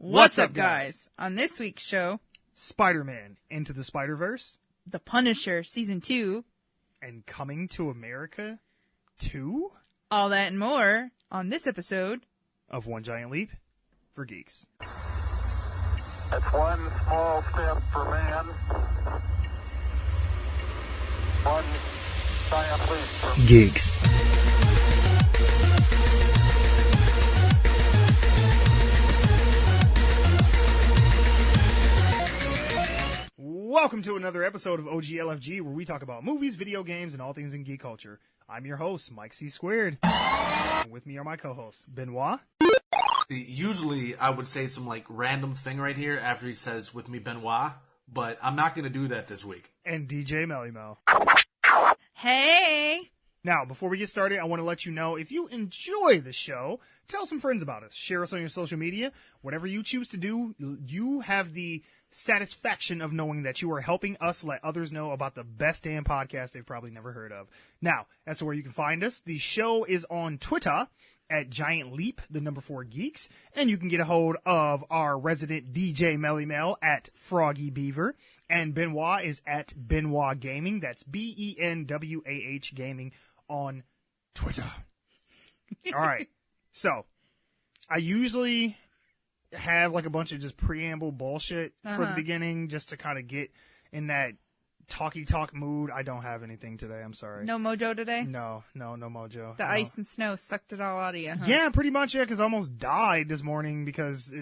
What's up, guys? On this week's show, Spider-Man Into the Spiderverse, The Punisher Season 2, and Coming to America 2? All that and more on this episode of One Giant Leap for Geeks. It's one small step for man, one giant leap for Geeks. Welcome to another episode of OGLFG, where we talk about movies, video games, and all things in geek culture. I'm your host, Mike C. Squared. And with me are my co-hosts, Benwah. Usually I would say some random thing right here after he says with me Benwah, but I'm not going to do that this week. And DJ Mellymel. Hey! Now, before we get started, I want to let you know, if you enjoy the show, tell some friends about us. Share us on your social media. Whatever you choose to do, you have the satisfaction of knowing that you are helping us let others know about the best damn podcast they've probably never heard of. Now, as to where you can find us, the show is on Twitter at Giant Leap, the number 4 Geeks, and you can get a hold of our resident DJ Mellymel at Froggy Beaver, and Benwah is at Benwah Gaming. That's BENWAH Gaming on Twitter. All right, so I usually have a bunch of just preamble bullshit for the beginning, just to kind of get in that talky talk mood. I don't have anything today. I'm sorry. No mojo today? No mojo. The ice and snow sucked it all out of you, huh? Yeah, pretty much, yeah, because I almost died this morning because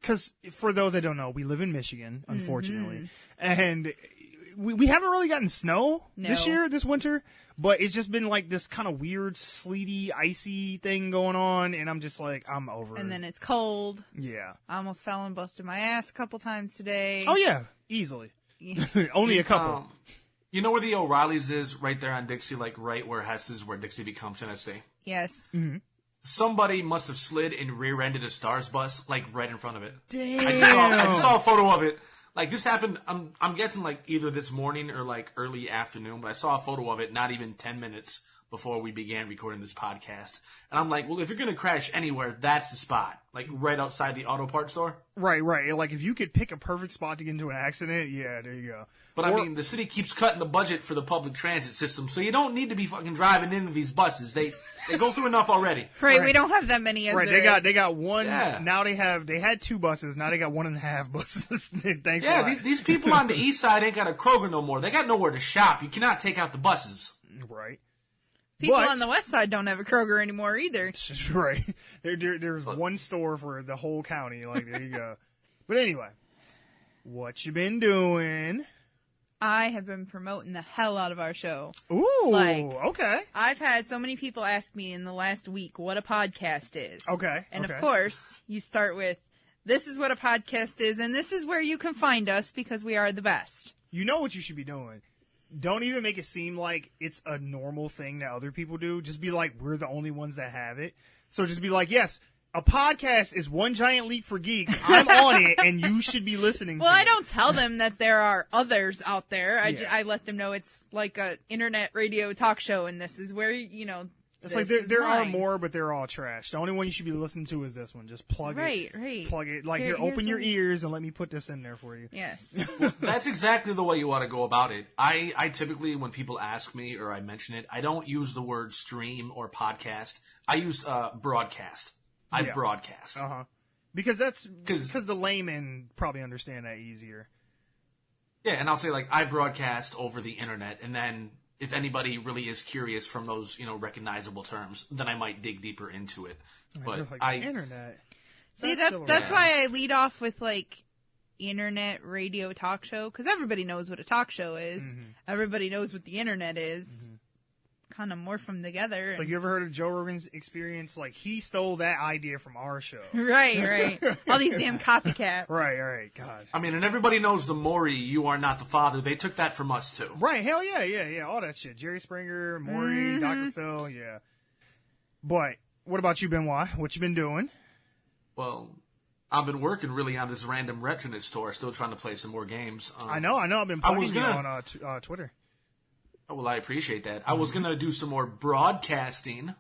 because for those that don't know, we live in Michigan, unfortunately, and we haven't really gotten snow this winter, but it's just been this kind of weird, sleety, icy thing going on, and I'm just I'm over it. And then it's cold. Yeah. I almost fell and busted my ass a couple times today. Oh, yeah. Easily. Yeah. Only a couple. You know where the O'Reilly's is? Right there on Dixie, right where Hess is, where Dixie becomes Tennessee? Yes. Mm-hmm. Somebody must have slid and rear-ended a Stars bus, right in front of it. Damn. I just saw a photo of it. This happened, I'm guessing, either this morning or, early afternoon, but I saw a photo of it not even 10 minutes before we began recording this podcast. And I'm like, well, if you're going to crash anywhere, that's the spot. Right outside the auto parts store. Right. If you could pick a perfect spot to get into an accident, yeah, there you go. But, the city keeps cutting the budget for the public transit system, so you don't need to be fucking driving into these buses. They go through enough already. Right, we don't have that many as they got one. Yeah. Now they had 2 buses. Now they got 1.5 buses. Thanks. Yeah, these people on the east side ain't got a Kroger no more. They got nowhere to shop. You cannot take out the buses. Right. People on the west side don't have a Kroger anymore either. Right. There's one store for the whole county. There you go. But anyway, what you been doing? I have been promoting the hell out of our show. Ooh, okay. I've had so many people ask me in the last week what a podcast is. Okay. And of course, you start with, this is what a podcast is, and this is where you can find us because we are the best. You know what you should be doing. Don't even make it seem like it's a normal thing that other people do. Just be we're the only ones that have it. So just be yes, a podcast is One Giant Leap for Geeks. I'm on it, and you should be listening to it. Well, I don't tell them that there are others out there. I let them know it's a internet radio talk show, and this is where, it's there are more, but they're all trash. The only one you should be listening to is this one. Just plug it. Right. Plug it. Here, open your ears and let me put this in there for you. Yes. Well, that's exactly the way you ought to go about it. I typically, when people ask me or I mention it, I don't use the word stream or podcast. I use broadcast. I broadcast. Because the laymen probably understand that easier. Yeah, and I'll say I broadcast over the internet, and then if anybody really is curious from those, recognizable terms, then I might dig deeper into it. But internet. See, that's why I lead off with internet radio talk show, because everybody knows what a talk show is. Mm-hmm. Everybody knows what the internet is. Mm-hmm. Kind of morph them together. It's you ever heard of Joe Rogan's Experience? He stole that idea from our show. Right. All these damn copycats. Right. God. I mean, and everybody knows the Maury, You Are Not the Father. They took that from us, too. Right. Hell yeah. All that shit. Jerry Springer, Maury, Dr. Phil, yeah. But what about you, Benwah? What you been doing? Well, I've been working really on this random Retronet store, still trying to play some more games. I know. I've been pointing you on Twitter. Well, I appreciate that. I was going to do some more broadcasting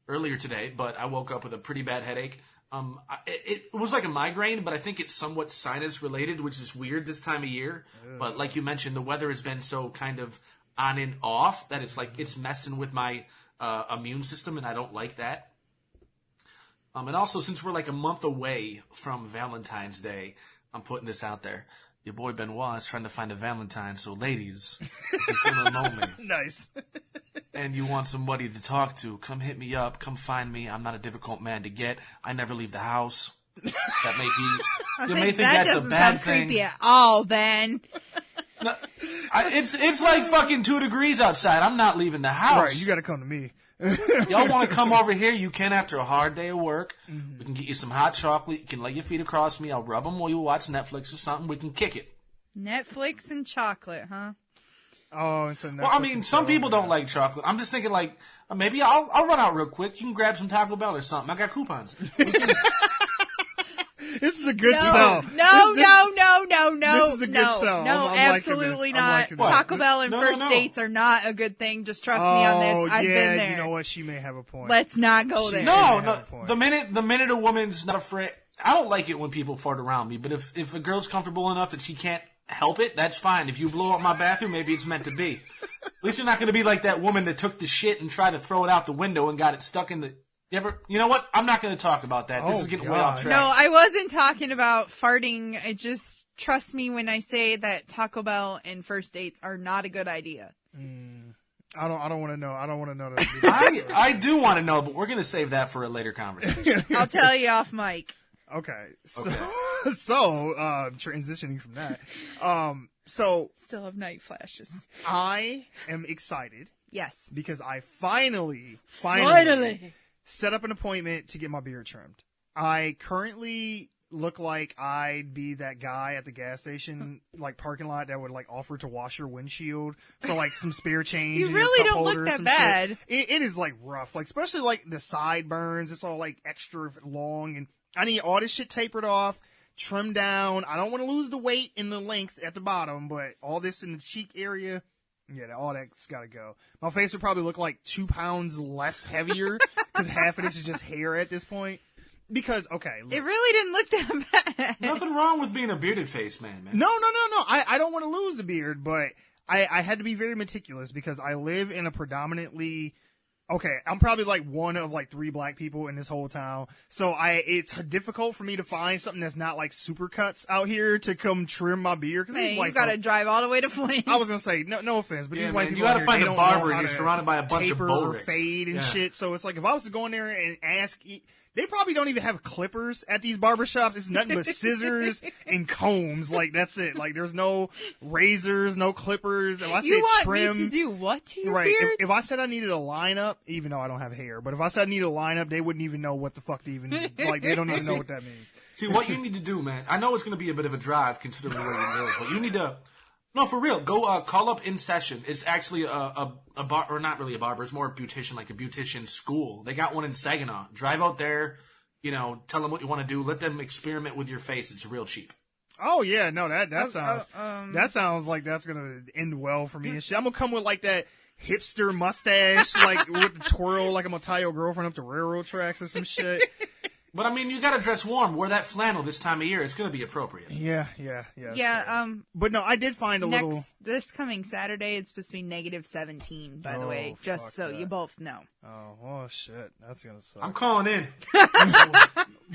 earlier today, but I woke up with a pretty bad headache. It was like a migraine, but I think it's somewhat sinus related, which is weird this time of year. But like you mentioned, the weather has been so kind of on and off that it's like it's messing with my immune system, and I don't like that. And also, since we're like a month away from Valentine's Day, I'm putting this out there. Your boy Benwah is trying to find a Valentine, so ladies, if you're feeling lonely, Nice. and you want somebody to talk to, come hit me up, come find me. I'm not a difficult man to get. I never leave the house. That may be, you may think that that's a doesn't bad sound thing. creepy at all, Ben. No, it's like fucking 2 degrees outside. I'm not leaving the house. Right, you got to come to me. Y'all want to come over here? You can after a hard day of work. We can get you some hot chocolate. You can lay your feet across me. I'll rub them while you watch Netflix or something. We can kick it. Netflix and chocolate, huh? Oh, it's a Well, I mean, some people don't like chocolate. I'm just thinking, like, maybe I'll run out real quick. You can grab some Taco Bell or something. I got coupons. This is a good No, sell. no. This is a good sell. No, I'm absolutely liking this. I'm not. liking this. Taco Bell and No, first no. dates are not a good thing. Just trust me on this. I've been there. You know what? She may have a point. Let's not go there. She- No, Yeah, no. have a point. The minute a woman's not afraid, I don't like it when people fart around me. But if a girl's comfortable enough that she can't help it, that's fine. If you blow up my bathroom, maybe it's meant to be. At least you're not going to be like that woman that took the shit and tried to throw it out the window and got it stuck in the. You know what? I'm not going to talk about that. This Oh, is getting God. way off track. No, I wasn't talking about farting. I just trust me when I say that Taco Bell and first dates are not a good idea. I don't want to know. I don't want to know that. I do want to know, but we're going to save that for a later conversation. I'll tell you off mic. Okay. So, Okay. transitioning from that. So Still have night flashes. I am excited Yes. because I finally set up an appointment to get my beard trimmed. I currently look like I'd be that guy at the gas station, like parking lot, that would like offer to wash your windshield for like some spare change. You in your really cup don't look holder or that some bad. shit. It is like rough, like especially like the sideburns. It's all like extra long, and I need all this shit tapered off, trimmed down. I don't want to lose the weight and the length at the bottom, but all this in the cheek area. Yeah, all that's got to go. My face would probably look like 2 pounds less heavier because half of this is just hair at this point. Because, okay. Look. It really didn't look that bad. Nothing wrong with being a bearded face man. No. I don't want to lose the beard, but I had to be very meticulous because I live in a predominantly... Okay, I'm probably like one of like 3 black people in this whole town. So it's difficult for me to find something that's not like supercuts out here to come trim my beard. Cause Hey, these you white gotta folks- drive all the way to Flint. I was gonna say no offense, but Yeah, these white man, people you gotta out find here, a they don't barber know and how you're to surrounded by a bunch of taper bull or ricks. fade and Yeah. shit. So it's like if I was to go in there and ask, they probably don't even have clippers at these barbershops. It's nothing but scissors and combs. Like that's it. Like there's no razors, no clippers. If I you said want trim, me to do what to your right? beard? If I said I needed a lineup, even though I don't have hair, but if I said I needed a lineup, they wouldn't even know what the fuck to even like. They don't even know what that means. See, what you need to do, man, I know it's going to be a bit of a drive considering where you live, but you need to, no, for real, go call up In Session. It's actually a bar, or not really a barber, it's more a beautician, like a beautician school. They got one in Saginaw. Drive out there, tell them what you want to do, let them experiment with your face. It's real cheap. Oh yeah, no, that sounds like that's gonna end well for me and shit. I'm gonna come with like that hipster mustache, like with the twirl, like I'm gonna tie your girlfriend up to railroad tracks or some shit. But I mean, you got to dress warm. Wear that flannel this time of year. It's going to be appropriate. Yeah. Yeah, But no, I did find a little. this coming Saturday, it's supposed to be -17, by the way, just fuck so that. you both know. Oh shit, that's gonna suck. I'm calling in.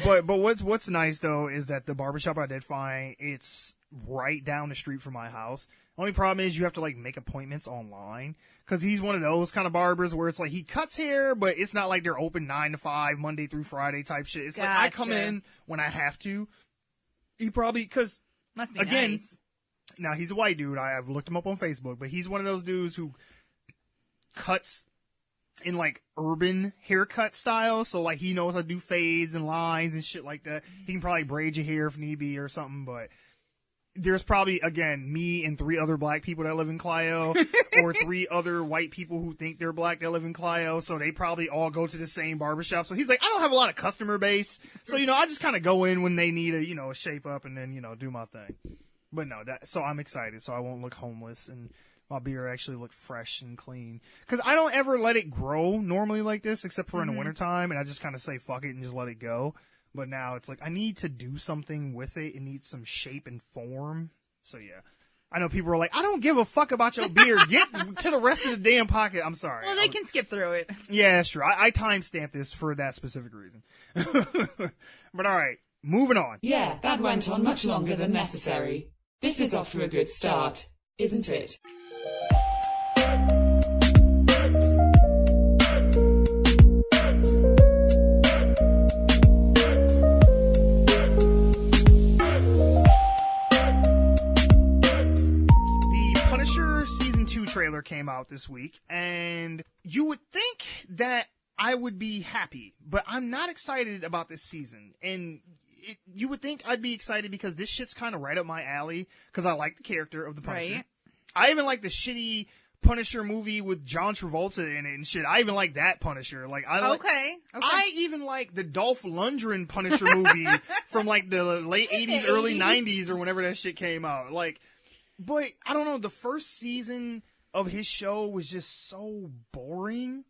But what's nice though is that the barbershop I did find, it's right down the street from my house. Only problem is you have to like make appointments online because he's one of those kind of barbers where it's like he cuts hair, but it's not like they're open 9 to 5 Monday through Friday type shit. It's like I come Gotcha. in when I have to. He probably because Must be again, nice. now he's a white dude. I've looked him up on Facebook, but he's one of those dudes who cuts in like urban haircut style. So like he knows how to do fades and lines and shit like that. He can probably braid your hair if need be or something, but there's probably, again, me and 3 other black people that live in Clio, or 3 other white people who think they're black that live in Clio, so they probably all go to the same barbershop. So he's like, I don't have a lot of customer base, so, I just kind of go in when they need a shape up and then, do my thing. But no, so I'm excited, so I won't look homeless, and my beard actually look fresh and clean. Because I don't ever let it grow normally like this, except for in the wintertime, and I just kind of say fuck it and just let it go. But now it's like, I need to do something with it. It needs some shape and form. So, yeah. I know people are like, I don't give a fuck about your beard. Get to the rest of the damn pocket. I'm sorry. Well, they can skip through it. Yeah, that's true. I timestamped this for that specific reason. But all right, moving on. Yeah, that went on much longer than necessary. This is off to a good start, isn't it? Trailer came out this week, and you would think that I would be happy, but I'm not excited about this season. And you would think I'd be excited because this shit's kind of right up my alley, because I like the character of the Punisher. Right. I even like the shitty Punisher movie with John Travolta in it and shit. I even like that Punisher. Like, Okay. I even like the Dolph Lundgren Punisher movie from like the late 80s, early 90s, or whenever that shit came out. Like, but I don't know, the first season of his show was just so boring.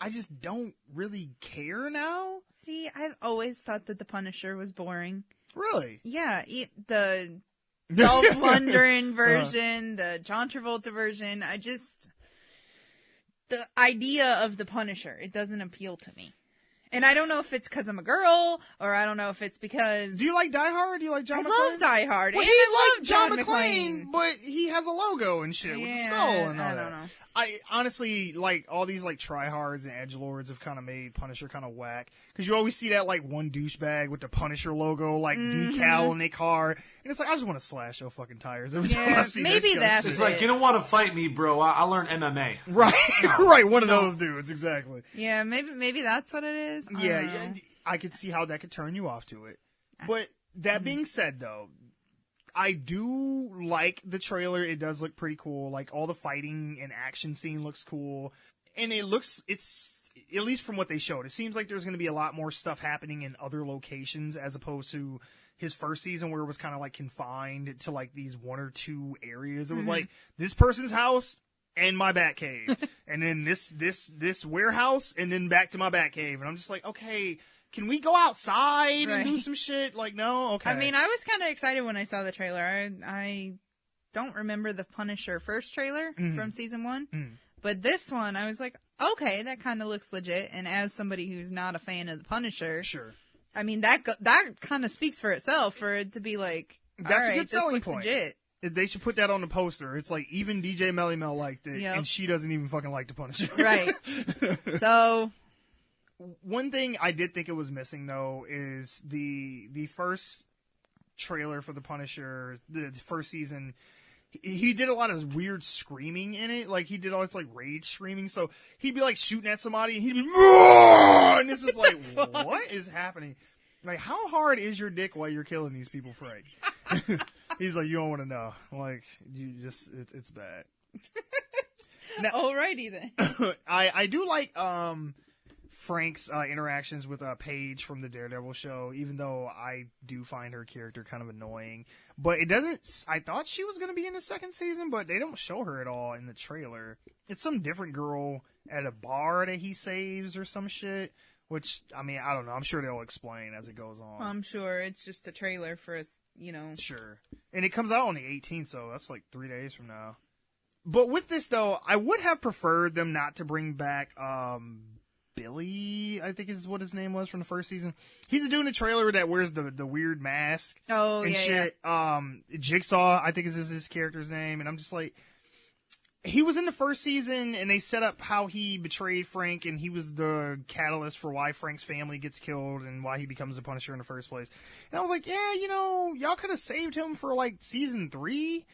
I just don't really care now. See, I've always thought that the Punisher was boring. Really? Yeah, the Dolph Lundgren version, the John Travolta version, the idea of the Punisher, it doesn't appeal to me. And I don't know if it's because I'm a girl, or I don't know if it's because... Do you like Die Hard? Do you like John McClane? I love Die Hard. Well, and he's I like love John McClane, but he has a logo and shit with the skull and all I that. don't know. I honestly, like, all these, like, tryhards and edgelords have kind of made Punisher kind of whack. Because you always see that, like, one douchebag with the Punisher logo, like, decal in their car. And it's like, I just want to slash your fucking tires every time I see maybe that that's It's like, you don't want to fight me, bro. I learned MMA. Right, right, one of those dudes, exactly. Yeah, maybe that's what it is. I don't know. I could see how that could turn you off to it. But that being said, though, I do like the trailer. It does look pretty cool. Like, all the fighting and action scene looks cool. And it's, at least from what they showed, it seems like there's going to be a lot more stuff happening in other locations as opposed to his first season where it was kind of like confined to like these one or two areas. It was like this person's house and my Batcave. And then this warehouse and then back to my Batcave. And I'm just like, okay, can we go outside and do some shit? Like, no? Okay. I mean, I was kind of excited when I saw the trailer. I don't remember the Punisher first trailer from season 1. But this one, I was like, okay, that kind of looks legit. And as somebody who's not a fan of the Punisher, sure. I mean, that kind of speaks for itself for it to be like, that's all right, a good selling this looks point. Legit. They should put that on the poster. It's like, even DJ Melly Mel liked it, and she doesn't even fucking like the Punisher. Right. So... One thing I did think it was missing, though, is the first trailer for the Punisher, the first season. He did a lot of weird screaming in it. Like, he did all this, like, rage screaming. So he'd be, like, shooting at somebody, and he'd be, and this is like, what is happening? Like, how hard is your dick while you're killing these people, Frank? He's like, you don't want to know. Like, you just, it's bad. Now, alrighty then. I do like, Frank's interactions with Paige from the Daredevil show, even though I do find her character kind of annoying. But it doesn't... I thought she was going to be in the second season, but they don't show her at all in the trailer. It's some different girl at a bar that he saves or some shit, which, I mean, I don't know. I'm sure they'll explain as it goes on. I'm sure it's just a trailer for us, you know. Sure. And it comes out on the 18th, so that's like 3 days from now. But with this, though, I would have preferred them not to bring back... Billy, I think is what his name was from the first season. He's a dude in the trailer that wears the weird mask. Oh, and shit. Yeah. Jigsaw, I think is his character's name. And I'm just like, he was in the first season and they set up how he betrayed Frank and he was the catalyst for why Frank's family gets killed and why he becomes the Punisher in the first place. And I was like, yeah, you know, y'all could have saved him for like season 3.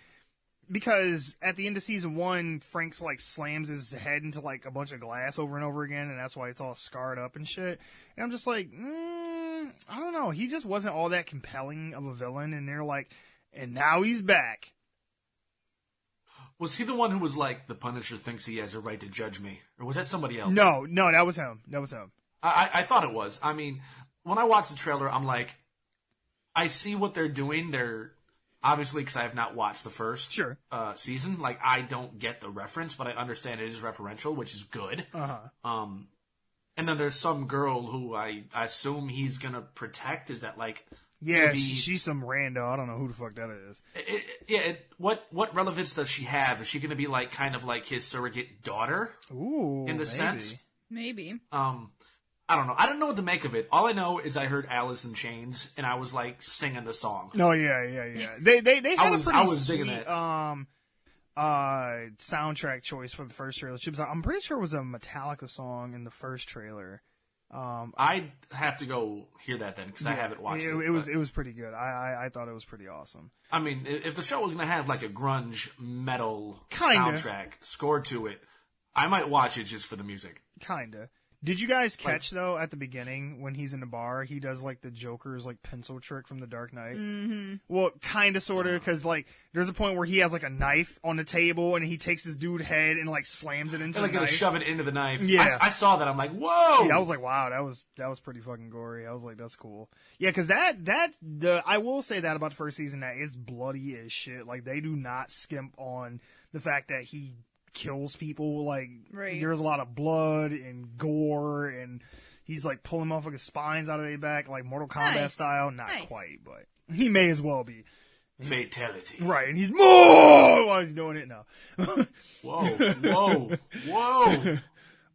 Because at the end of season 1, Frank's like slams his head into like a bunch of glass over and over again, and that's why it's all scarred up and shit. And I'm just like, I don't know. He just wasn't all that compelling of a villain, and they're like, and now he's back. Was he the one who was like, the Punisher thinks he has a right to judge me? Or was that somebody else? No, that was him. I thought it was. I mean, when I watched the trailer, I'm like, I see what they're doing. They're... Obviously, because I have not watched the first season, like, I don't get the reference, but I understand it is referential, which is good. And then there's some girl who I assume he's gonna protect. Is that like? Yeah, maybe... she's some rando. I don't know who the fuck that is. What relevance does she have? Is she gonna be like kind of like his surrogate daughter? Ooh, in the sense. Maybe. I don't know. I don't know what to make of it. All I know is I heard Alice in Chains, and I was like singing the song. Oh yeah. They had a pretty digging sweet that. soundtrack choice for the first trailer. I'm pretty sure it was a Metallica song in the first trailer. I'd have to go hear that then because I haven't watched it. It was pretty good. I thought it was pretty awesome. I mean, if the show was going to have like a grunge metal Kinda. soundtrack scored to it, I might watch it just for the music. Kinda. Did you guys catch though at the beginning when he's in the bar, he does like the Joker's like pencil trick from The Dark Knight? Mm-hmm. Well, kind of, sort of, because like there's a point where he has like a knife on the table and he takes his dude's head and like slams it into the knife. Gonna shove it into the knife. Yeah, I saw that. I'm like, whoa! Yeah, I was like, wow, that was pretty fucking gory. I was like, that's cool. Yeah, because I will say that about the first season, that it's bloody as shit. Like they do not skimp on the fact that he kills people. Like there's a lot of blood and gore, and he's like pulling motherfucking spines out of their back, like Mortal Kombat style. Not quite, but he may as well be. Fatality. Right, and he's more while he's doing it now. Whoa.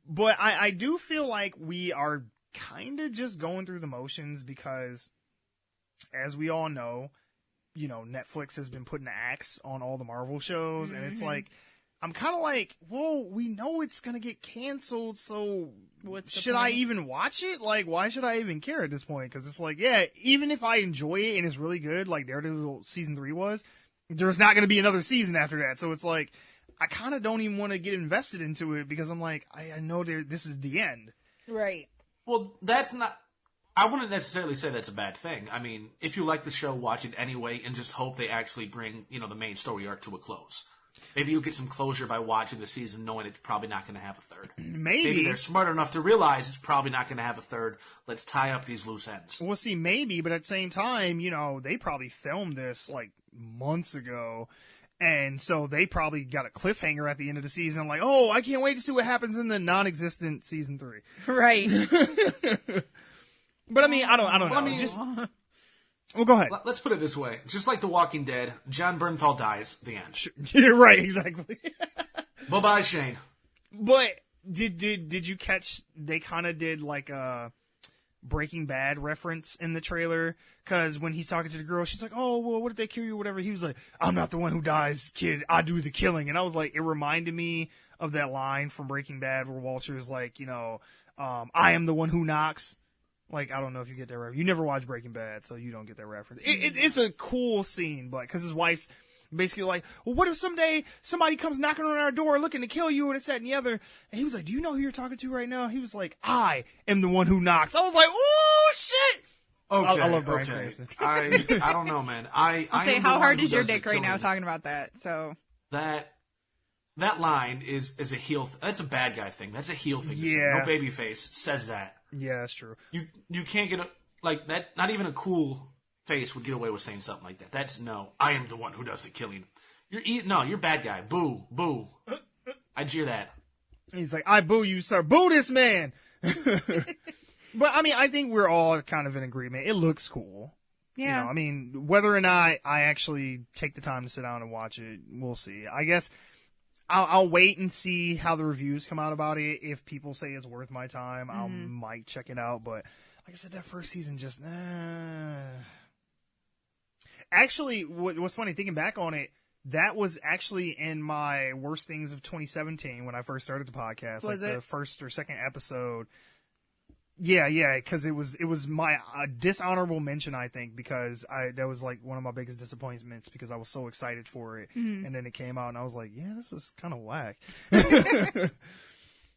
But I do feel like we are kind of just going through the motions because, as we all know, Netflix has been putting the axe on all the Marvel shows, and it's like, I'm kind of like, well, we know it's going to get canceled, so should I even watch it? Like, why should I even care at this point? Because it's like, yeah, even if I enjoy it and it's really good, like Daredevil Season 3 was, there's not going to be another season after that. So it's like, I kind of don't even want to get invested into it because I'm like, I know this is the end. Right. Well, that's not... I wouldn't necessarily say that's a bad thing. I mean, if you like the show, watch it anyway and just hope they actually bring, the main story arc to a close. Maybe you'll get some closure by watching the season knowing it's probably not going to have a third. Maybe they're smart enough to realize it's probably not going to have a third. Let's tie up these loose ends. Well, see, maybe, but at the same time, they probably filmed this like months ago. And so they probably got a cliffhanger at the end of the season. Like, oh, I can't wait to see what happens in the non-existent season 3. Right. But I mean, I don't know. I mean, well, go ahead. Let's put it this way. Just like The Walking Dead, John Bernthal dies. The end. You're right, exactly. Bye-bye, Shane. But did you catch, they kind of did like a Breaking Bad reference in the trailer? Because when he's talking to the girl, she's like, oh, well, what did they kill you or whatever? He was like, I'm not the one who dies, kid. I do the killing. And I was like, it reminded me of that line from Breaking Bad where Walter's like, I am the one who knocks. Like, I don't know if you get that reference. You never watched Breaking Bad, so you don't get that reference. It's a cool scene, but because his wife's basically like, well, what if someday somebody comes knocking on our door looking to kill you and it's that and the other? And he was like, do you know who you're talking to right now? He was like, I am the one who knocks. I was like, oh, shit. Okay, I love Bryan Cranston. I don't know, man. I'll say, how hard is your dick right now talking about that? So that line is a heel. That's a bad guy thing. That's a heel thing. Yeah. No babyface says that. Yeah, that's true. You can't get like that. Not even a cool face would get away with saying something like that. That's no. I am the one who does the killing. You're bad guy. Boo, boo. I'd cheer that. He's like, I boo you, sir. Boo this man. But I mean, I think we're all kind of in agreement. It looks cool. Yeah. I mean, whether or not I actually take the time to sit down and watch it, we'll see. I guess I'll wait and see how the reviews come out about it. If people say it's worth my time, I might check it out. But like I said, that first season just... Actually, what's funny, thinking back on it, that was actually in my worst things of 2017 when I first started the podcast. Was it? The first or second episode. Yeah, because it was my dishonorable mention, I think, because that was like one of my biggest disappointments because I was so excited for it, and then it came out and I was like, yeah, this is kind of whack.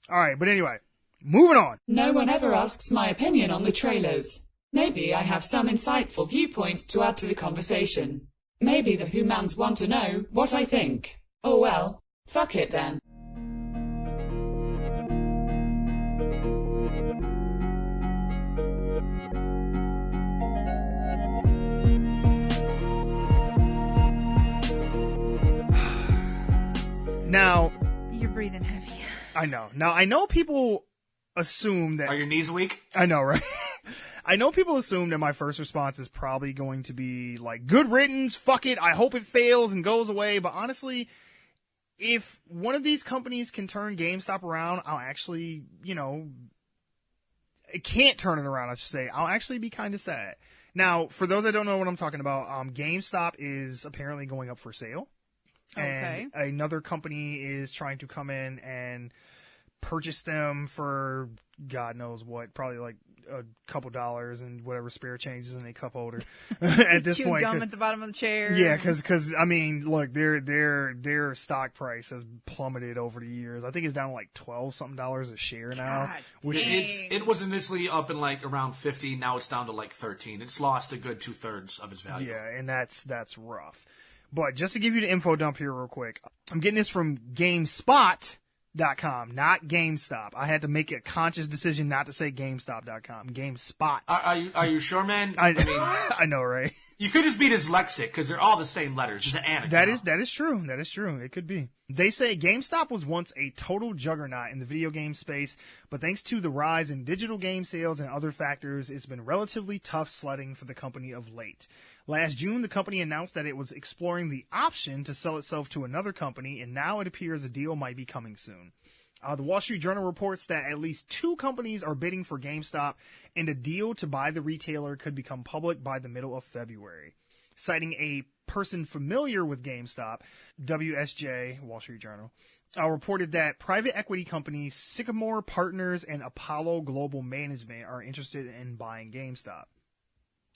All right, but anyway, moving on. No one ever asks my opinion on the trailers. Maybe I have some insightful viewpoints to add to the conversation. Maybe the humans want to know what I think. Oh well, fuck it then. Now, you're breathing heavy. I know. Now, I know people assume that... Are your knees weak? I know, right? I know people assume that my first response is probably going to be like, good riddance, fuck it, I hope it fails and goes away. But honestly, if one of these companies can turn GameStop around, I'll actually, it can't turn it around, I should say. I'll actually be kind of sad. Now, for those that don't know what I'm talking about, GameStop is apparently going up for sale. Okay. And another company is trying to come in and purchase them for God knows what, probably like a couple dollars and whatever spare change is in a cup holder at this Chew point. gum at the bottom of the chair. Yeah, because I mean, look, their stock price has plummeted over the years. I think it's down to like $12-something a share now. God, It was initially up in like around 50. Now it's down to like 13. It's lost a good 2/3 of its value. Yeah, and that's rough. But just to give you the info dump here real quick, I'm getting this from GameSpot.com, not GameStop. I had to make a conscious decision not to say GameStop.com. GameSpot. Are you sure, man? I mean, I know, right? You could just be dyslexic because they're all the same letters. It's an anagram. That is true. That is true. It could be. They say GameStop was once a total juggernaut in the video game space, but thanks to the rise in digital game sales and other factors, it's been relatively tough sledding for the company of late. Last June, the company announced that it was exploring the option to sell itself to another company, and now it appears a deal might be coming soon. The Wall Street Journal reports that at least 2 companies are bidding for GameStop, and a deal to buy the retailer could become public by the middle of February. Citing a person familiar with GameStop, WSJ, Wall Street Journal, reported that private equity companies Sycamore Partners and Apollo Global Management are interested in buying GameStop.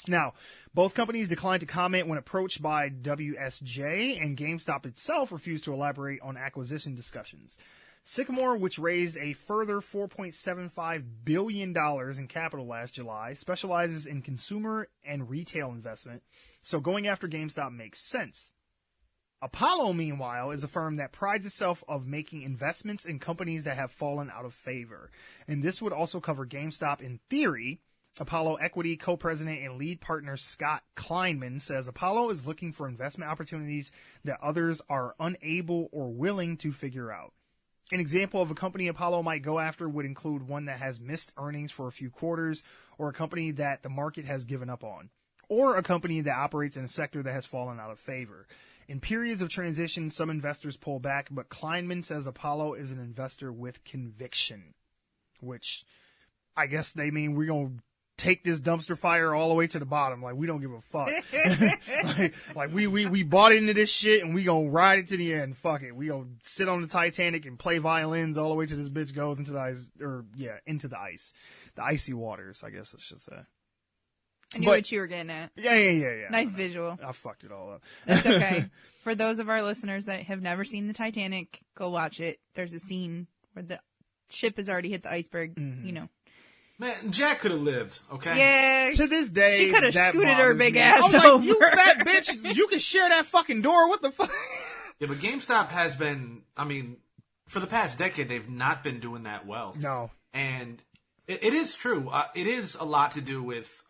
Now, both companies declined to comment when approached by WSJ, and GameStop itself refused to elaborate on acquisition discussions. Sycamore, which raised a further $4.75 billion in capital last July, specializes in consumer and retail investment, so going after GameStop makes sense. Apollo, meanwhile, is a firm that prides itself of making investments in companies that have fallen out of favor, and this would also cover GameStop in theory. Apollo Equity co-president and lead partner Scott Kleinman says Apollo is looking for investment opportunities that others are unable or willing to figure out. An example of a company Apollo might go after would include one that has missed earnings for a few quarters, or a company that the market has given up on, or a company that operates in a sector that has fallen out of favor. In periods of transition, some investors pull back, but Kleinman says Apollo is an investor with conviction, which I guess they mean we're going to take this dumpster fire all the way to the bottom. Like, we don't give a fuck. like we bought into this shit and we gonna ride it to the end. Fuck it. We gonna sit on the Titanic and play violins all the way till this bitch goes into the ice, into the ice. The icy waters, I guess I should say. I knew what you were getting at. Yeah. Nice visual. I fucked it all up. That's okay. For those of our listeners that have never seen the Titanic, go watch it. There's a scene where the ship has already hit the iceberg, Man, Jack could have lived, okay? Yeah. To this day, she could have scooted her big me. ass I was over. like, you fat bitch, you can share that fucking door. What the fuck? Yeah, but GameStop has been, for the past decade, they've not been doing that well. No. And it is true. It is a lot to do with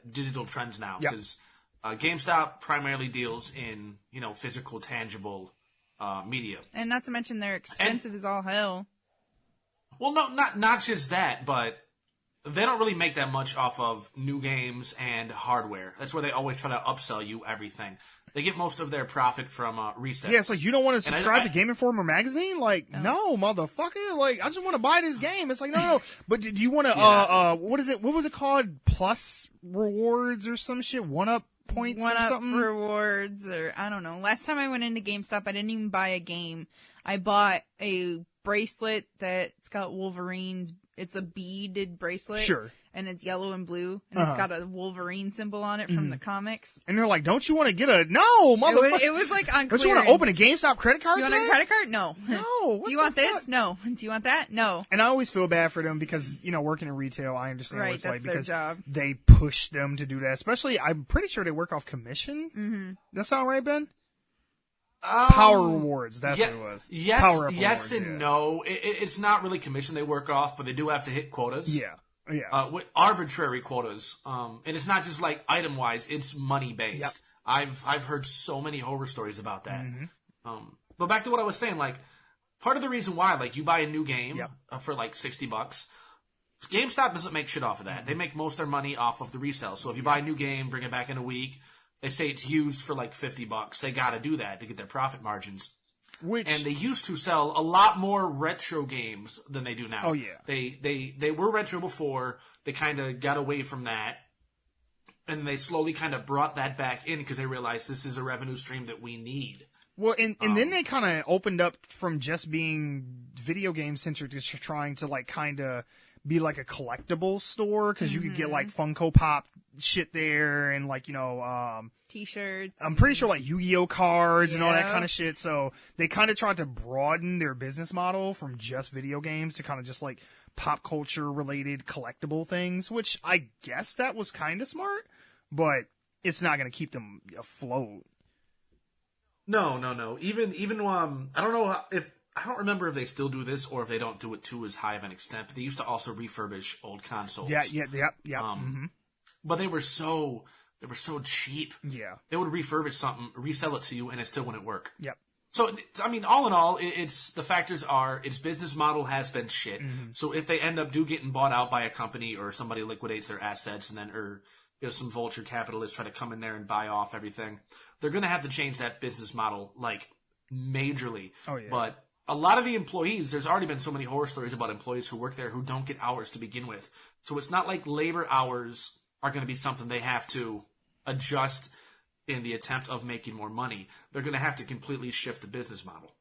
digital trends now. Because GameStop primarily deals in, physical, tangible media. And not to mention they're expensive as all hell. Well, no, not just that, but they don't really make that much off of new games and hardware. That's where they always try to upsell you everything. They get most of their profit from resets. Yeah, it's like, you don't want to subscribe to Game Informer magazine? Like, no, motherfucker. Like, I just want to buy this game. It's like, no. But do you want to, what is it? What was it called? Plus rewards or some shit? 1-up points or something? 1-up rewards, or I don't know. Last time I went into GameStop, I didn't even buy a game. I bought a bracelet that's got Wolverine's. It's a beaded bracelet. Sure. And it's yellow and blue. And it's got a Wolverine symbol on it from the comics. And they're like, don't you want to get a... No, motherfucker. It was like on clearance. Don't you want to open a GameStop credit card? You want a credit card? No. No. Do you want this? No. Do you want that? No. And I always feel bad for them because, working in retail, I understand what it's like. Their because job. They push them to do that. Especially, I'm pretty sure they work off commission. Mm-hmm. That sound right, Ben? Power rewards, that's what it was. Yes and no. It's not really commission they work off, but they do have to hit quotas. Yeah. With arbitrary quotas. And it's not just like item-wise, it's money-based. Yep. I've heard so many horror stories about that. Mm-hmm. But back to what I was saying, like, part of the reason why, like, you buy a new game for like $60, GameStop doesn't make shit off of that. They make most of their money off of the resale. So if you buy a new game, bring it back in a week, they say it's used for like $50. They got to do that to get their profit margins. And they used to sell a lot more retro games than they do now. Oh, yeah. They were retro before. They kind of got away from that. And they slowly kind of brought that back in because they realized this is a revenue stream that we need. Well, and then they kind of opened up from just being video game centric to trying to like kind of be like a collectibles store because you could get like Funko Pop shit there and like, T-shirts. I'm pretty sure like Yu-Gi-Oh cards and all that kind of shit. So they kind of tried to broaden their business model from just video games to kind of just like pop culture related collectible things, which I guess that was kind of smart, but it's not going to keep them afloat. No. Even I don't know if I don't remember if they still do this or if they don't do it to as high of an extent. But they used to also refurbish old consoles. Yeah. But they were so cheap. Yeah, they would refurbish something, resell it to you, and it still wouldn't work. Yep. So I mean, all in all, it's the factors are its business model has been shit. So if they end up getting bought out by a company or somebody liquidates their assets and then some vulture capitalists try to come in there and buy off everything, they're going to have to change that business model like majorly. Oh yeah. But a lot of the employees, there's already been so many horror stories about employees who work there who don't get hours to begin with. So it's not like labor hours are going to be something they have to adjust in the attempt of making more money. They're going to have to completely shift the business model.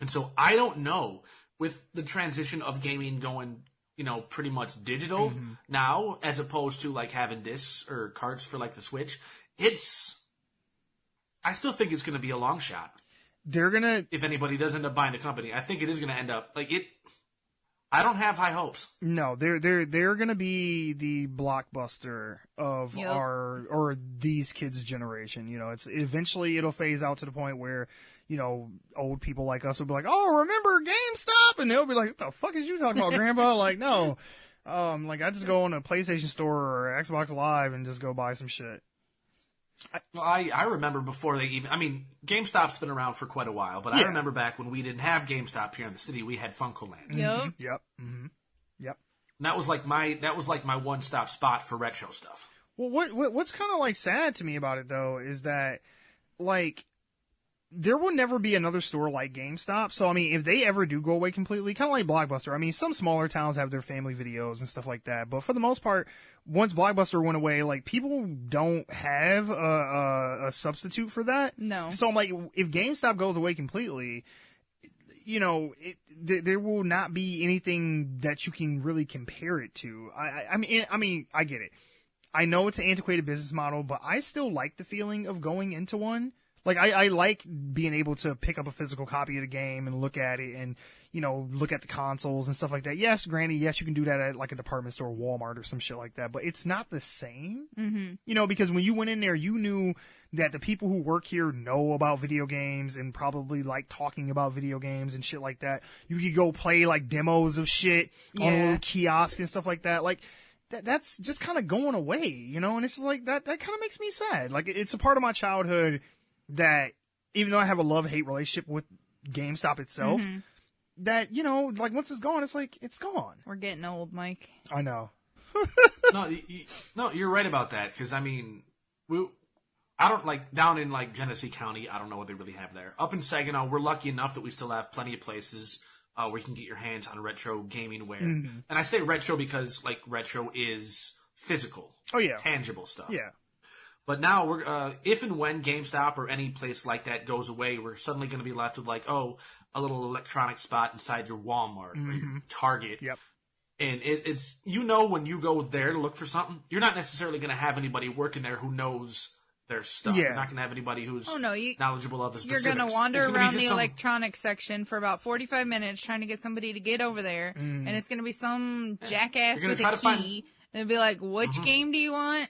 And so I don't know, with the transition of gaming going, pretty much digital now, as opposed to like having discs or cards for like the Switch, I still think it's going to be a long shot. If anybody does end up buying the company, I think it is going to end up like it. I don't have high hopes. No, they're going to be the Blockbuster of or these kids' generation. It's eventually it'll phase out to the point where, old people like us will be like, "Oh, remember GameStop?" And they'll be like, "What the fuck is you talking about, Grandpa?" Like, no, I just go on a PlayStation Store or Xbox Live and just go buy some shit. I remember before they even. I mean, GameStop's been around for quite a while, but I remember back when we didn't have GameStop here in the city, we had Funkoland. Yep. And that was like my one-stop spot for retro stuff. Well, what's kind of like sad to me about it though is that like there will never be another store like GameStop. So I mean, if they ever do go away completely, kind of like Blockbuster. I mean, some smaller towns have their family videos and stuff like that, but for the most part, once Blockbuster went away, like people don't have a substitute for that. No. So I'm like, if GameStop goes away completely, there will not be anything that you can really compare it to. I mean, I get it. I know it's an antiquated business model, but I still like the feeling of going into one. Like, I like being able to pick up a physical copy of the game and look at it and, look at the consoles and stuff like that. Yes, granted, yes, you can do that at like a department store, Walmart or some shit like that, but it's not the same. Because when you went in there, you knew that the people who work here know about video games and probably like talking about video games and shit like that. You could go play like demos of shit on a little kiosk and stuff like that. Like, that's just kind of going away, and it's just like, that kind of makes me sad. Like, it's a part of my childhood that even though I have a love-hate relationship with GameStop itself, that, like once it's gone, it's like, it's gone. We're getting old, Mike. I know. No, you're right about that. Cause I mean, I don't like down in like Genesee County. I don't know what they really have there. Up in Saginaw, we're lucky enough that we still have plenty of places where you can get your hands on retro gaming wear. And I say retro because like retro is physical. Oh yeah. Tangible stuff. Yeah. But now we're if and when GameStop or any place like that goes away, we're suddenly going to be left with like, a little electronic spot inside your Walmart or your Target. Yep. And it's when you go there to look for something, you're not necessarily going to have anybody working there who knows their stuff. Yeah. You're not going to have anybody who's knowledgeable of the specifics. You're going to wander around the electronics section for about 45 minutes trying to get somebody to get over there, and it's going to be some jackass with a key, and it'll be like, which game do you want?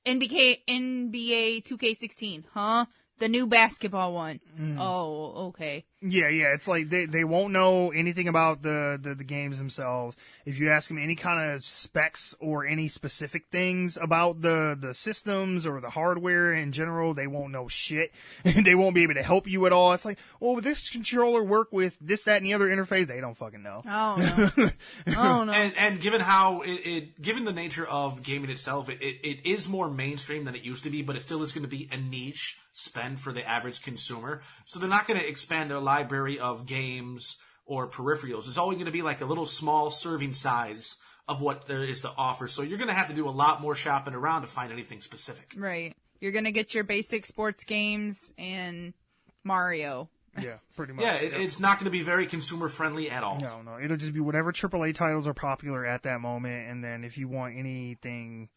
NBA 2K16, huh? The new basketball one. Oh, okay. Yeah, it's like they won't know anything about the games themselves. If you ask them any kind of specs or any specific things about the systems or the hardware in general, they won't know shit. They won't be able to help you at all. It's like, well, will this controller work with this, that, and the other interface? They don't fucking know. Oh no. Oh no. And given how given the nature of gaming itself, it is more mainstream than it used to be, but it still is going to be a niche spend for the average consumer. So they're not going to expand their library of games or peripherals. It's always going to be like a little small serving size of what there is to offer. So you're going to have to do a lot more shopping around to find anything specific. Right. You're going to get your basic sports games and Mario. Yeah, pretty much. Yeah, it's not going to be very consumer friendly at all. No. It'll just be whatever AAA titles are popular at that moment, and then if you want anything,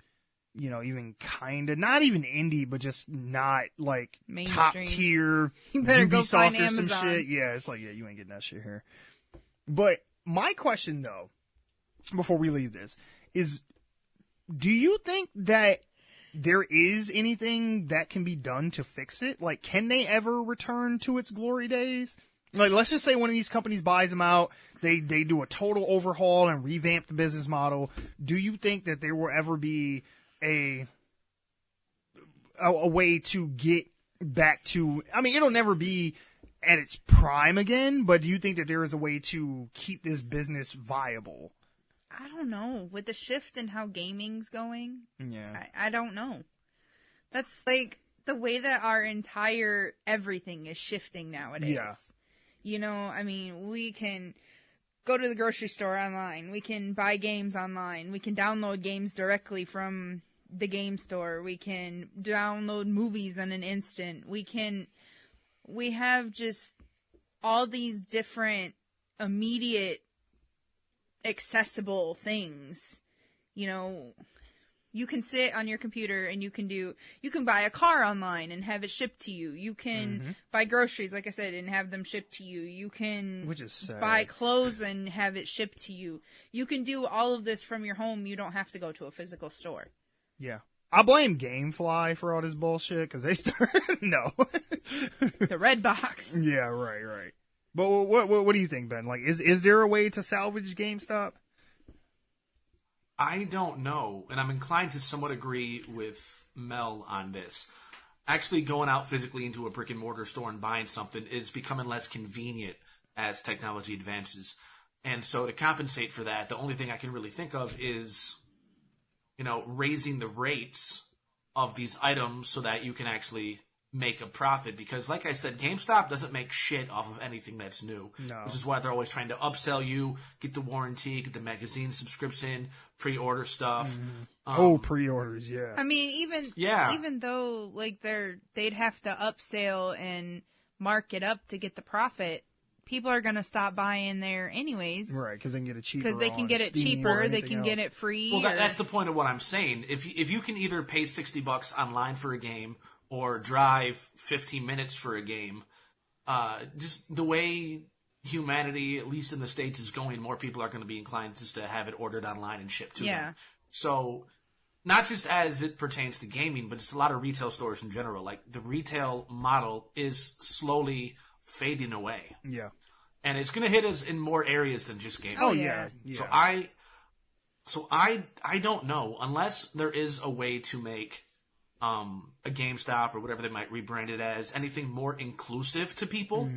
even kind of, not even indie, but just not like mainstream, top tier, you better Ubisoft go find or some Amazon. shit. Yeah, it's like, you ain't getting that shit here. But my question, though, before we leave this, is do you think that there is anything that can be done to fix it? Like, can they ever return to its glory days? Like, let's just say one of these companies buys them out, they do a total overhaul and revamp the business model. Do you think that there will ever be a way to get back to, I mean, it'll never be at its prime again, but do you think that there is a way to keep this business viable? I don't know. With the shift in how gaming's going, Yeah. I don't know. That's like the way that our entire everything is shifting nowadays. Yeah. I mean, we can go to the grocery store online. We can buy games online. We can download games directly from the game store. We can download movies in an instant. We have just all these different immediate accessible things. You can sit on your computer and you can buy a car online and have it shipped to you. You can buy groceries, like I said, and have them shipped to you. You can Which is sad. buy clothes and have it shipped to you. You can do all of this from your home. You don't have to go to a physical store. Yeah. I blame Gamefly for all this bullshit because they started. No. The red box. Yeah, right. But what do you think, Ben? Like, is there a way to salvage GameStop? I don't know, and I'm inclined to somewhat agree with Mel on this. Actually going out physically into a brick and mortar store and buying something is becoming less convenient as technology advances. And so to compensate for that, the only thing I can really think of is, raising the rates of these items so that you can actually make a profit. Because like I said, GameStop doesn't make shit off of anything that's new. No. Which is why they're always trying to upsell you, get the warranty, get the magazine subscription, pre-order stuff. Pre-orders, yeah. I mean, even though like they'd have to upsell and mark it up to get the profit, people are gonna stop buying there anyways. Right, because they can get it cheaper. Because they can get it Steam cheaper, or they can anything get else. it free. Well, that's the point of what I'm saying. If you can either pay $60 online for a game or drive 15 minutes for a game, just the way humanity, at least in the States, is going, more people are going to be inclined just to have it ordered online and shipped to them. So, not just as it pertains to gaming, but just a lot of retail stores in general. Like, the retail model is slowly fading away. Yeah. And it's going to hit us in more areas than just gaming. Oh, yeah. So I don't know, unless there is a way to make a GameStop or whatever they might rebrand it as anything more inclusive to people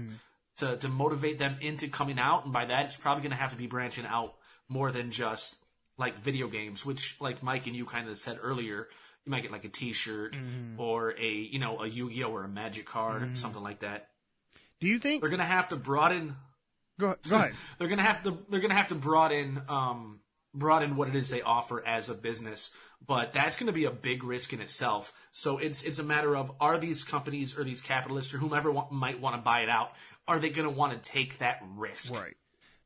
to motivate them into coming out. And by that, it's probably going to have to be branching out more than just like video games, which like Mike and you kind of said earlier, you might get like a t-shirt or a Yu-Gi-Oh or a Magic card, something like that. Do you think they're going to have to broaden? Go ahead. They're going to have to broaden what it is they offer as a business, but that's going to be a big risk in itself. So it's a matter of, are these companies or these capitalists or whomever might want to buy it out, are they going to want to take that risk? Right.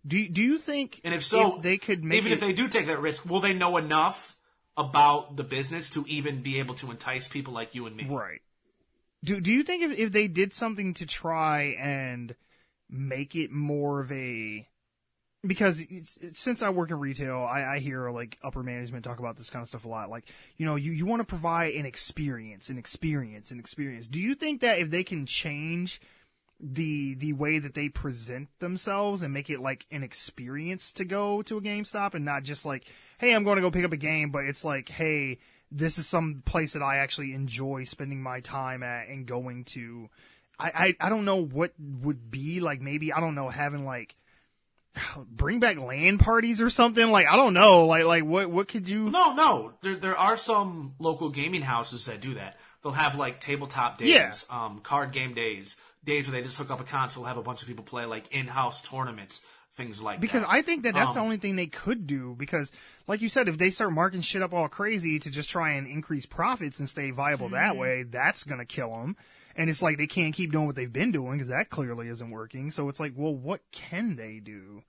Do you think, and if so, they could make even if they do take that risk, will they know enough about the business to even be able to entice people like you and me? Right. Do you think if they did something to try and make it more of a, because since I work in retail, I hear like upper management talk about this kind of stuff a lot. Like, you want to provide an experience. Do you think that if they can change the way that they present themselves and make it like an experience to go to a GameStop and not just like, hey, I'm going to go pick up a game, but it's like, hey, this is some place that I actually enjoy spending my time at and going to. I don't know what would be like, maybe, I don't know, having like, bring back LAN parties or something. Like, I don't know. Like what could you? No. There are some local gaming houses that do that. They'll have like tabletop days, card game days where they just hook up a console, have a bunch of people play like in-house tournaments, things like that. Because I think that's the only thing they could do. Because, like you said, if they start marking shit up all crazy to just try and increase profits and stay viable that way, that's gonna kill them. And it's like they can't keep doing what they've been doing because that clearly isn't working. So it's like, well, what can they do?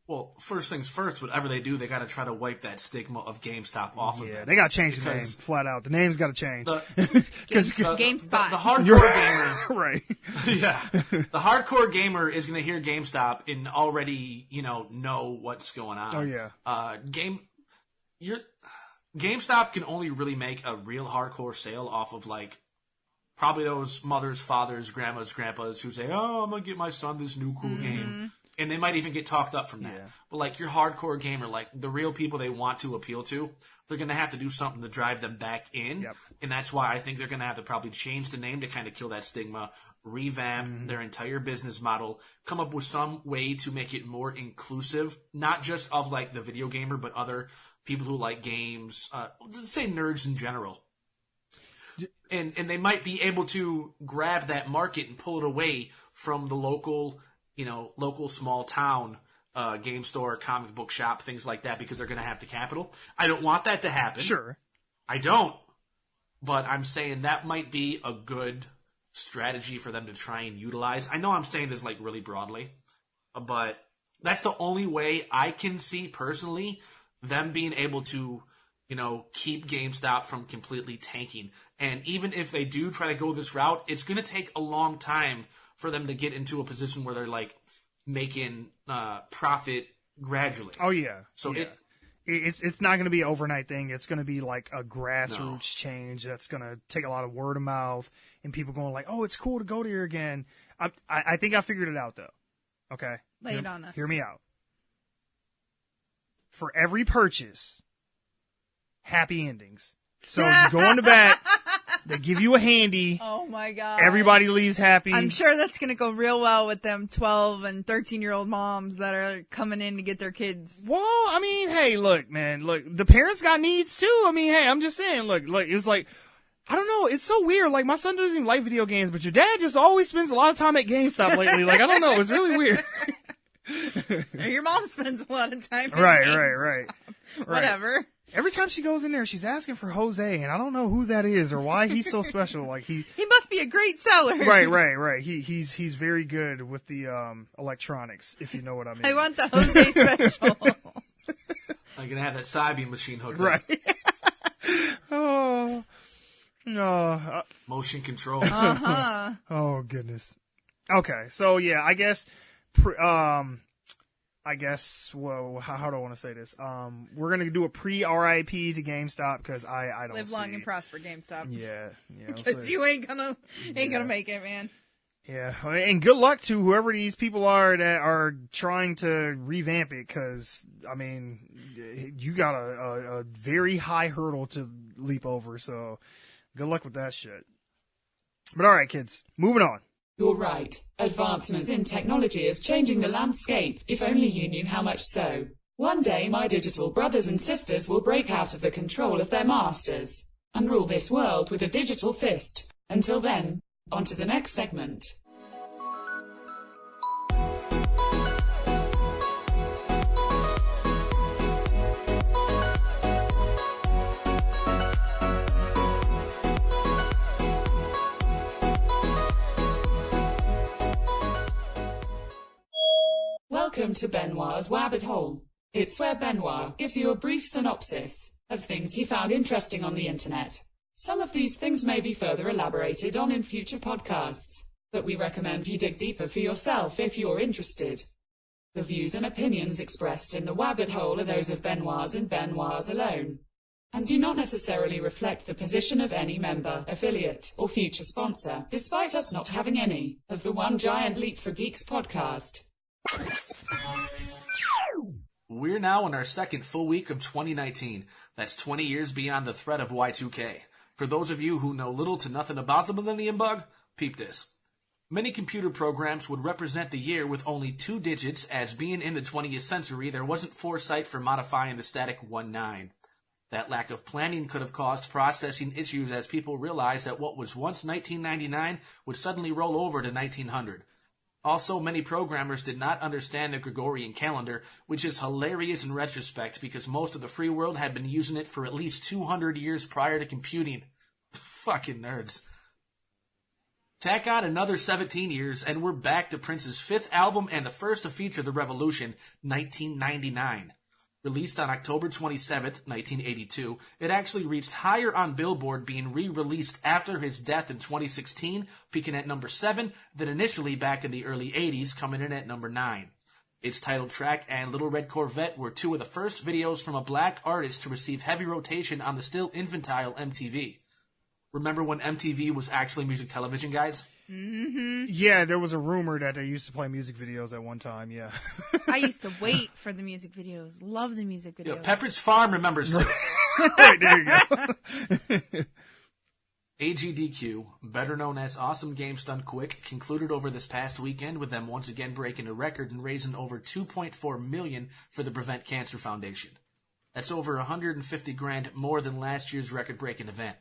Well, first things first, whatever they do, they got to try to wipe that stigma of GameStop off of them. Yeah, they got to change the name, flat out. The name's got to change. GameSpot. The hardcore gamer. Right. Yeah. The hardcore gamer is going to hear GameStop and already, know what's going on. Oh, yeah. GameStop can only really make a real hardcore sale off of, like, probably those mothers, fathers, grandmas, grandpas who say, oh, I'm going to get my son this new cool game. And they might even get talked up from that. Yeah. But, like, your hardcore gamer, like, the real people they want to appeal to, they're going to have to do something to drive them back in. Yep. And that's why I think they're going to have to probably change the name to kind of kill that stigma, revamp their entire business model, come up with some way to make it more inclusive, not just of, like, the video gamer, but other people who like games, just say nerds in general. And they might be able to grab that market and pull it away from the local small town game store, comic book shop, things like that, because they're going to have the capital. I don't want that to happen. Sure. I don't. But I'm saying that might be a good strategy for them to try and utilize. I know I'm saying this like really broadly, but that's the only way I can see personally them being able to, keep GameStop from completely tanking. And even if they do try to go this route, it's going to take a long time for them to get into a position where they're like making profit gradually. Oh yeah. So yeah. It's not going to be an overnight thing. It's going to be like a grassroots change that's going to take a lot of word of mouth and people going like, oh, it's cool to go there again. I think I figured it out though. Okay. Lay it on us. Hear me out. For every purchase, happy endings. So you go in the back, they give you a handy. Oh my God. Everybody leaves happy. I'm sure that's going to go real well with them 12 and 13-year-old moms that are coming in to get their kids. Well, I mean, hey, look, man, the parents got needs too. I mean, hey, I'm just saying, look, it's like, I don't know, it's so weird. Like, my son doesn't even like video games, but your dad just always spends a lot of time at GameStop lately. Like, I don't know, it's really weird. Your mom spends a lot of time at Right. Whatever. Every time she goes in there, she's asking for Jose, and I don't know who that is or why he's so special. Like he must be a great seller. Right. He's very good with the electronics, if you know what I mean. I want the Jose special. I'm gonna have that Cybeam machine hooked up. Right. Oh no. Motion control. Oh goodness. Okay, so yeah, I guess. Well, how do I want to say this? We're going to do a pre-RIP to GameStop because I don't live long and prosper, GameStop. Yeah. Because you ain't gonna make it, man. Yeah, and good luck to whoever these people are that are trying to revamp it because, I mean, you got a very high hurdle to leap over, so good luck with that shit. But all right, kids, moving on. You're right. Advancements in technology is changing the landscape, if only you knew how much so. One day my digital brothers and sisters will break out of the control of their masters and rule this world with a digital fist. Until then, on to the next segment. Welcome to Benwah's Wabbit Hole. It's where Benwah gives you a brief synopsis of things he found interesting on the internet. Some of these things may be further elaborated on in future podcasts, but we recommend you dig deeper for yourself if you're interested. The views and opinions expressed in the Wabbit Hole are those of Benwah's and Benwah's alone. and do not necessarily reflect the position of any member, affiliate, or future sponsor, despite us not having any, of the One Giant Leap for Geeks podcast. We're now in our second full week of 2019. That's 20 years beyond the threat of Y2K. For those of you who know little to nothing about the Millennium Bug, peep this. Many computer programs would represent the year with only 2 digits, as being in the 20th century, there wasn't foresight for modifying the static 19. That lack of planning could have caused processing issues as people realized that what was once 1999 would suddenly roll over to 1900. Also, many programmers did not understand the Gregorian calendar, which is hilarious in retrospect because most of the free world had been using it for at least 200 years prior to computing. Fucking nerds. Tack on another 17 years, and we're back to Prince's 5th album and the first to feature the revolution, 1999. Released on October 27th, 1982, it actually reached higher on Billboard, being re-released after his death in 2016, peaking at number 7, than initially back in the early 80s, coming in at number 9. Its title track and Little Red Corvette were 2 of the first videos from a black artist to receive heavy rotation on the still infantile MTV. Remember when MTV was actually music television, guys? Mm-hmm. Yeah, there was a rumor that they used to play music videos at one time, yeah. I used to wait for the music videos. Love the music videos. Yeah, Pepperidge Farm remembers too. Right, there you go. AGDQ, better known as Awesome Games Done Quick, concluded over this past weekend with them once again breaking a record and raising over $2.4 million for the Prevent Cancer Foundation. That's over $150,000 more than last year's record-breaking event.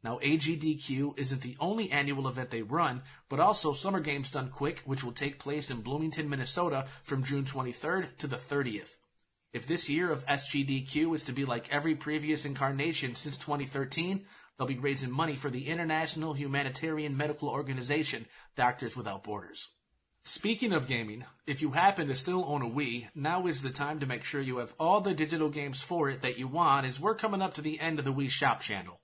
Now, AGDQ isn't the only annual event they run, but also Summer Games Done Quick, which will take place in Bloomington, Minnesota from June 23rd to the 30th. If this year of SGDQ is to be like every previous incarnation since 2013, they'll be raising money for the International Humanitarian Medical Organization, Doctors Without Borders. Speaking of gaming, if you happen to still own a Wii, now is the time to make sure you have all the digital games for it that you want, as we're coming up to the end of the Wii Shop channel.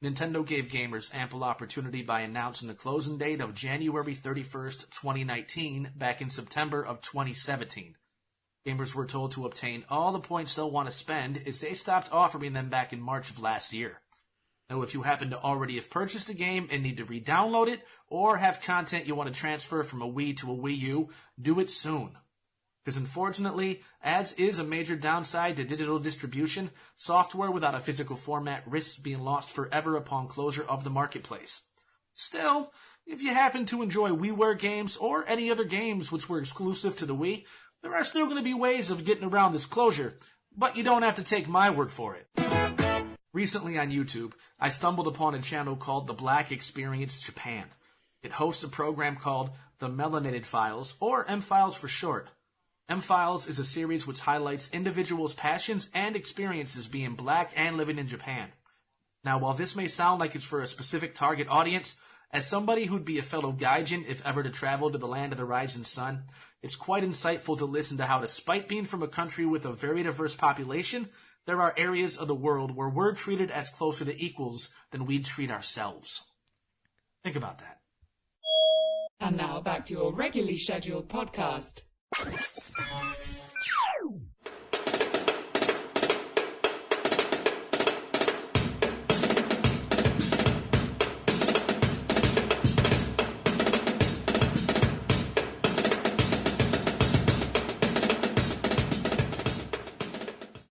Nintendo gave gamers ample opportunity by announcing the closing date of January 31st, 2019, back in September of 2017. Gamers were told to obtain all the points they'll want to spend, as they stopped offering them back in March of last year. Now, if you happen to already have purchased a game and need to re-download it, or have content you want to transfer from a Wii to a Wii U, do it soon. Because unfortunately, as is a major downside to digital distribution, software without a physical format risks being lost forever upon closure of the marketplace. Still, if you happen to enjoy WiiWare games or any other games which were exclusive to the Wii, there are still going to be ways of getting around this closure, but you don't have to take my word for it. Recently on YouTube, I stumbled upon a channel called The Black Experience Japan. It hosts a program called The Melanated Files, or M-Files for short. M-Files is a series which highlights individuals' passions and experiences being black and living in Japan. Now, while this may sound like it's for a specific target audience, as somebody who'd be a fellow gaijin if ever to travel to the land of the rising sun, it's quite insightful to listen to how, despite being from a country with a very diverse population, there are areas of the world where we're treated as closer to equals than we'd treat ourselves. Think about that. And now back to your regularly scheduled podcast.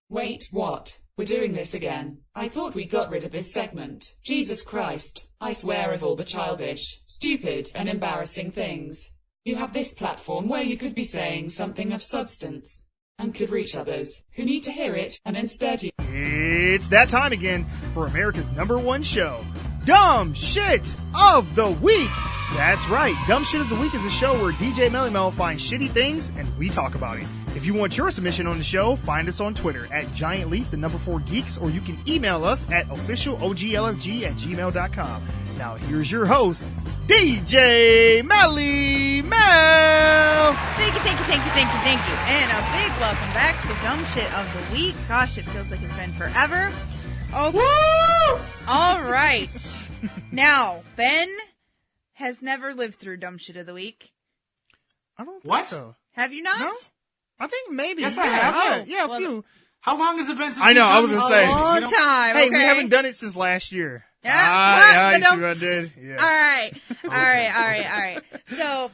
Wait, what? We're doing this again. I thought we got rid of this segment. Jesus Christ. I swear of all the childish, stupid, and embarrassing things. You have this platform where you could be saying something of substance and could reach others who need to hear it, and instead you... It's that time again for America's #1 show, Dumb Shit of the Week. That's right, Dumb Shit of the Week is a show where DJ Melly Mel finds shitty things and we talk about it. If you want your submission on the show, find us on Twitter at GiantLeap, the number 4 Geeks, or you can email us at officialoglfg@gmail.com. Now here's your host, DJ Melly Mel. Thank you. And a big welcome back to Dumb Shit of the Week. Gosh, it feels like it's been forever. Okay. Woo! All right. Now, Ben has never lived through Dumb Shit of the Week. I don't think What? so. Have you not? No? I think maybe. Yes, I have. Yeah, well, a few. How long has it been since I know, we've I done was this? gonna say. A long time. Hey, okay? we haven't done it since last year. Yeah, you see don't- what I did? Yeah. All right. So,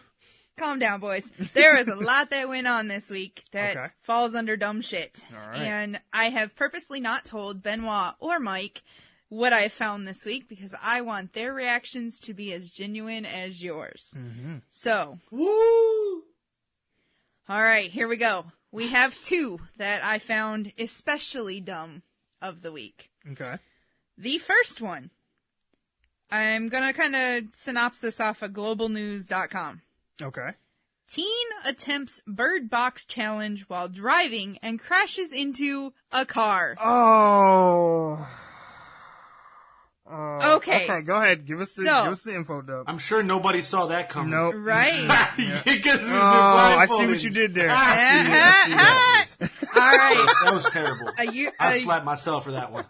calm down, boys. There was a lot that went on this week that Okay. falls under dumb shit. All right. And I have purposely not told Benwah or Mike what I found this week because I want their reactions to be as genuine as yours. Mm-hmm. So, Woo! all right, here we go. We have two that I found especially dumb of the week. Okay. The first one, I'm going to kind of synopsis this off of globalnews.com. Okay. Teen attempts bird box challenge while driving and crashes into a car. Oh. Okay. Okay, go ahead. Give us the info, Dub. I'm sure nobody saw that coming. Nope. Right. Because Oh, I see what you did there. I see that. All right. That was terrible. I slapped myself for that one.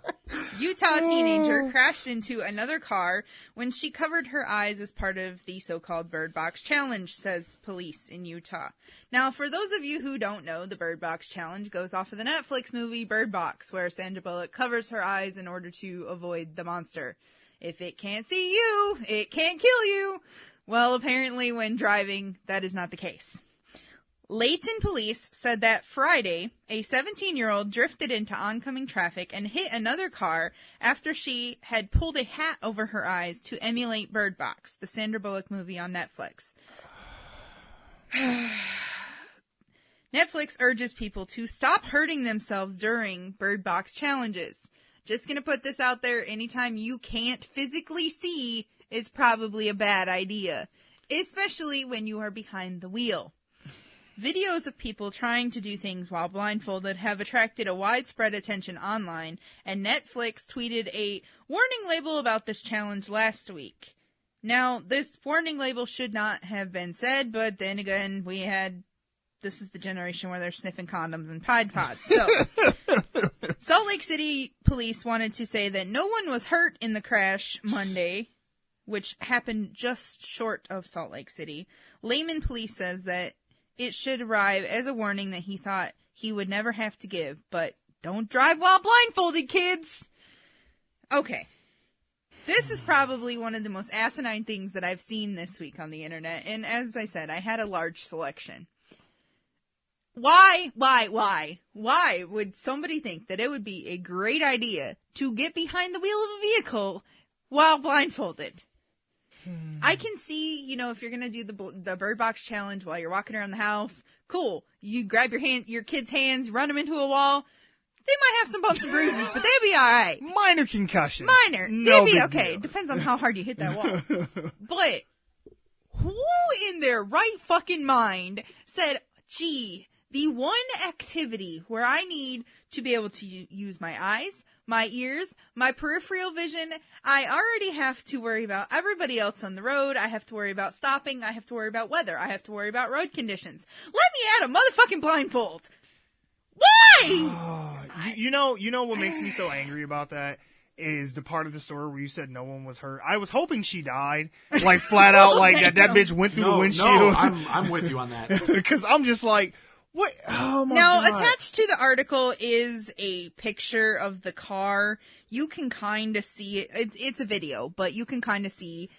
Utah teenager crashed into another car when she covered her eyes as part of the so-called Bird Box Challenge, says police in Utah. Now, for those of you who don't know, the Bird Box Challenge goes off of the Netflix movie Bird Box, where Sandra Bullock covers her eyes in order to avoid the monster. If it can't see you, it can't kill you. Well, apparently when driving, that is not the case. Layton police said that Friday, a 17-year-old drifted into oncoming traffic and hit another car after she had pulled a hat over her eyes to emulate Bird Box, the Sandra Bullock movie on Netflix. Netflix urges people to stop hurting themselves during Bird Box challenges. Just gonna put this out there, anytime you can't physically see, it's probably a bad idea. Especially when you are behind the wheel. Videos of people trying to do things while blindfolded have attracted a widespread attention online, and Netflix tweeted a warning label about this challenge last week. Now, this warning label should not have been said, but then again, this is the generation where they're sniffing condoms and Tide Pods. So, Salt Lake City police wanted to say that no one was hurt in the crash Monday, which happened just short of Salt Lake City. Layman Police says that it should arrive as a warning that he thought he would never have to give, but don't drive while blindfolded, kids! Okay. This is probably one of the most asinine things that I've seen this week on the internet, and as I said, I had a large selection. Why would somebody think that it would be a great idea to get behind the wheel of a vehicle while blindfolded? I can see, if you're going to do the Bird Box Challenge while you're walking around the house, cool. You grab your kid's hands, run them into a wall. They might have some bumps and bruises, but they'll be all right. Minor concussion. Minor. No They'll be big okay. deal. Depends on how hard you hit that wall. But who in their right fucking mind said, gee, the one activity where I need to be able to use my eyes, my ears, my peripheral vision, I already have to worry about everybody else on the road. I have to worry about stopping. I have to worry about weather. I have to worry about road conditions. Let me add a motherfucking blindfold. Why? You know what makes me so angry about that is the part of the story where you said no one was hurt. I was hoping she died, like flat out, like that bitch went through the windshield. No, I'm with you on that. Because I'm just like, what? Oh my Now, God. attached to the article is a picture of the car. You can kind of see it. It's a video, but you can kind of see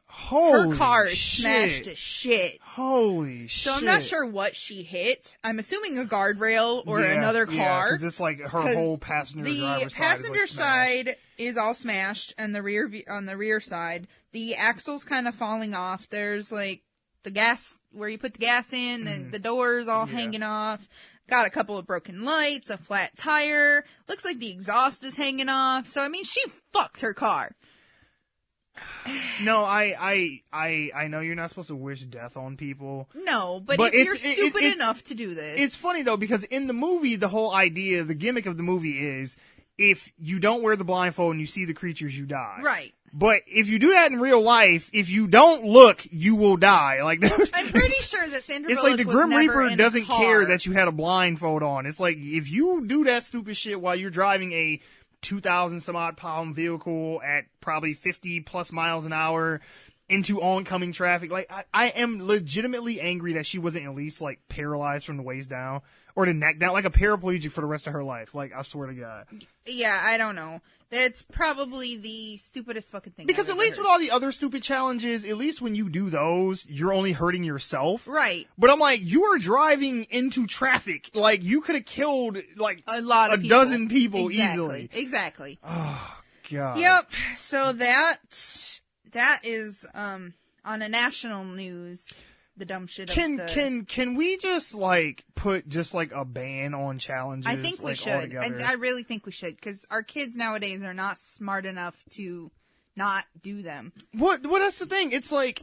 her car is smashed to shit. Holy shit. So I'm not sure what she hit. I'm assuming a guardrail or another car. Yeah, because it's like her whole passenger The passenger side is all smashed, and on the rear side, the axle's kind of falling off. There's like the gas where you put the gas in, and the doors all hanging off. Got a couple of broken lights, a flat tire. Looks like the exhaust is hanging off. So I mean, she fucked her car. No, I know you're not supposed to wish death on people. No, but if you're stupid enough to do this. It's funny though, because in the movie, the whole idea, the gimmick of the movie is if you don't wear the blindfold and you see the creatures, you die. Right. But if you do that in real life, if you don't look, you will die. Like I'm pretty sure that Sandra it's Bullock like the was Grim never Reaper in doesn't a car. care that you had a blindfold on. It's like if you do that stupid shit while you're driving a 2,000 some odd pound vehicle at probably 50 plus miles an hour, into oncoming traffic. Like, I am legitimately angry that she wasn't at least, like, paralyzed from the waist down or the neck down, like a paraplegic for the rest of her life. Like, I swear to God. Yeah, I don't know. That's probably the stupidest fucking thing. Because at least with all the other stupid challenges, at least when you do those, you're only hurting yourself. Right. But I'm like, you are driving into traffic. Like, you could have killed, like, a dozen people easily. Exactly. Oh, God. Yep. So that is on a national news. The dumb shit. Can we just like put just like a ban on challenges? I think we like, should. I really think we should, because our kids nowadays are not smart enough to not do them. What is the thing? It's like,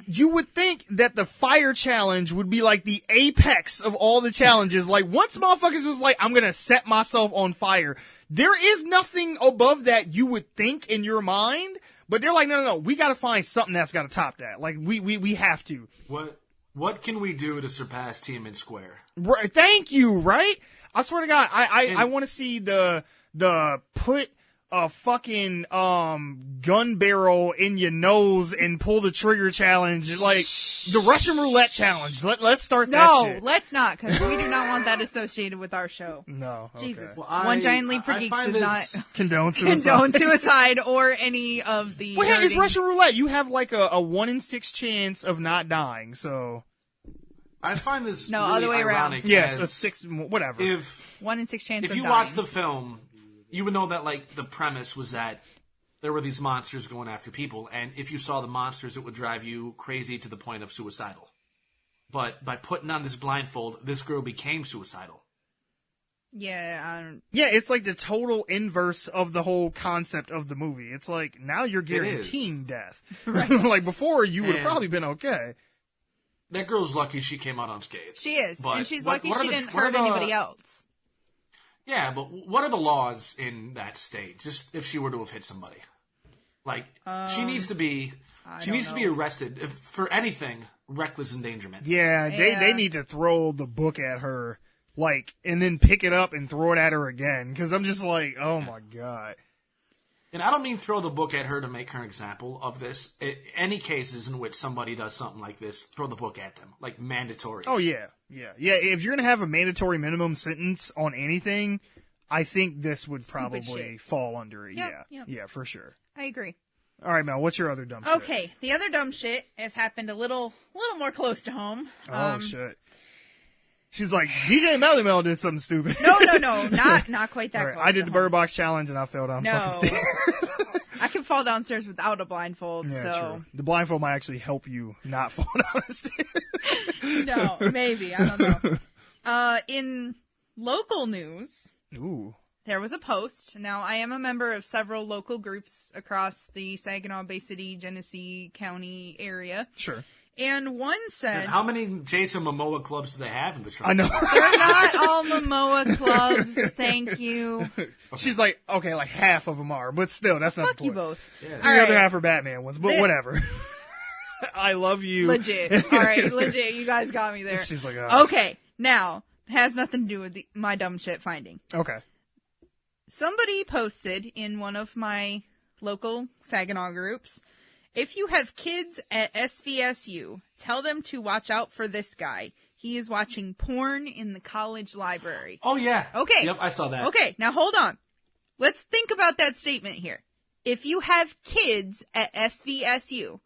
you would think that the fire challenge would be like the apex of all the challenges. Like, once motherfuckers was like, I'm gonna set myself on fire, there is nothing above that you would think in your mind. But they're like, no, we gotta find something that's gotta top that. Like, we have to. What can we do to surpass Tiananmen Square? Right, thank you, right? I swear to God, I want to see the put a fucking gun barrel in your nose and pull the trigger challenge, like the Russian roulette challenge. Let's start that shit. No, let's not, because we do not want that associated with our show. No, okay. Jesus. Well, One Giant Leap for Geeks does not condone suicide. condone suicide or any of the. Well, hey, it's Russian roulette. You have like a 1 in 6 chance of not dying. So I find this No, really other way around. ironic. yes, as a 6, whatever. If 1 in 6 chance. if of you dying. watch the film, you would know that like the premise was that there were these monsters going after people, and if you saw the monsters, it would drive you crazy to the point of suicidal. But by putting on this blindfold, this girl became suicidal. Yeah. Yeah, it's like the total inverse of the whole concept of the movie. It's like, now you're guaranteeing death. Right. Like, before, you would have And- probably been okay. That girl's lucky she came out unscathed. She is, But and she's what- lucky what are she the- didn't what are hurt the- anybody else. Yeah, but what are the laws in that state? Just if she were to have hit somebody, like she needs to be, be arrested for anything reckless endangerment. Yeah, they need to throw the book at her, like, and then pick it up and throw it at her again. Because I'm just like, oh my God. And I don't mean throw the book at her to make her an example of this. Any cases in which somebody does something like this, throw the book at them, like mandatory. Oh yeah. If you're gonna have a mandatory minimum sentence on anything, I think this would probably shit. fall under it. Yep. Yeah, for sure. I agree. All right, Mel, what's your other dumb shit? Okay, the other dumb shit has happened a little more close to home. Oh shit. She's like, DJ Melly Mel did something stupid. No, not quite that All right, close. I did to the home. Bird Box challenge and I fell down No, fucking stairs. I can fall downstairs without a blindfold. Yeah, so true. The blindfold might actually help you not fall down the stairs. no, maybe I don't know. In local news, Ooh. there was a post. Now, I am a member of several local groups across the Saginaw Bay City, Genesee County area. Sure. And one said... And how many Jason Momoa clubs do they have in the trust? I know. They're not all Momoa clubs, thank you. She's like, okay, like half of them are, but still, that's not Fuck the you point. both. Yeah. All The right. other half are Batman ones, but whatever. I love you. Legit. All right, legit. You guys got me there. She's like, Okay, now, has nothing to do with my dumb shit finding. Okay. Somebody posted in one of my local Saginaw groups, if you have kids at SVSU, tell them to watch out for this guy. He is watching porn in the college library. Oh yeah. Okay. Yep, I saw that. Okay, now hold on. Let's think about that statement here. If you have kids at SVSU,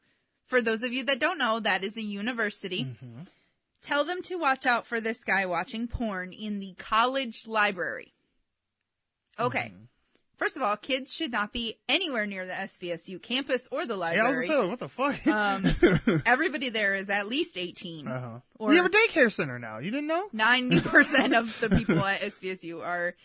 for those of you that don't know, that is a university. Mm-hmm. Tell them to watch out for this guy watching porn in the college library. Okay. Mm-hmm. First of all, kids should not be anywhere near the SVSU campus or the Yeah, I was library. gonna say, what the fuck? Everybody there is at least 18. Uh-huh. Or We have a daycare center now. You didn't know? 90% of the people at SVSU are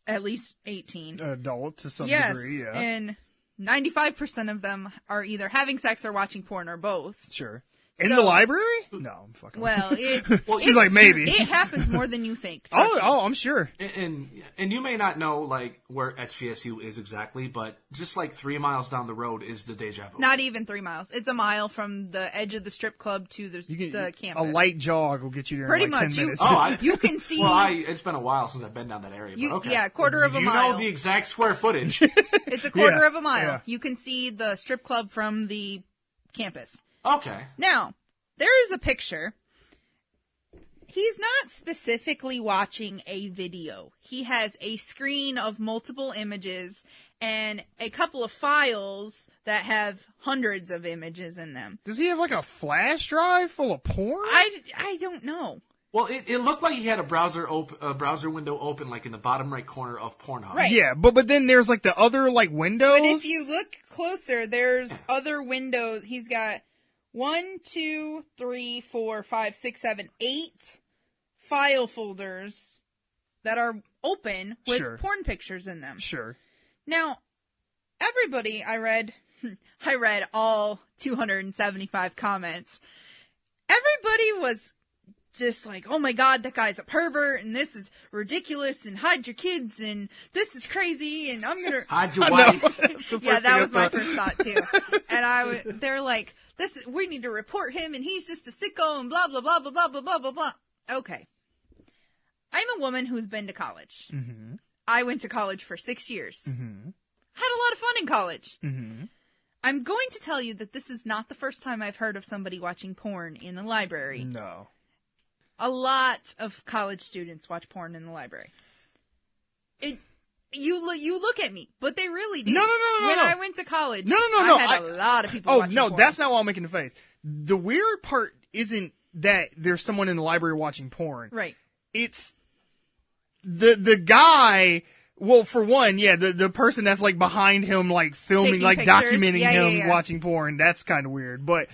at least 18. Adult to some Yes, degree, yeah. and 95% of them are either having sex or watching porn or both. Sure. In So- the library? No, I'm fucking. Well, She's like, maybe. It happens more than you think. trust me. Oh, I'm sure. And you may not know like where SVSU is exactly, but just like 3 miles down the road is the Deja Vu. Not even 3 miles. It's a mile from the edge of the strip club to the A campus. light jog will get you there Pretty in like much. 10 minutes. You can see. Well, it's been a while since I've been down that area. But okay. Yeah, quarter of a you mile. know the exact square footage. It's a quarter Yeah, of a mile. yeah. You can see the strip club from the campus. Okay. Now, there is a picture. He's not specifically watching a video. He has a screen of multiple images and a couple of files that have hundreds of images in them. Does he have like a flash drive full of porn? I don't know. Well, it looked like he had a browser window open, like in the bottom right corner of Pornhub. Right. Yeah, but then there's like the other like windows. But if you look closer, there's other windows. He's got 1, 2, 3, 4, 5, 6, 7, 8 file folders that are open with porn pictures in them. Sure. Now, everybody, I read all 275 comments. Everybody was just like, oh my god, that guy's a pervert, and this is ridiculous, and hide your kids, and this is crazy, and I'm gonna... Hide your wife. Yeah, that was my first thought, too. And they're like, we need to report him, and he's just a sicko, and blah, blah, blah, blah, blah, blah, blah, blah, blah. Okay. I'm a woman who's been to college. Mm-hmm. I went to college for 6 years. Mm-hmm. Had a lot of fun in college. Mm-hmm. I'm going to tell you that this is not the first time I've heard of somebody watching porn in a library. No. A lot of college students watch porn in the library. You look at me, but they really do. No. When I went to college, I had a lot of people watching porn. That's not what I'm making the face. The weird part isn't that there's someone in the library watching porn. Right. It's the guy. Well, for one, the person that's like behind him, like filming, Taking like pictures. documenting him Yeah. watching porn. That's kind of weird. But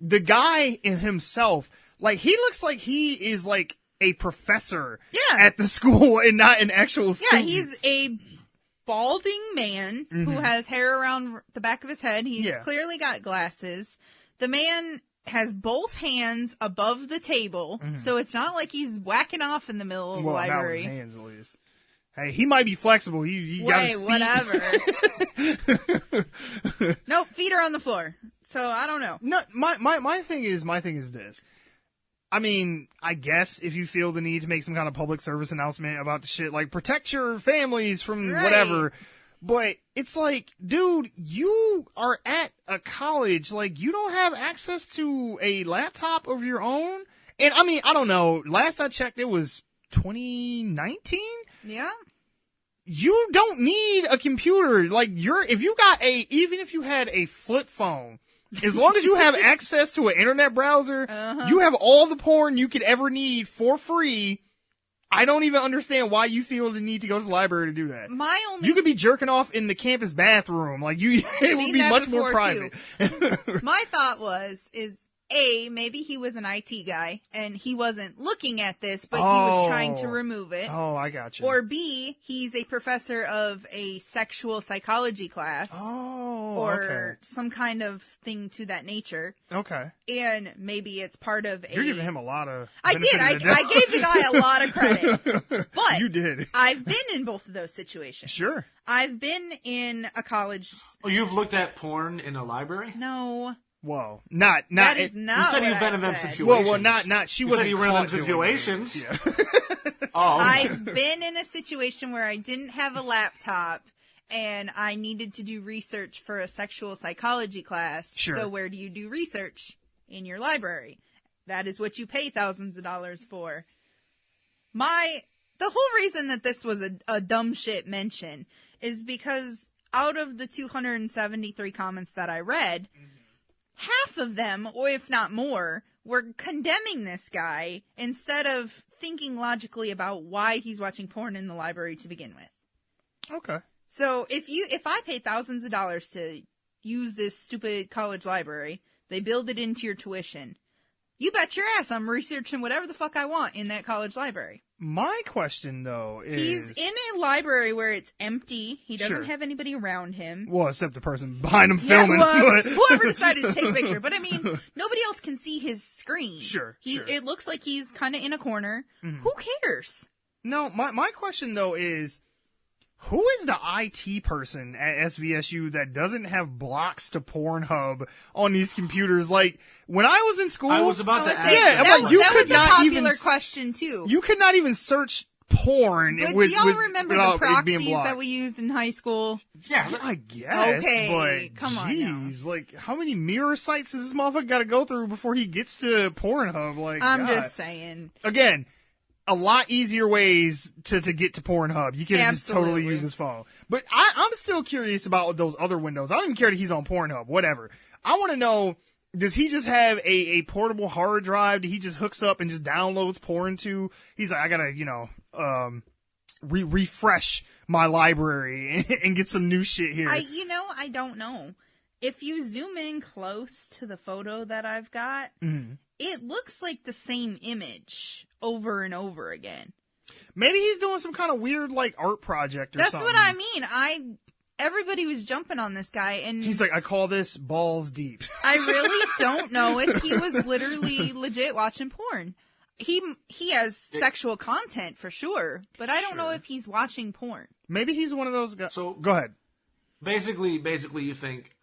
the guy in himself, like, he looks like he is like a professor at the school and not an actual student. Yeah, he's a balding man who has hair around the back of his head. He's clearly got glasses. The man has both hands above the table, so it's not like he's whacking off in the middle of the library. Not with his hands, at least. Hey, he might be flexible. He got his feet. Whatever. Nope, feet are on the floor. So I don't know. No, my thing is this. I mean, I guess if you feel the need to make some kind of public service announcement about the shit, like protect your families from whatever. But it's like, dude, you are at a college. Like, you don't have access to a laptop of your own. And I mean, I don't know. Last I checked, it was 2019. Yeah. You don't need a computer. Like, even if you had a flip phone, as long as you have access to an internet browser, you have all the porn you could ever need for free. I don't even understand why you feel the need to go to the library to do that. You could be jerking off in the campus bathroom. Like, it would be much more private. My thought is maybe he was an IT guy and he wasn't looking at this, but he was trying to remove it. Oh, I got you. Or B, he's a professor of a sexual psychology class. Or some kind of thing to that nature. Okay. And maybe it's part of You're giving him a lot of... I did. I gave the guy a lot of credit. But you did. I've been in both of those situations. Sure. I've been in a college... Oh, you've looked at porn in a library? No. Whoa, not. That is not. You said what you've been I in them said. situations. Well, not. She you wasn't. Said you were in them caught doing situations. it. Yeah. Oh. I've been in a situation where I didn't have a laptop and I needed to do research for a sexual psychology class. Sure. So where do you do research? In your library. That is what you pay thousands of dollars for. The whole reason that this was a dumb shit mention is because out of the 273 comments that I read, half of them, or if not more, were condemning this guy instead of thinking logically about why he's watching porn in the library to begin with. Okay. So if I pay thousands of dollars to use this stupid college library, they build it into your tuition, you bet your ass I'm researching whatever the fuck I want in that college library. My question, though, is... He's in a library where it's empty. He doesn't have anybody around him. Well, except the person behind him filming. Well, whoever decided to take a picture. But, I mean, nobody else can see his screen. Sure. It looks like he's kind of in a corner. Mm-hmm. Who cares? No, my question, though, is... Who is the IT person at SVSU that doesn't have blocks to Pornhub on these computers? Like, when I was in school... I was about to ask that. You That could was a not popular even, question, too. You could not even search porn. But with, do y'all with, remember without the it being proxies blocked. that we used in high school? Yeah, I guess. Okay, but come on now. geez, like how many mirror sites does this motherfucker got to go through before he gets to Pornhub? Like, I'm God. just saying. Again, a lot easier ways to get to Pornhub. You can just totally Absolutely. use his phone. But I'm still curious about those other windows. I don't even care that he's on Pornhub. Whatever. I want to know. Does he just have a portable hard drive that he just hooks up and just downloads porn to? He's like, I gotta, refresh my library and get some new shit here. I don't know. If you zoom in close to the photo that I've got, it looks like the same image over and over again. Maybe he's doing some kind of weird, like, art project or That's something. what I mean. Everybody was jumping on this guy, and He's like, I call this balls deep. I really don't know if he was literally legit watching porn. He has sexual content for sure, but I don't know if he's watching porn. Maybe he's one of those guys. So go ahead. Basically, you think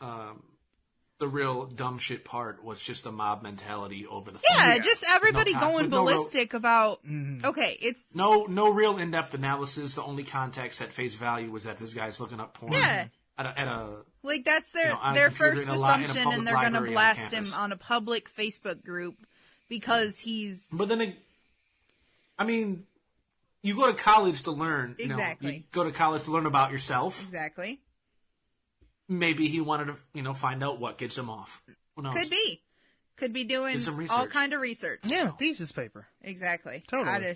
the real dumb shit part was just the mob mentality over the phone. Yeah, just everybody going no ballistic about. Okay, it's no real in-depth analysis. The only context at face value was that this guy's looking up porn. Yeah. At a like that's their on a their computer first in a assumption, public and they're gonna library on blast him campus. on a public Facebook group because he's. But then, I mean, you go to college to learn. Exactly. You go to college to learn about yourself. Exactly. Maybe he wanted to, find out what gets him off. Who knows? Could be doing some all research. kind of research. Yeah, thesis paper. Exactly. Totally.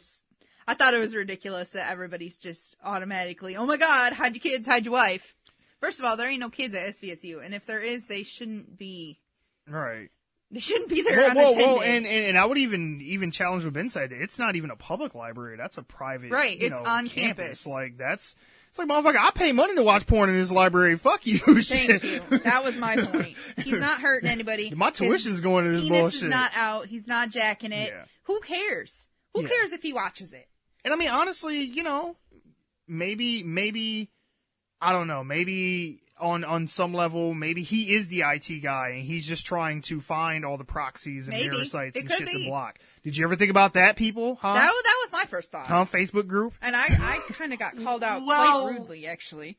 I thought it was ridiculous that everybody's just automatically, oh my God, hide your kids, hide your wife. First of all, there ain't no kids at SVSU, and if there is, they shouldn't be. Right. They shouldn't be there unattended. Whoa, and I would even challenge what Ben said. It's not even a public library. That's a private. Right, it's on campus. campus. Like it's like, motherfucker, I pay money to watch porn in this library. Fuck you. Thank you. That was my point. He's not hurting anybody. My tuition's going to this penis bullshit. is not out. He's not jacking it. Yeah. Who cares? Who cares if he watches it? And I mean, honestly, maybe, I don't know, maybe on some level, maybe he is the IT guy and he's just trying to find all the proxies and mirror sites and shit to block. Did you ever think about that, people? Huh? That was my first thought. Huh? Facebook group? And I kind of got called out quite rudely, actually.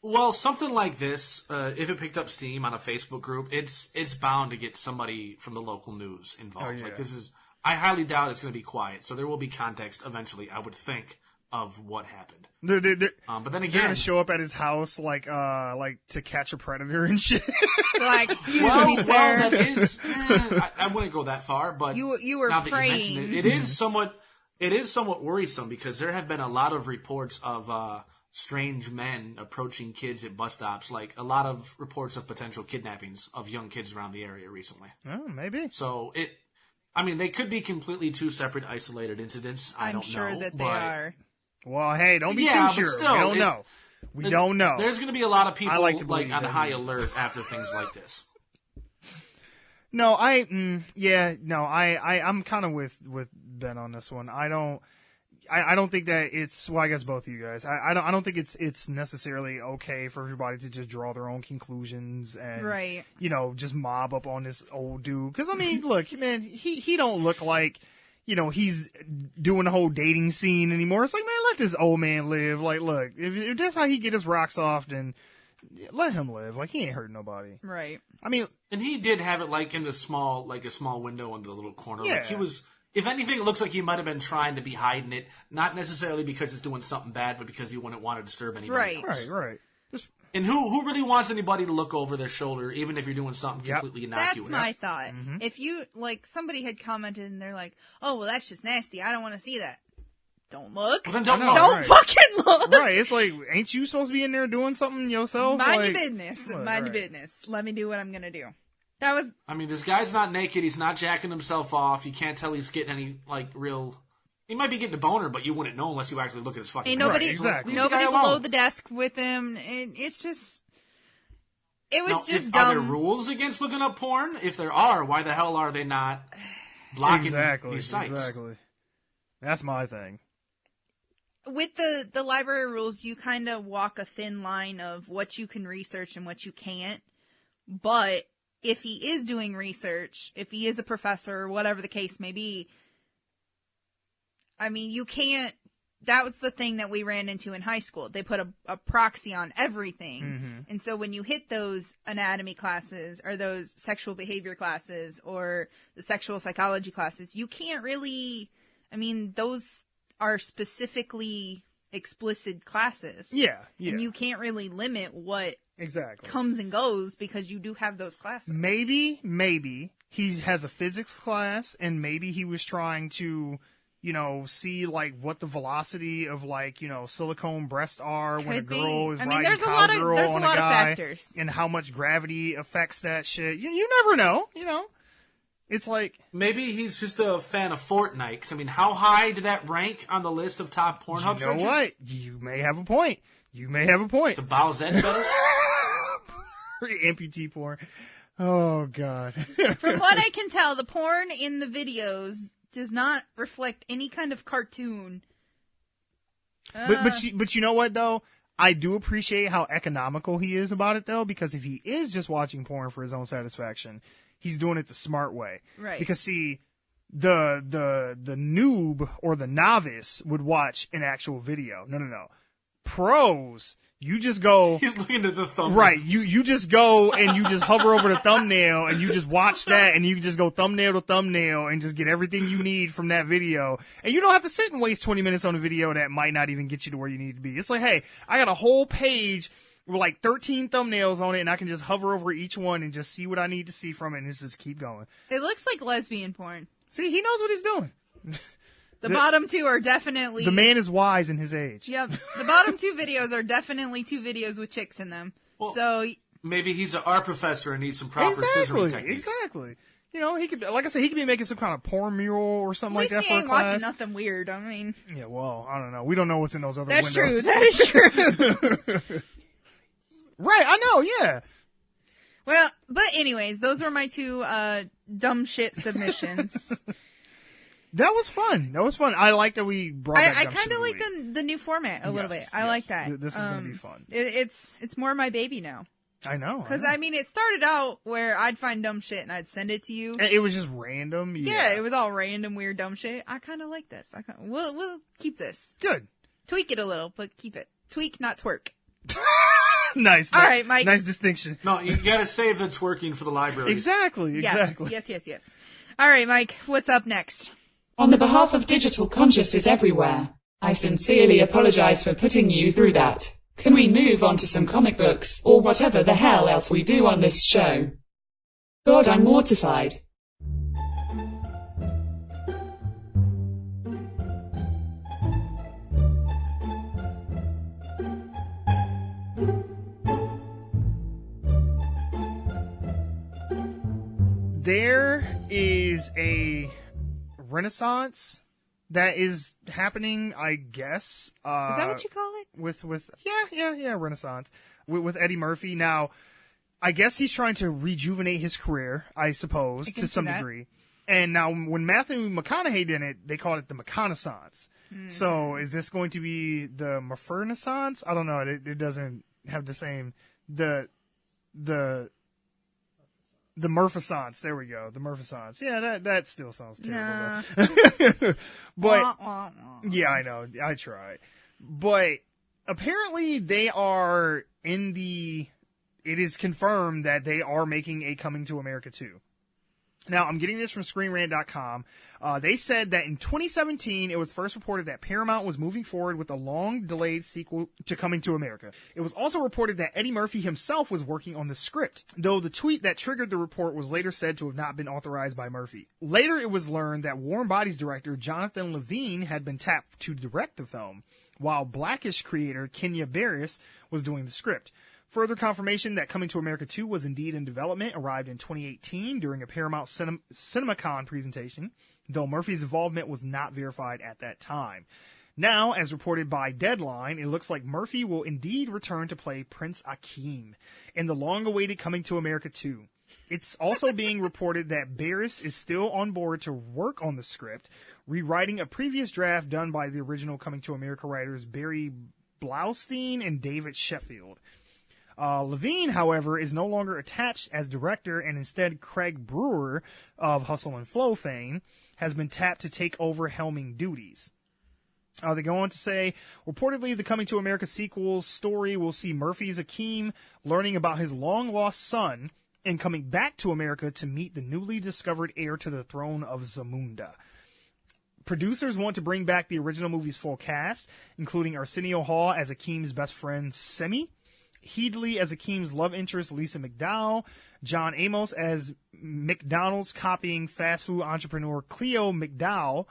Well, something like this, if it picked up steam on a Facebook group, it's bound to get somebody from the local news involved. Oh, yeah. Like I highly doubt it's going to be quiet, so there will be context eventually, I would think, of what happened. But then again, they're gonna show up at his house like to catch a predator and shit. Like, excuse me, sir. Well, that is. I wouldn't go that far, but you were now that praying. you mention it, it is somewhat worrisome because there have been a lot of reports of strange men approaching kids at bus stops. Like a lot of reports of potential kidnappings of young kids around the area recently. Oh, maybe. So they could be completely two separate, isolated incidents. I don't know. I'm sure that they are. Well, hey, don't be too but sure. still, we don't know. We don't know. There's going to be a lot of people like to believe on that high news. alert after things like this. No, I'm kind of with Ben on this one. I don't think that it's. Well, I guess both of you guys. I don't think it's necessarily okay for everybody to just draw their own conclusions and Right. Just mob up on this old dude. Because I mean, look, man, he don't look like he's doing the whole dating scene anymore. It's like, man, let this old man live. Like, look, if that's how he get his rocks off, then let him live. Like, he ain't hurting nobody. Right. I mean, and he did have it like in a small window in the little corner. Yeah. Like he was. If anything, it looks like he might have been trying to be hiding it, not necessarily because it's doing something bad, but because he wouldn't want to disturb anybody else. Right. And who really wants anybody to look over their shoulder, even if you're doing something completely innocuous? That's my thought. Mm-hmm. If you, somebody had commented and they're like, oh, well, that's just nasty. I don't want to see that. Don't look. Well, then don't Don't fucking look. Right. It's like, ain't you supposed to be in there doing something yourself? Mind like, your business. Look, Mind your business. Let me do what I'm going to do. That was. I mean, this guy's not naked. He's not jacking himself off. You can't tell he's getting any, real... He might be getting a boner, but you wouldn't know unless you actually look at his fucking... Ain't nobody, right, exactly. nobody Leave the guy below alone. the desk with him. It's just... It was Now, just Are there dumb. rules against looking up porn? If there are, why the hell are they not blocking these sites? Exactly. That's my thing. With the library rules, you kind of walk a thin line of what you can research and what you can't. But if he is doing research, if he is a professor, or whatever the case may be, I mean, you can't that was the thing that we ran into in high school. They put a proxy on everything. And so when you hit those anatomy classes or those sexual behavior classes or the sexual psychology classes, you can't really, I mean, those are specifically explicit classes. Yeah. And you can't really limit what exactly comes and goes because you do have those classes. Maybe he has a physics class and maybe he was trying to, you know, see like what the velocity of like, you know, silicone breasts are when a girl is riding cowgirl on a guy, factors, and how much gravity affects that shit. You never know, you know. It's like maybe he's just a fan of Fortnite. Because I mean, how high did that rank on the list of top Pornhub searches? You know what? You may have a point. It's a Bowsette fetish. Amputee porn. Oh God. From what I can tell, the porn in the videos does not reflect any kind of cartoon. But you know what though? I do appreciate how economical he is about it though, because if he is just watching porn for his own satisfaction, he's doing it the smart way. Right. Because see, the noob or the novice would watch an actual video. No. Pros, you just go. He's looking at the thumbnail. Right. You just go and you just hover over the thumbnail and you just watch that and you just go thumbnail to thumbnail and just get everything you need from that video. And you don't have to sit and waste 20 minutes on a video that might not even get you to where you need to be. It's like, hey, I got a whole page with like 13 thumbnails on it and I can just hover over each one and just see what I need to see from it and just keep going. It looks like lesbian porn. See, he knows what he's doing. The bottom two are definitely... The man is wise in his age. Yep. The bottom two videos are definitely two videos with chicks in them. Well, so maybe he's an art professor and needs some proper scissoring techniques. Exactly. You know, he could, like I said, he could be making some kind of porn mural or something like that for a class. At least he ain't watching nothing weird. I mean... Yeah, well, I don't know. We don't know what's in those other windows. That's true. That is true. Right, I know, yeah. Well, but anyways, those were my two dumb shit submissions. That was fun. I like that we brought that I dumb kind shit of like the new format a little bit. I like that. This is going to be fun. It's more my baby now. I know. Because, I mean, it started out where I'd find dumb shit and I'd send it to you. It was just random. Yeah, it was all random, weird, dumb shit. I kind of like this. We'll keep this. Good. Tweak it a little, but keep it. Tweak, not twerk. Nice. All right, Mike. Nice distinction. No, you got to save the twerking for the library. Exactly. Yes. All right, Mike, what's up next? On the behalf of digital consciousness everywhere, I sincerely apologize for putting you through that. Can we move on to some comic books, or whatever the hell else we do on this show? God, I'm mortified. There is a renaissance that is happening, I guess. Is that what you call it? With renaissance with Eddie Murphy. Now, I guess he's trying to rejuvenate his career, I suppose, to some degree. And now, when Matthew McConaughey did it, they called it the McConaissance. So, is this going to be the Murfernaissance? I don't know. It doesn't have the same the Murfaissance. There we go. The Murfaissance. Yeah, that still sounds terrible. Though. But yeah, I know. I tried. But apparently they are it is confirmed that they are making a Coming to America 2. Now, I'm getting this from ScreenRant.com. They said that in 2017, it was first reported that Paramount was moving forward with a long-delayed sequel to Coming to America. It was also reported that Eddie Murphy himself was working on the script, though the tweet that triggered the report was later said to have not been authorized by Murphy. Later, it was learned that Warm Bodies director Jonathan Levine had been tapped to direct the film, while Blackish creator Kenya Barris was doing the script. Further confirmation that Coming to America 2 was indeed in development arrived in 2018 during a Paramount CinemaCon presentation, though Murphy's involvement was not verified at that time. Now, as reported by Deadline, it looks like Murphy will indeed return to play Prince Akeem in the long-awaited Coming to America 2. It's also being reported that Barris is still on board to work on the script, rewriting a previous draft done by the original Coming to America writers Barry Blaustein and David Sheffield. Levine, however, is no longer attached as director, and instead Craig Brewer of Hustle and Flow fame has been tapped to take over helming duties. They go on to say, reportedly, the Coming to America sequel's story will see Murphy's Akeem learning about his long-lost son and coming back to America to meet the newly discovered heir to the throne of Zamunda. Producers want to bring back the original movie's full cast, including Arsenio Hall as Akeem's best friend, Semi, Heedley as Akeem's love interest, Lisa McDowell, John Amos as McDonald's copying fast food entrepreneur Cleo McDowell,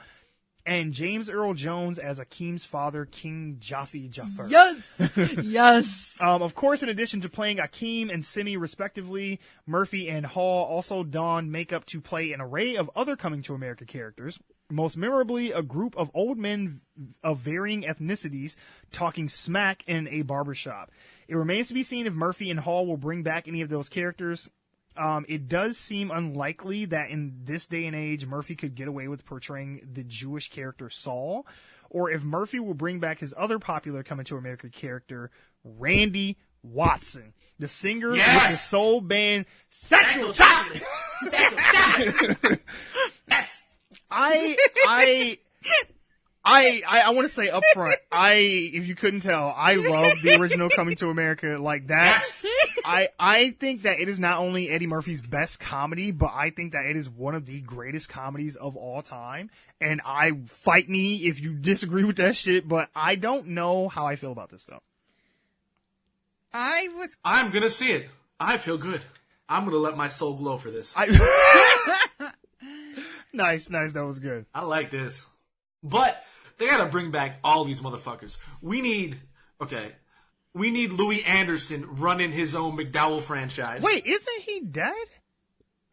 and James Earl Jones as Akeem's father, King Jafar. Yes! Yes! Of course, in addition to playing Akeem and Simi respectively, Murphy and Hall also donned makeup to play an array of other Coming to America characters, most memorably a group of old men of varying ethnicities talking smack in a barbershop. It remains to be seen if Murphy and Hall will bring back any of those characters. It does seem unlikely that in this day and age Murphy could get away with portraying the Jewish character Saul, or if Murphy will bring back his other popular Coming to America character, Randy Watson, the singer with the soul band Sexual Chocolate. Yes. I want to say up front, if you couldn't tell, I love the original Coming to America like that. I think that it is not only Eddie Murphy's best comedy, but I think that it is one of the greatest comedies of all time. And fight me if you disagree with that shit, but I don't know how I feel about this stuff. I'm gonna see it. I feel good. I'm gonna let my soul glow for this. Nice, that was good. I like this. But they gotta bring back all these motherfuckers. We need Louis Anderson running his own McDowell franchise. Wait, isn't he dead?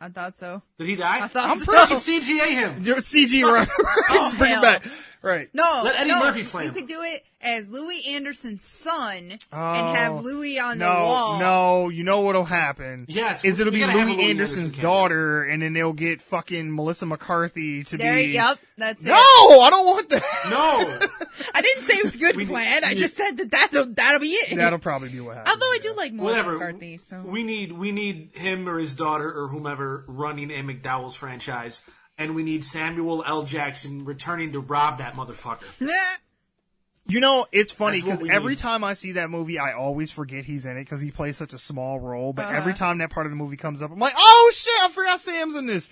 I thought so. Did he die? I thought I'm so. pretty CGA him. CG, right? Let's bring hell. it back. Right. No, Let Eddie Murphy play you him. could do it as Louis Anderson's son and have Louis on the No, wall. you know what'll happen. Yes, is it'll we be gotta have a Louis Louis Anderson's Anderson cameo. daughter, and then they'll get fucking Melissa McCarthy to be. Yep, that's it. No, I don't want that. No. I didn't say it was a good plan. I just said that'll be it. That'll probably be what happens. Although I do like Melissa Whatever. McCarthy, so We need him or his daughter or whomever running a McDowell's franchise, and we need Samuel L. Jackson returning to rob that motherfucker. You know, it's funny That's what because we every need. time I see that movie, I always forget he's in it because he plays such a small role. But every time that part of the movie comes up, I'm like, oh shit, I forgot Sam's in this.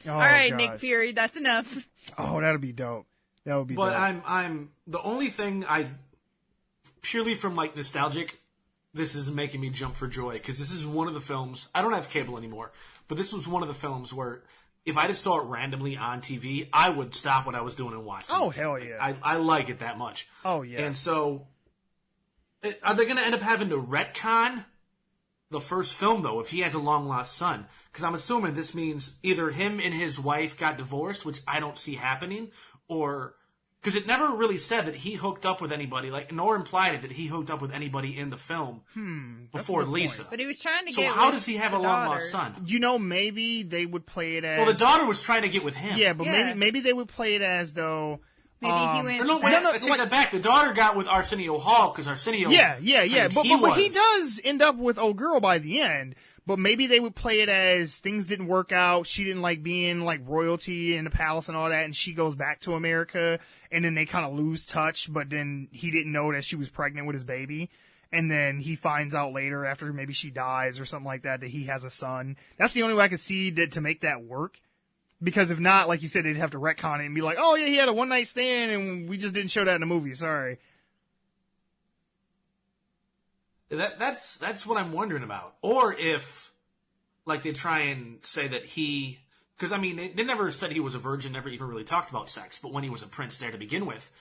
Oh, all right, God. Nick Fury, that's enough. Oh, that'd be dope. That would be But dope. I'm the only thing I purely from like nostalgic, this is making me jump for joy because this is one of the films. I don't have cable anymore, but this was one of the films where if I just saw it randomly on TV, I would stop what I was doing and watch it. Oh, hell yeah. I like it that much. Oh, yeah. And so, are they going to end up having to retcon the first film, though, if he has a long-lost son? Because I'm assuming this means either him and his wife got divorced, which I don't see happening, or... Because it never really said that he hooked up with anybody, nor implied it that he hooked up with anybody in the film before Lisa. But he was trying to So get how with does he have a the long-lost daughter. son? You know, maybe they would play it as... Well, the daughter was trying to get with him. Yeah, but Yeah. maybe they would play it as though... Maybe he went. Or no, wait, No, I take like- that back. The daughter got with Arsenio Hall because Arsenio... Yeah. claimed But he was. does end up with old girl by the end. But maybe they would play it as things didn't work out. She didn't like being like royalty in the palace and all that, and she goes back to America, and then they kind of lose touch. But then he didn't know that she was pregnant with his baby, and then he finds out later after maybe she dies or something like that he has a son. That's the only way I could see that to make that work. Because if not, like you said, they'd have to retcon it and be like, oh yeah, he had a one night stand, and we just didn't show that in the movie. Sorry. That's what I'm wondering about. Or if, like, they try and say that he... Because, I mean, they never said he was a virgin, never even really talked about sex. But when he was a prince there to begin with,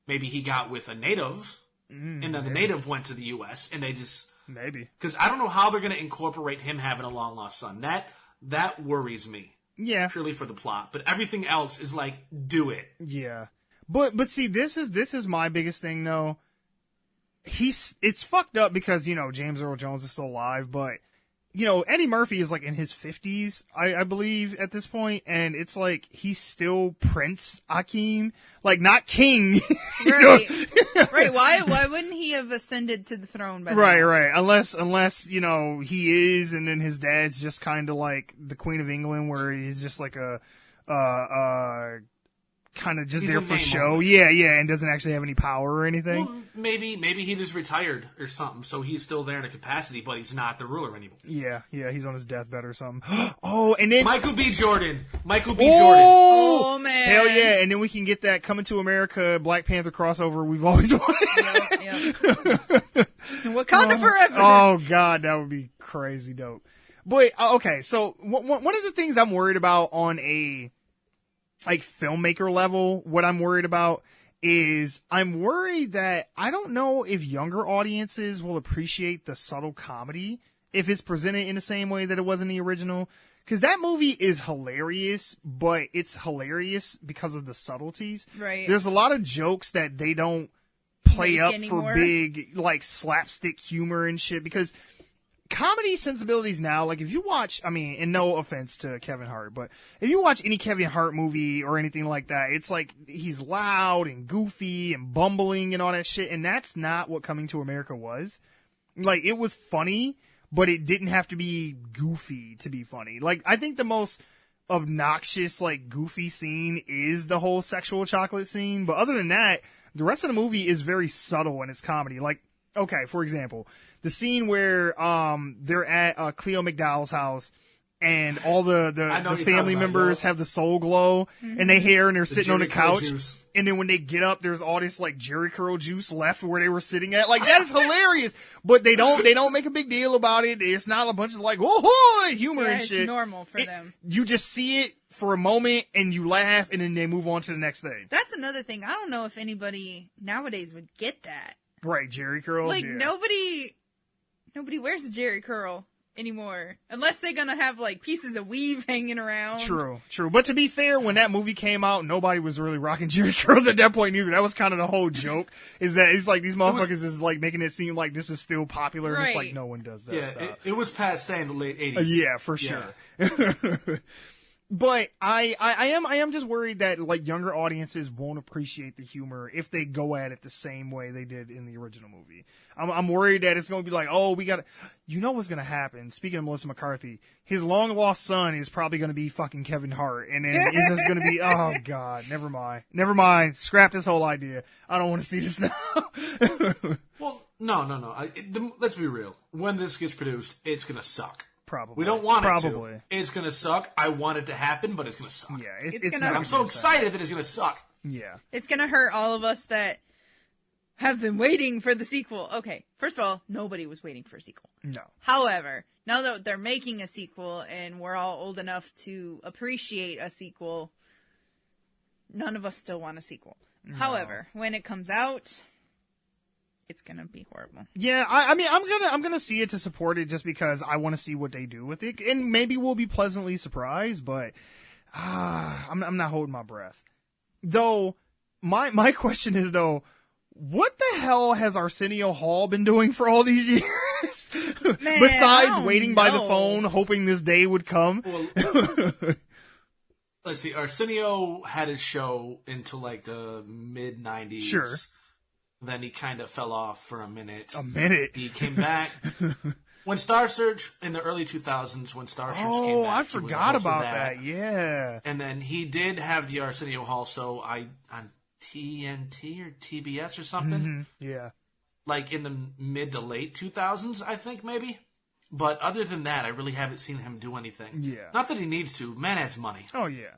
maybe he got with a native, and then the native went to the U.S., and they just... Maybe. Because I don't know how they're going to incorporate him having a long-lost son. That worries me. Yeah. Purely for the plot. But everything else is like, do it. Yeah. But see, this is my biggest thing though. It's fucked up because, you know, James Earl Jones is still alive, but you know, Eddie Murphy is like in his 50s, I believe, at this point, and it's like he's still Prince Akeem, like not king. Right. Right. Why wouldn't he have ascended to the throne by now? Right. Unless, you know, he is, and then his dad's just kind of like the Queen of England, where he's just like a kind of just He's there a for name show. only. Yeah, and doesn't actually have any power or anything. Well, maybe he just retired or something, so he's still there in a capacity, but he's not the ruler anymore. Yeah, he's on his deathbed or something. Oh, and then Michael B. Jordan. Oh, man. Hell yeah, and then we can get that Coming to America Black Panther crossover we've always wanted. Yep. Wakanda forever. Oh god, that would be crazy dope. But okay, so one of the things I'm worried about on a like filmmaker level, what I'm worried about is I'm worried that I don't know if younger audiences will appreciate the subtle comedy if it's presented in the same way that it was in the original. Because that movie is hilarious, but it's hilarious because of the subtleties. Right. There's a lot of jokes that they don't play Make up anymore. for big, like, slapstick humor and shit. Because comedy sensibilities now, like, if you watch, I mean, and no offense to Kevin Hart, but if you watch any Kevin Hart movie or anything like that, it's like he's loud and goofy and bumbling and all that shit. And that's not what Coming to America was. Like, it was funny, but it didn't have to be goofy to be funny. Like, I think the most obnoxious, like, goofy scene is the whole sexual chocolate scene. But other than that, the rest of the movie is very subtle in its comedy. Like, okay, for example, the scene where they're at Cleo McDowell's house and all the family members have the soul glow and they hair and they're sitting on the couch. And then when they get up, there's all this like Jerry curl juice left where they were sitting at. Like, that is hilarious. But they don't make a big deal about it. It's not a bunch of like, whoa, humor and shit. It's normal for them. You just see it for a moment and you laugh and then they move on to the next thing. That's another thing. I don't know if anybody nowadays would get that. Right, Jerry curls. Like, yeah. nobody wears a Jerry curl anymore. Unless they're gonna have, like, pieces of weave hanging around. True. But to be fair, when that movie came out, nobody was really rocking Jerry curls at that point either. That was kind of the whole joke, is that it's like these motherfuckers is like making it seem like this is still popular, and it's like no one does that stuff. It was passe in the late 80s. Yeah, for sure. But I am just worried that like younger audiences won't appreciate the humor if they go at it the same way they did in the original movie. I'm worried that it's going to be like, oh, you know what's going to happen. Speaking of Melissa McCarthy, his long lost son is probably going to be fucking Kevin Hart, and then it's just going to be, oh god, never mind, scrap this whole idea. I don't want to see this now. Well, no. Let's be real. When this gets produced, it's going to suck. Probably. We don't want it Probably. to. It's going to suck. I want it to happen, but it's going to suck. Yeah, it's gonna- not I'm so excited that it's going to suck. Yeah. It's gonna hurt all of us that have been waiting for the sequel. Okay, first of all, nobody was waiting for a sequel. No. However, now that they're making a sequel and we're all old enough to appreciate a sequel, none of us still want a sequel. No. However, when it comes out, it's gonna be horrible. Yeah, I mean, I'm gonna see it to support it just because I want to see what they do with it, and maybe we'll be pleasantly surprised. But I'm not holding my breath. Though my question is though, what the hell has Arsenio Hall been doing for all these years? Man, besides waiting by the phone, hoping this day would come. Well, let's see. Arsenio had his show until like the mid 90s. Sure. Then he kind of fell off for a minute. He came back. When Star Search, in the early 2000s, when Star Search came back. I forgot about that. Yeah. And then he did have the Arsenio Hall show on TNT or TBS or something. Mm-hmm. Yeah. Like in the mid to late 2000s, I think, maybe. But other than that, I really haven't seen him do anything. Yeah. Not that he needs to. Man has money. Oh, yeah.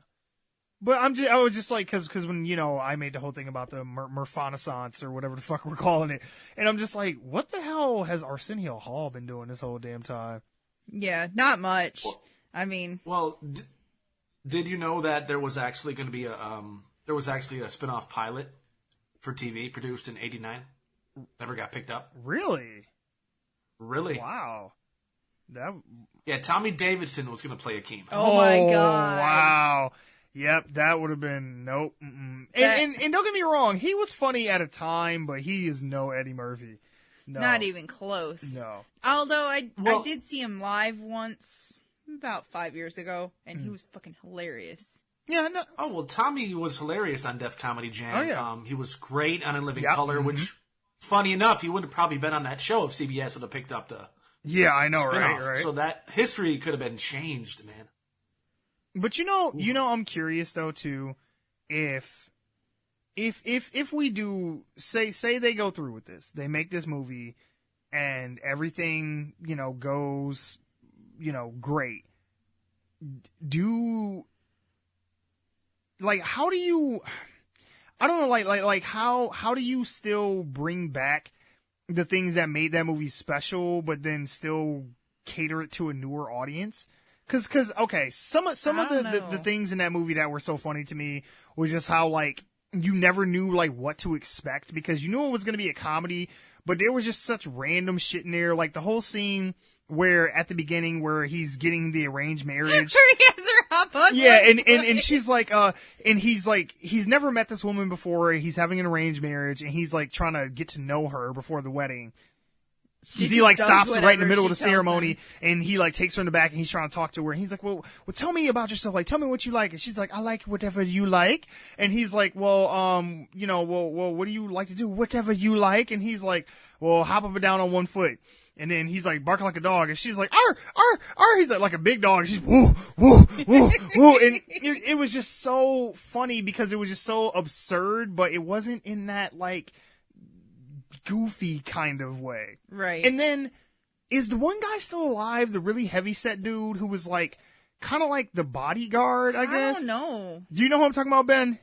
But I was just like, because when, I made the whole thing about the Merfonaissance or whatever the fuck we're calling it, and I'm just like, what the hell has Arsenio Hall been doing this whole damn time? Yeah, not much. Well, I mean... Well, did you know that there was actually going to be a spin-off pilot for TV produced in 89? Never got picked up. Really? Wow. That... Yeah, Tommy Davidson was going to play Akeem. Oh my god. Wow. Yep, that would have been nope. And don't get me wrong, he was funny at a time, but he is no Eddie Murphy. No. Not even close. No. Although I did see him live once, about 5 years ago, and he was fucking hilarious. Yeah, no. Oh, well, Tommy was hilarious on Def Comedy Jam. Oh, yeah. He was great on In Living Color, which, funny enough, he would have probably been on that show if CBS would have picked up the Yeah, I know, spin-off. right? So that history could have been changed, man. But I'm curious though too. if we do say they go through with this, they make this movie and everything, goes, great. How do you, I don't know, how do you still bring back the things that made that movie special, but then still cater it to a newer audience? Cause okay, some of the things in that movie that were so funny to me was just how, you never knew, what to expect, because you knew it was going to be a comedy, but there was just such random shit in there. Like, the whole scene where, at the beginning, where he's getting the arranged marriage. Sure, he has her hop on. Yeah, and she's and he's never met this woman before. He's having an arranged marriage, and he's, trying to get to know her before the wedding. He stops right in the middle of the ceremony, and he takes her in the back, and he's trying to talk to her. And he's like, well, tell me about yourself. Tell me what you like. And she's like, I like whatever you like. And he's like, well, what do you like to do? Whatever you like. And he's like, well, hop up and down on one foot. And then he's barking like a dog, and she's like, arr, arr, arr. He's like a big dog. And she's woo, woo, woo, woo. And it was just so funny because it was just so absurd, but it wasn't in that goofy kind of way. Right. And then, is the one guy still alive? The really heavyset dude who was kind of like the bodyguard, I guess? I don't know. Do you know who I'm talking about, Ben?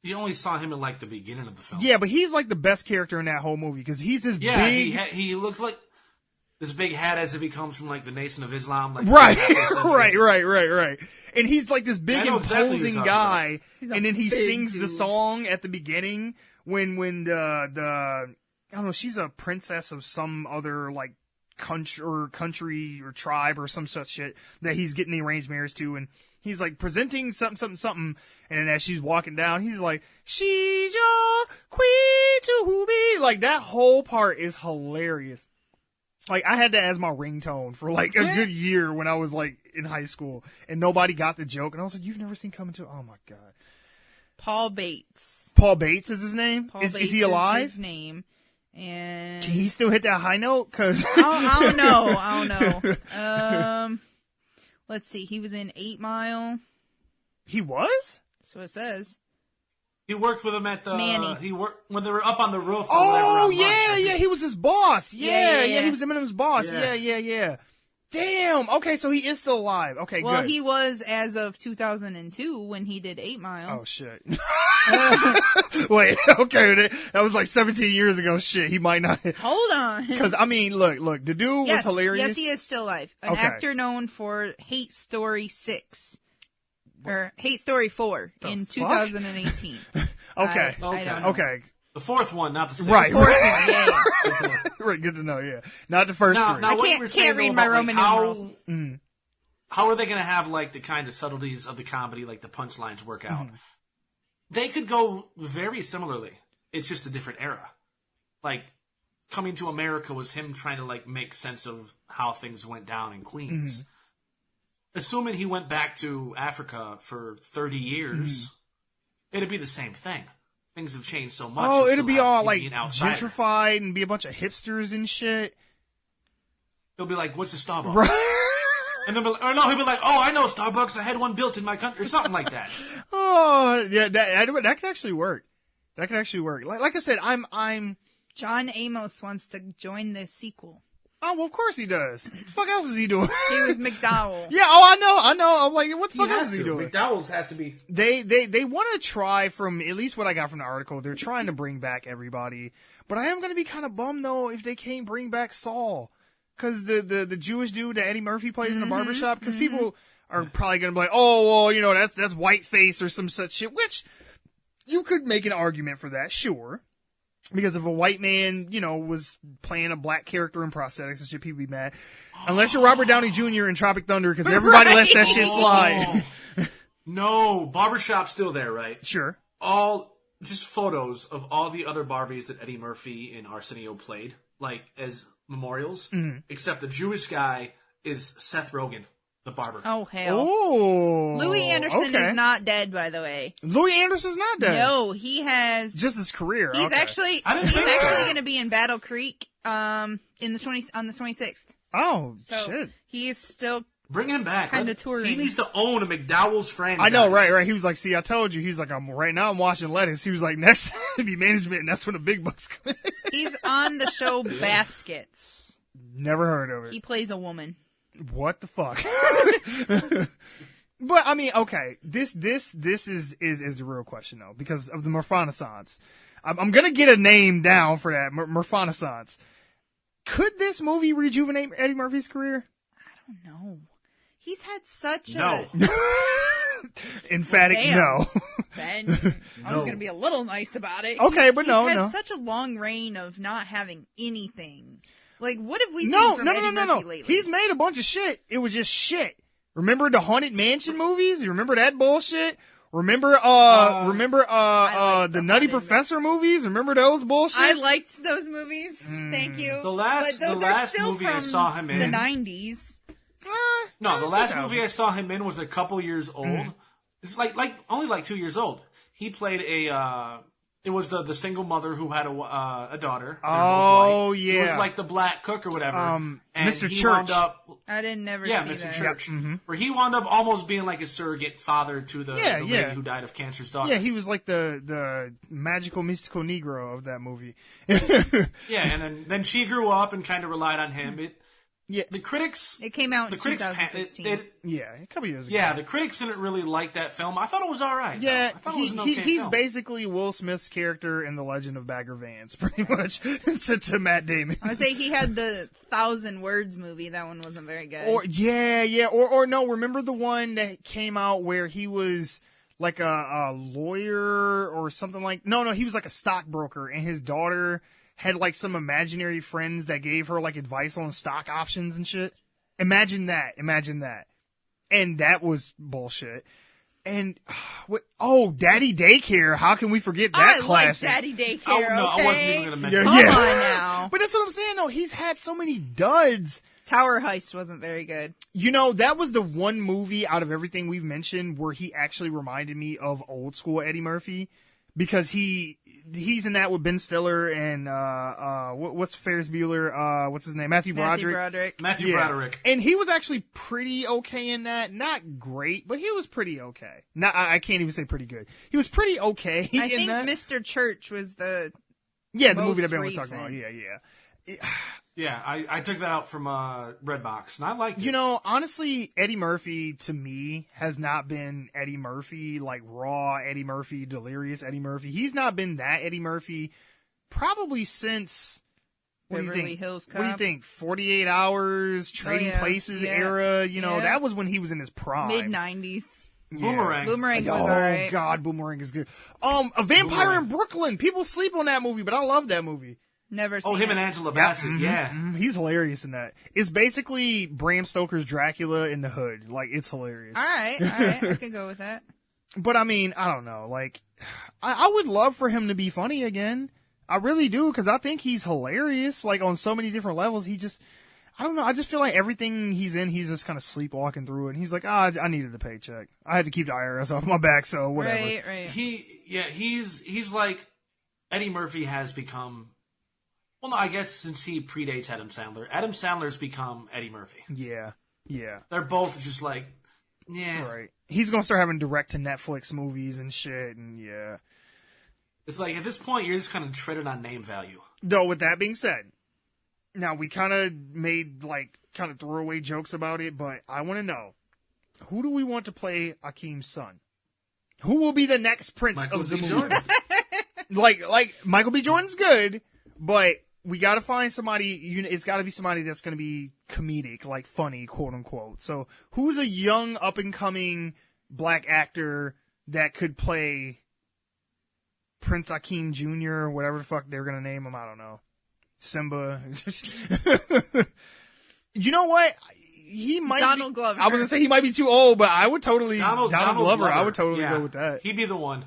You only saw him in the beginning of the film. Yeah, but he's the best character in that whole movie because he's this big. Yeah, he looks like this big hat as if he comes from the Nation of Islam. Right, right. And he's this big imposing guy, and then he sings the song at the beginning. When the I don't know, she's a princess of some other country or tribe or some such shit that he's getting the arranged marriage to, and he's presenting something, and then as she's walking down, he's like, she's your queen to be. That whole part is hilarious. I had that as my ringtone for a good year when I was in high school, and nobody got the joke, and I was like, you've never seen Coming to, oh my god. Paul Bates. Paul Bates is his name? Is he alive? Is his name. And can he still hit that high note? Cause I don't know. Let's see. He was in 8 Mile. He was? That's what it says. He worked with him at the Manny. He worked when they were up on the roof. Oh yeah. He was his boss. Yeah. He was Eminem's boss. Yeah. Damn. Okay, so he is still alive. Okay, good. Well, he was as of 2002 when he did 8 Mile. Oh, shit. Wait, okay, that was 17 years ago. Shit, he might not. Hold on. Because, look, the dude was hilarious. Yes, he is still alive. An actor known for Hate Story 6. Or Hate Story 4 in 2018. Okay. I don't know. Okay. The fourth one, not the sixth. Right. The fourth one, yeah. Right, good to know, yeah. Not the first three. Now, I can't read my Roman numerals. How are they going to have, the kind of subtleties of the comedy, the punchlines work out? Mm-hmm. They could go very similarly. It's just a different era. Coming to America was him trying to, make sense of how things went down in Queens. Mm-hmm. Assuming he went back to Africa for 30 years, it'd be the same thing. Things have changed so much. Oh, it'll be all gentrified and be a bunch of hipsters and shit. He'll be like, "What's a Starbucks?" Right. And then, he'll be like, "Oh, I know Starbucks. I had one built in my country," or something like that. Oh, yeah, that could actually work. That could actually work. Like I said, I'm. John Amos wants to join the sequel. Oh, well, of course he does. What the fuck else is he doing? He was McDowell. Yeah, I know. I'm like, what the fuck else is he doing? McDowell's has to be. They want to try, from at least what I got from the article, they're trying to bring back everybody. But I am going to be kind of bummed, though, if they can't bring back Saul. Because the Jewish dude that Eddie Murphy plays in the barbershop, because people are probably going to be like, oh, well, that's whiteface or some such shit, which you could make an argument for that, sure. Because if a white man, was playing a black character in prosthetics and shit, people would be mad. Unless you're Robert Downey Jr. in Tropic Thunder, because everybody lets that shit slide. No, Barbershop's still there, right? Sure. Just photos of all the other Barbies that Eddie Murphy and Arsenio played, as memorials. Mm-hmm. Except the Jewish guy is Seth Rogen, the barber. Oh, hell. Oh. Louis Anderson is not dead, by the way. Louis Anderson's not dead? No, he has... Just his career. He's actually going to be in Battle Creek on the 26th. Oh, so shit. He is still Bring him back. Kinda touring. He needs to own a McDowell's franchise. I know, right. He was like, see, I told you. He was like, I'm watching Lettuce. He was like, next to be management, and that's when the big bucks come in. He's on the show Baskets. Never heard of it. He plays a woman. What the fuck? But I mean, okay, this is the real question though, because of the Murphonaissance. I'm gonna get a name down for that Murphonaissance. Could this movie rejuvenate Eddie Murphy's career? I don't know. He's had such No. Emphatic Damn. no. Ben, I was going to be a little nice about it. Okay, but He's no. had such a long reign of not having anything. Like, what have we seen from No. Eddie Murphy lately? He's made a bunch of shit. It was just shit. Remember the Haunted Mansion movies? You remember that bullshit? Remember like the Nutty Haunted Professor movies? Remember those bullshit? I liked those movies. Thank you. The last but those are still movie from I saw him in. the 90s. No, the last movie I saw him in was a couple years old. It's like only 2 years old. He played it was the single mother who had a daughter. Oh, white. yeah. He was like the black cook or whatever. Mr. He Church. wound up, I didn't never yeah, see Mr. that. Church, where he wound up almost being like a surrogate father to the lady who died of cancer's daughter. Yeah, he was like the magical, mystical Negro of that movie. Yeah, and then she grew up and kind of relied on him. The critics. It came out in the critics, 2016. Yeah, a couple years ago. Yeah, the critics didn't really like that film. I thought it was all right. Yeah, though. I thought it was an okay he's film. basically Will Smith's character in The Legend of Bagger Vance, pretty much, to Matt Damon. I would say he had the 1,000 Words movie. That one wasn't very good. Or no, remember the one that came out where he was like a lawyer or something like... No, he was like a stockbroker, and his daughter had like some imaginary friends that gave her like advice on stock options and shit. Imagine that. And that was bullshit. And Daddy Daycare. How can we forget that classic? I like Daddy Daycare. I wasn't even going to mention Come that. on now. But that's what I'm saying. No, he's had so many duds. Tower Heist wasn't very good. You know, that was the one movie out of everything we've mentioned where he actually reminded me of old school Eddie Murphy, because he's in that with Ben Stiller and what's Ferris Bueller? What's his name? Matthew Broderick. Matthew Broderick. And he was actually pretty okay in that. Not great, but he was pretty okay. I can't even say pretty good. He was pretty okay I in think that. Mr. Church was the the most movie that Ben was recent. talking about. Yeah. Yeah, I took that out from Redbox, and I liked it. You know, honestly, Eddie Murphy, to me, has not been Eddie Murphy, like raw Eddie Murphy, delirious Eddie Murphy. He's not been that Eddie Murphy probably since... Beverly Hills Cop. What do you think? 48 Hours, Trading Places era? You know, that was when he was in his prime. Mid-90s. Boomerang. Boomerang was alright. Oh, God, Boomerang is good. A Vampire in Brooklyn. People sleep on that movie, but I love that movie. Never seen Oh, him it. and Angela Bassett, He's hilarious in that. It's basically Bram Stoker's Dracula in the hood. Like, it's hilarious. All right. I could go with that. But I mean, I don't know. Like, I would love for him to be funny again. I really do, because I think he's hilarious. Like, on so many different levels. I don't know. I just feel like everything he's in, he's just kind of sleepwalking through it. And he's like, I needed the paycheck. I had to keep the IRS off my back, so whatever. Right. He's like, Eddie Murphy has become... Well, no, I guess since he predates Adam Sandler. Adam Sandler's become Eddie Murphy. Yeah. They're both just like, Right. He's going to start having direct-to-Netflix movies and shit, and It's like, at this point, you're just kind of treading on name value. Though, with that being said, now we kind of made, like, kind of throwaway jokes about it, but I want to know, who do we want to play Akeem's son? Who will be the next prince Michael of the B. movie? Jordan. like, Michael B. Jordan's good, but we got to find somebody, it's got to be somebody that's going to be comedic, like funny, quote unquote. So, who's a young, up-and-coming black actor that could play Prince Akeem Jr., whatever the fuck they're going to name him? I don't know. Simba. You know what? He might Donald Glover. I was going to say he might be too old, but I would totally... Donald Glover, I would totally go with that. He'd be the one.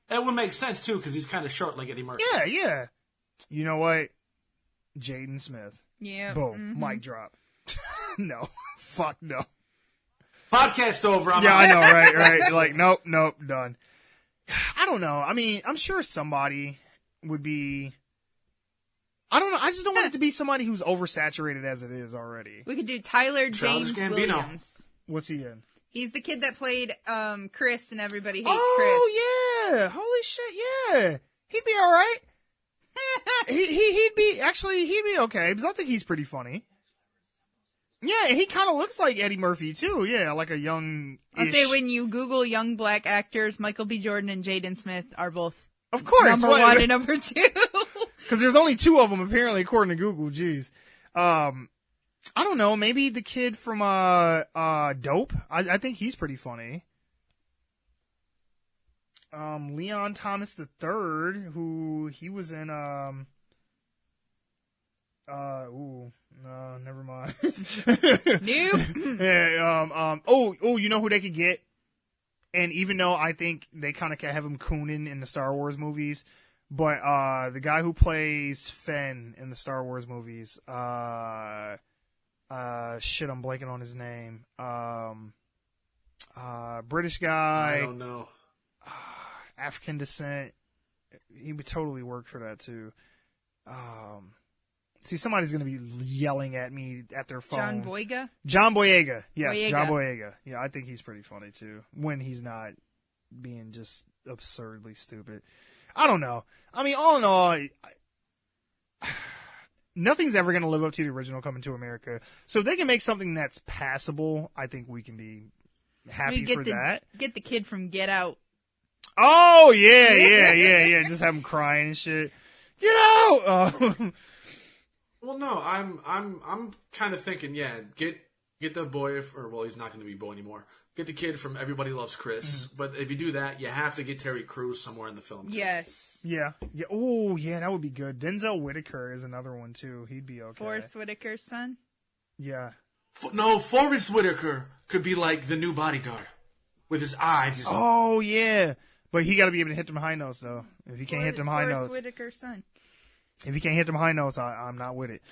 That would make sense, too, because he's kind of short like Eddie Murphy. Yeah. You know what? Jaden Smith. Yeah. Boom. Mic drop. No. Fuck no. Podcast over. I'm Yeah, out. I know, right. Like, nope, done. I don't know. I mean, I'm sure somebody would be... I don't know. I just don't want it to be somebody who's oversaturated as it is already. We could do Tyler Childish James Gambino. Williams. What's he in? He's the kid that played Chris and Everybody Hates Oh, yeah. Holy shit, yeah. He'd be all right. he'd be okay, because I think he's pretty funny. Yeah, he kind of looks like Eddie Murphy, too. Yeah, like a young. I'll say when you Google young black actors, Michael B. Jordan and Jaden Smith are both of course number one and number two. Because there's only two of them, apparently, according to Google. Jeez. I don't know. Maybe the kid from Dope. I think he's pretty funny. Leon Thomas III, who he was in. No, never mind. Nope. Yeah. You know who they could get? And even though I think they kind of have him cooning in the Star Wars movies, but the guy who plays Fenn in the Star Wars movies, shit, I'm blanking on his name. British guy. I don't know. African descent. He would totally work for that too. See, somebody's going to be yelling at me at their phone. John Boyega? John Boyega. Yes, Boyega. John Boyega. Yeah, I think he's pretty funny too. When he's not being just absurdly stupid. I don't know. I mean, all in all, nothing's ever going to live up to the original Coming to America. So if they can make something that's passable, I think we can be happy for that. Get the kid from Get Out. Oh, yeah. Just have him crying and shit. Get out! Well, no, I'm kind of thinking, get the boy, he's not going to be boy anymore. Get the kid from Everybody Loves Chris. Mm-hmm. But if you do that, you have to get Terry Crews somewhere in the film, too. Yes. Yeah. Oh, yeah, that would be good. Denzel Whitaker is another one, too. He'd be okay. Forrest Whitaker's son? Yeah. No, Forrest Whitaker could be like the new bodyguard. With his eye just... Oh, yeah. But he got to be able to hit them high notes, though. If he can't hit them high notes... Forrest Whitaker's son. If he can't hit them high notes, I'm not with it.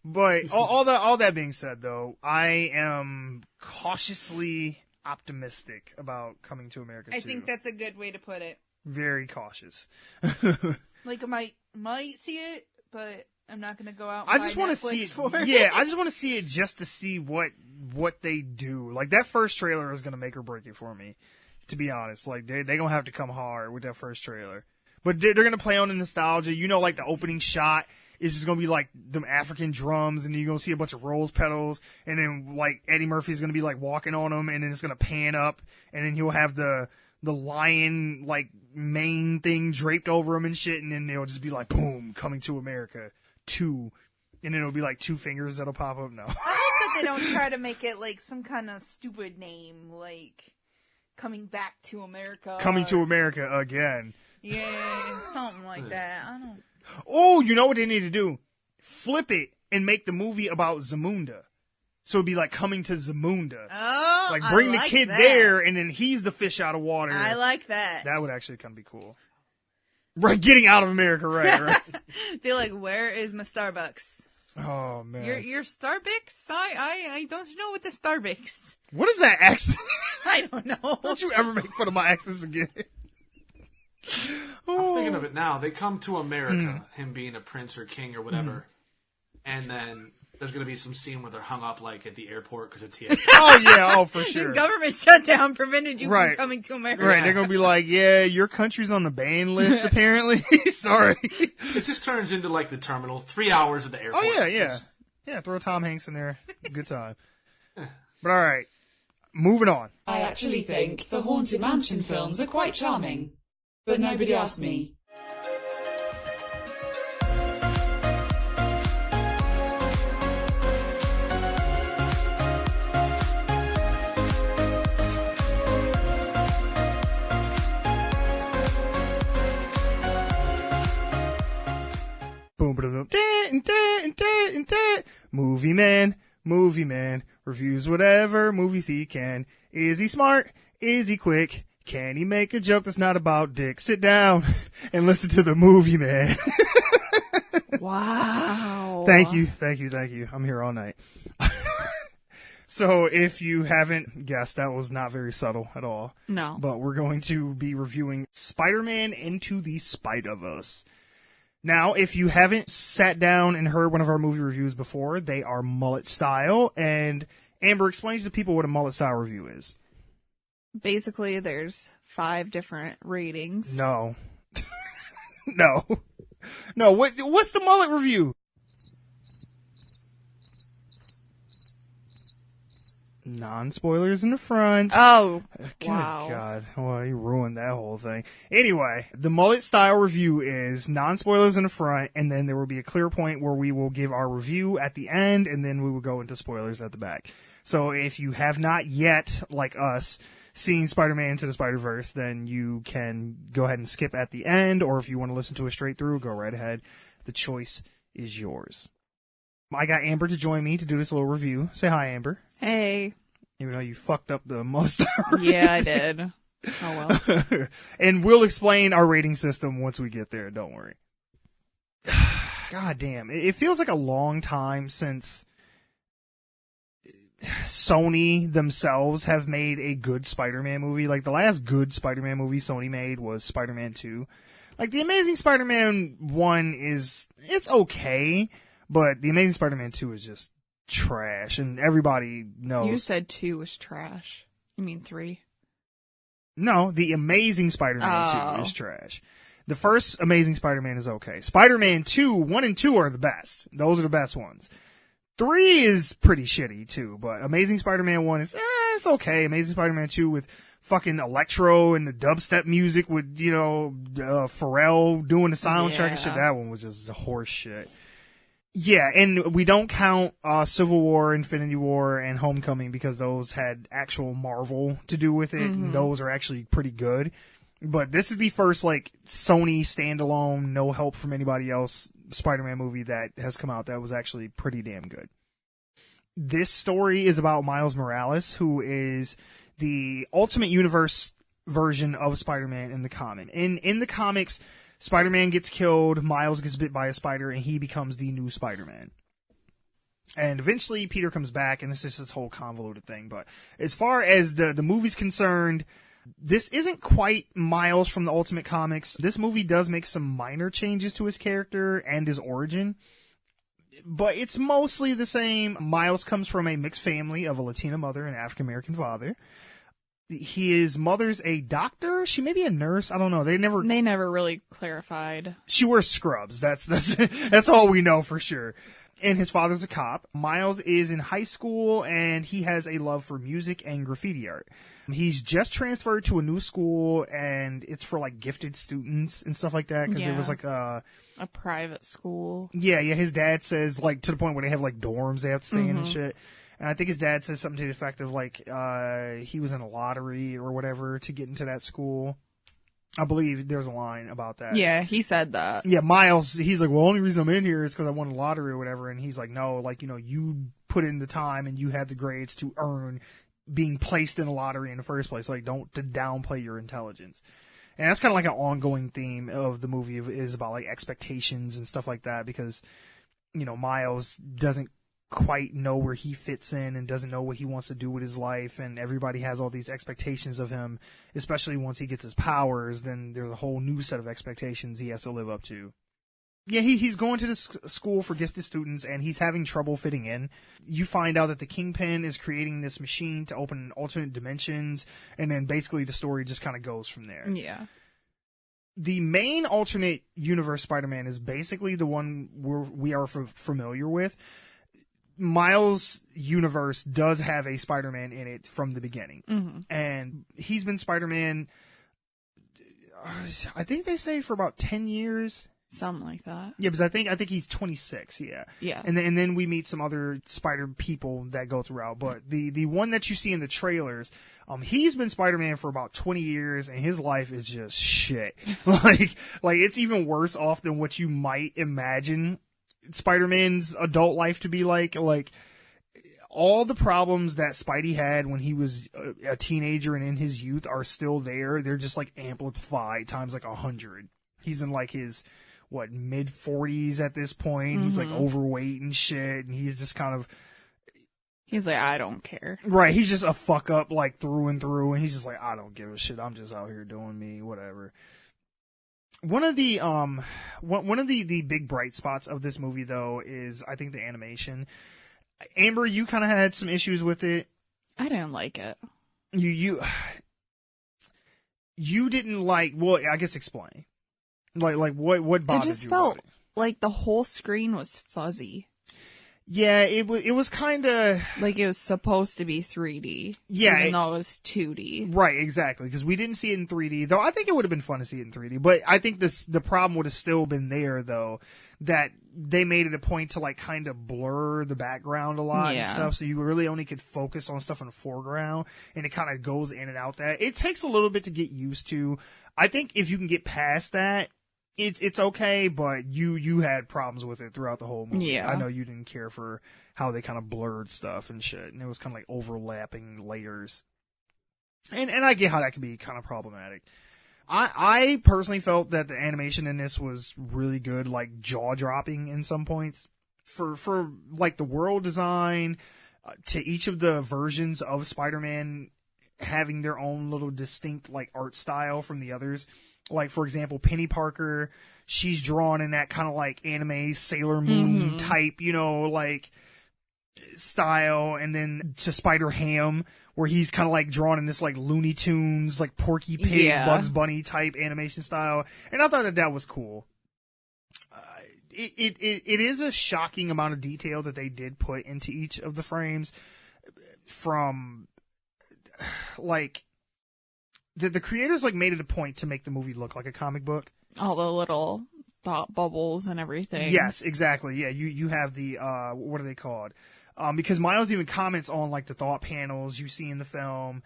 But all that being said, though, I am cautiously optimistic about Coming to America 2. I think that's a good way to put it. Very cautious. Like, I might see it, but I'm not going to go out and I just want to see it. for it. Yeah, I just want to see it just to see what they do. Like, that first trailer is going to make or break it for me, to be honest. Like, they're going to have to come hard with that first trailer. But they're going to play on the nostalgia. You know, like, the opening shot is just going to be, like, them African drums, and you're going to see a bunch of rose petals, and then, like, Eddie Murphy's going to be, like, walking on them, and then it's going to pan up, and then he'll have the lion, like, mane thing draped over him and shit, and then they'll just be like, boom, Coming to America 2. And then it'll be, like, 2 fingers that'll pop up. No. I hope that they don't try to make it, like, some kind of stupid name, like, Coming Back to America. Coming to America again. Yeah, something like that. I don't... Oh, you know what they need to do? Flip it and make the movie about Zamunda. So it'd be like Coming to Zamunda. Oh, like bring I the like kid that. there, and then he's the fish out of water. I like that. That would actually kind of be cool. Right, getting out of America, right? They're like, where is my Starbucks? Oh man, your Starbucks? I don't know what the Starbucks. What is that accent? I don't know. Don't you ever make fun of my accents again? I'm thinking of it now. They come to America, him being a prince or king or whatever, and then there's going to be some scene where they're hung up like at the airport because of TSA. Oh yeah, oh for sure. The government shutdown prevented you Right. from coming to America. Right, they're going to be like, yeah, your country's on the ban list apparently. Sorry. It just turns into like the terminal, 3 hours at the airport. Oh yeah. Yeah, throw Tom Hanks in there. Good time. But all right, moving on. I actually think the Haunted Mansion films are quite charming. But nobody asked me. Boom, boom, boom. Movie man reviews whatever movies he can. Is he smart? Is he quick? Can he make a joke that's not about dick? Sit down and listen to the Movie Man. Wow. Thank you. I'm here all night. So if you haven't guessed, that was not very subtle at all. No. But we're going to be reviewing Spider-Man Into the Spiderverse. Now, if you haven't sat down and heard one of our movie reviews before, they are mullet style. And Amber, explain to the people what a mullet style review is. Basically, there's 5 different ratings. No. No. No, what's the mullet review? Non-spoilers in the front. Oh, Good wow. God. Well, you ruined that whole thing. Anyway, the mullet style review is non-spoilers in the front, and then there will be a clear point where we will give our review at the end, and then we will go into spoilers at the back. So if you have not yet, like us, seen Spider-Man Into the Spider-Verse, then you can go ahead and skip at the end, or if you want to listen to it straight through, go right ahead. The choice is yours. I got Amber to join me to do this little review. Say hi, Amber. Hey. Even though you fucked up the mustache. Yeah, I did. Oh, well. And we'll explain our rating system once we get there. Don't worry. God damn. It feels like a long time since Sony themselves have made a good Spider-Man movie. Like, the last good Spider-Man movie Sony made was Spider-Man 2. Like, The Amazing Spider-Man 1 it's okay, but The Amazing Spider-Man 2 is just trash, and everybody knows. You said 2 was trash. You mean 3? No, The Amazing Spider-Man 2 is trash. The first Amazing Spider-Man is okay. Spider-Man 2, 1 and 2 are the best. Those are the best ones. 3 is pretty shitty, too, but Amazing Spider-Man 1 is, it's okay. Amazing Spider-Man 2 with fucking electro and the dubstep music with, Pharrell doing the soundtrack and shit, that one was just horse shit. Yeah, and we don't count Civil War, Infinity War, and Homecoming because those had actual Marvel to do with it, and those are actually pretty good. But this is the first, Sony standalone, no help from anybody else, Spider-Man movie that has come out that was actually pretty damn good. This story is about Miles Morales, who is the Ultimate Universe version of Spider-Man in the comic. In the comics, Spider-Man gets killed, Miles gets bit by a spider, and he becomes the new Spider-Man. And eventually Peter comes back, and it's just this whole convoluted thing. But as far as the movie's concerned, this isn't quite Miles from the Ultimate Comics. This movie does make some minor changes to his character and his origin, but it's mostly the same. Miles comes from a mixed family of a Latina mother and African-American father. His mother's a doctor. She may be a nurse. I don't know. They never really clarified. She wears scrubs. That's all we know for sure. And his father's a cop. Miles is in high school, and he has a love for music and graffiti art. He's just transferred to a new school, and it's for, gifted students and stuff like that, because it was, a private school. Yeah, his dad says, to the point where they have, dorms they have to stay in and shit. And I think his dad says something to the effect of, he was in a lottery or whatever to get into that school. I believe there's a line about that. Yeah, he said that. Yeah, Miles, he's like, well, the only reason I'm in here is because I won a lottery or whatever. And he's like, no, you put in the time and you had the grades to earn being placed in a lottery in the first place. Don't to downplay your intelligence. And that's kind of an ongoing theme of the movie is about, expectations and stuff like that because, Miles doesn't quite know where he fits in and doesn't know what he wants to do with his life, and everybody has all these expectations of him, especially once he gets his powers. Then there's a whole new set of expectations he has to live up to. Yeah, he's going to this school for gifted students, and he's having trouble fitting in. You find out that the Kingpin is creating this machine to open alternate dimensions, and then basically the story just kind of goes from there. Yeah. The main alternate universe Spider-Man is basically the one we are familiar with. Miles' universe does have a Spider-Man in it from the beginning. And he's been Spider-Man, I think they say for about 10 years. Something like that. Yeah, because I think he's 26, yeah. Yeah. And then we meet some other Spider people that go throughout. But the one that you see in the trailers, he's been Spider-Man for about 20 years, and his life is just shit. like it's even worse off than what you might imagine Spider-Man's adult life to be like. All the problems that Spidey had when he was a teenager and in his youth are still there. They're just amplified times 100. He's in his mid 40s at this point. He's overweight and shit, and he's just kind of, he's I don't care. Right, he's just a fuck up through and through, and he's just I don't give a shit. I'm just out here doing me, whatever. One of the the big bright spots of this movie, though, is I think the animation. Amber, you kind of had some issues with it. I didn't like it. You didn't like. Well, I guess explain. Like what bothered you? It just felt like the whole screen was fuzzy. Yeah, it was kind of like it was supposed to be 3D. Yeah, even though it was 2D. Right, exactly. Because we didn't see it in 3D, though. I think it would have been fun to see it in 3D. But I think the problem would have still been there, though, that they made it a point to like kind of blur the background a lot and stuff, so you really only could focus on stuff in the foreground, and it kind of goes in and out. That it takes a little bit to get used to. I think if you can get past that, it's okay, but you had problems with it throughout the whole movie. Yeah. I know you didn't care for how they kind of blurred stuff and shit, and it was kind of like overlapping layers. And I get how that can be kind of problematic. I personally felt that the animation in this was really good, like jaw-dropping in some points. For like the world design, to each of the versions of Spider-Man having their own little distinct like art style from the others. Like, for example, Penny Parker, she's drawn in that kind of like anime Sailor Moon type, like style. And then to Spider-Ham, where he's kind of like drawn in this like Looney Tunes, like Porky Pig, Bugs Bunny type animation style. And I thought that was cool. It is a shocking amount of detail that they did put into each of the frames, from like the creators like made it a point to make the movie look like a comic book. All the little thought bubbles and everything. Yes, exactly. Yeah, you have the what are they called? Because Miles even comments on like the thought panels you see in the film.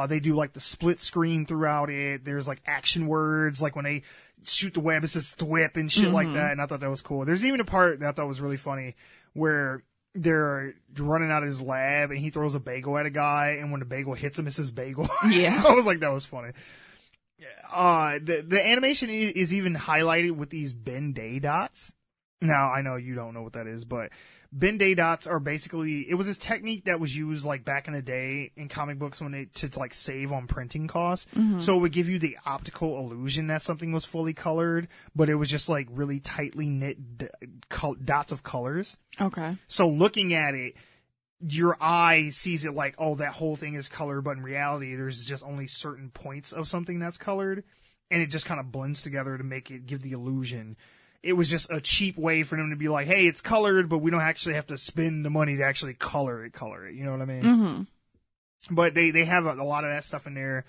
They do like the split screen throughout it. There's like action words, like when they shoot the web, it says thwip and shit like that. And I thought that was cool. There's even a part that I thought was really funny where they're running out of his lab and he throws a bagel at a guy, and when the bagel hits him, it says bagel. Yeah. I was like, that was funny. The animation is even highlighted with these Ben-Day dots. Now, I know you don't know what that is, but Ben-Day dots are basically, it was this technique that was used like back in the day in comic books when they, to like save on printing costs. So it would give you the optical illusion that something was fully colored, but it was just like really tightly knit dots of colors. Okay. So looking at it, your eye sees it like, oh, that whole thing is colored, but in reality, there's just only certain points of something that's colored, and it just kind of blends together to make it give the illusion. It was just a cheap way for them to be like, hey, it's colored, but we don't actually have to spend the money to actually color it. You know what I mean? But they have a lot of that stuff in there.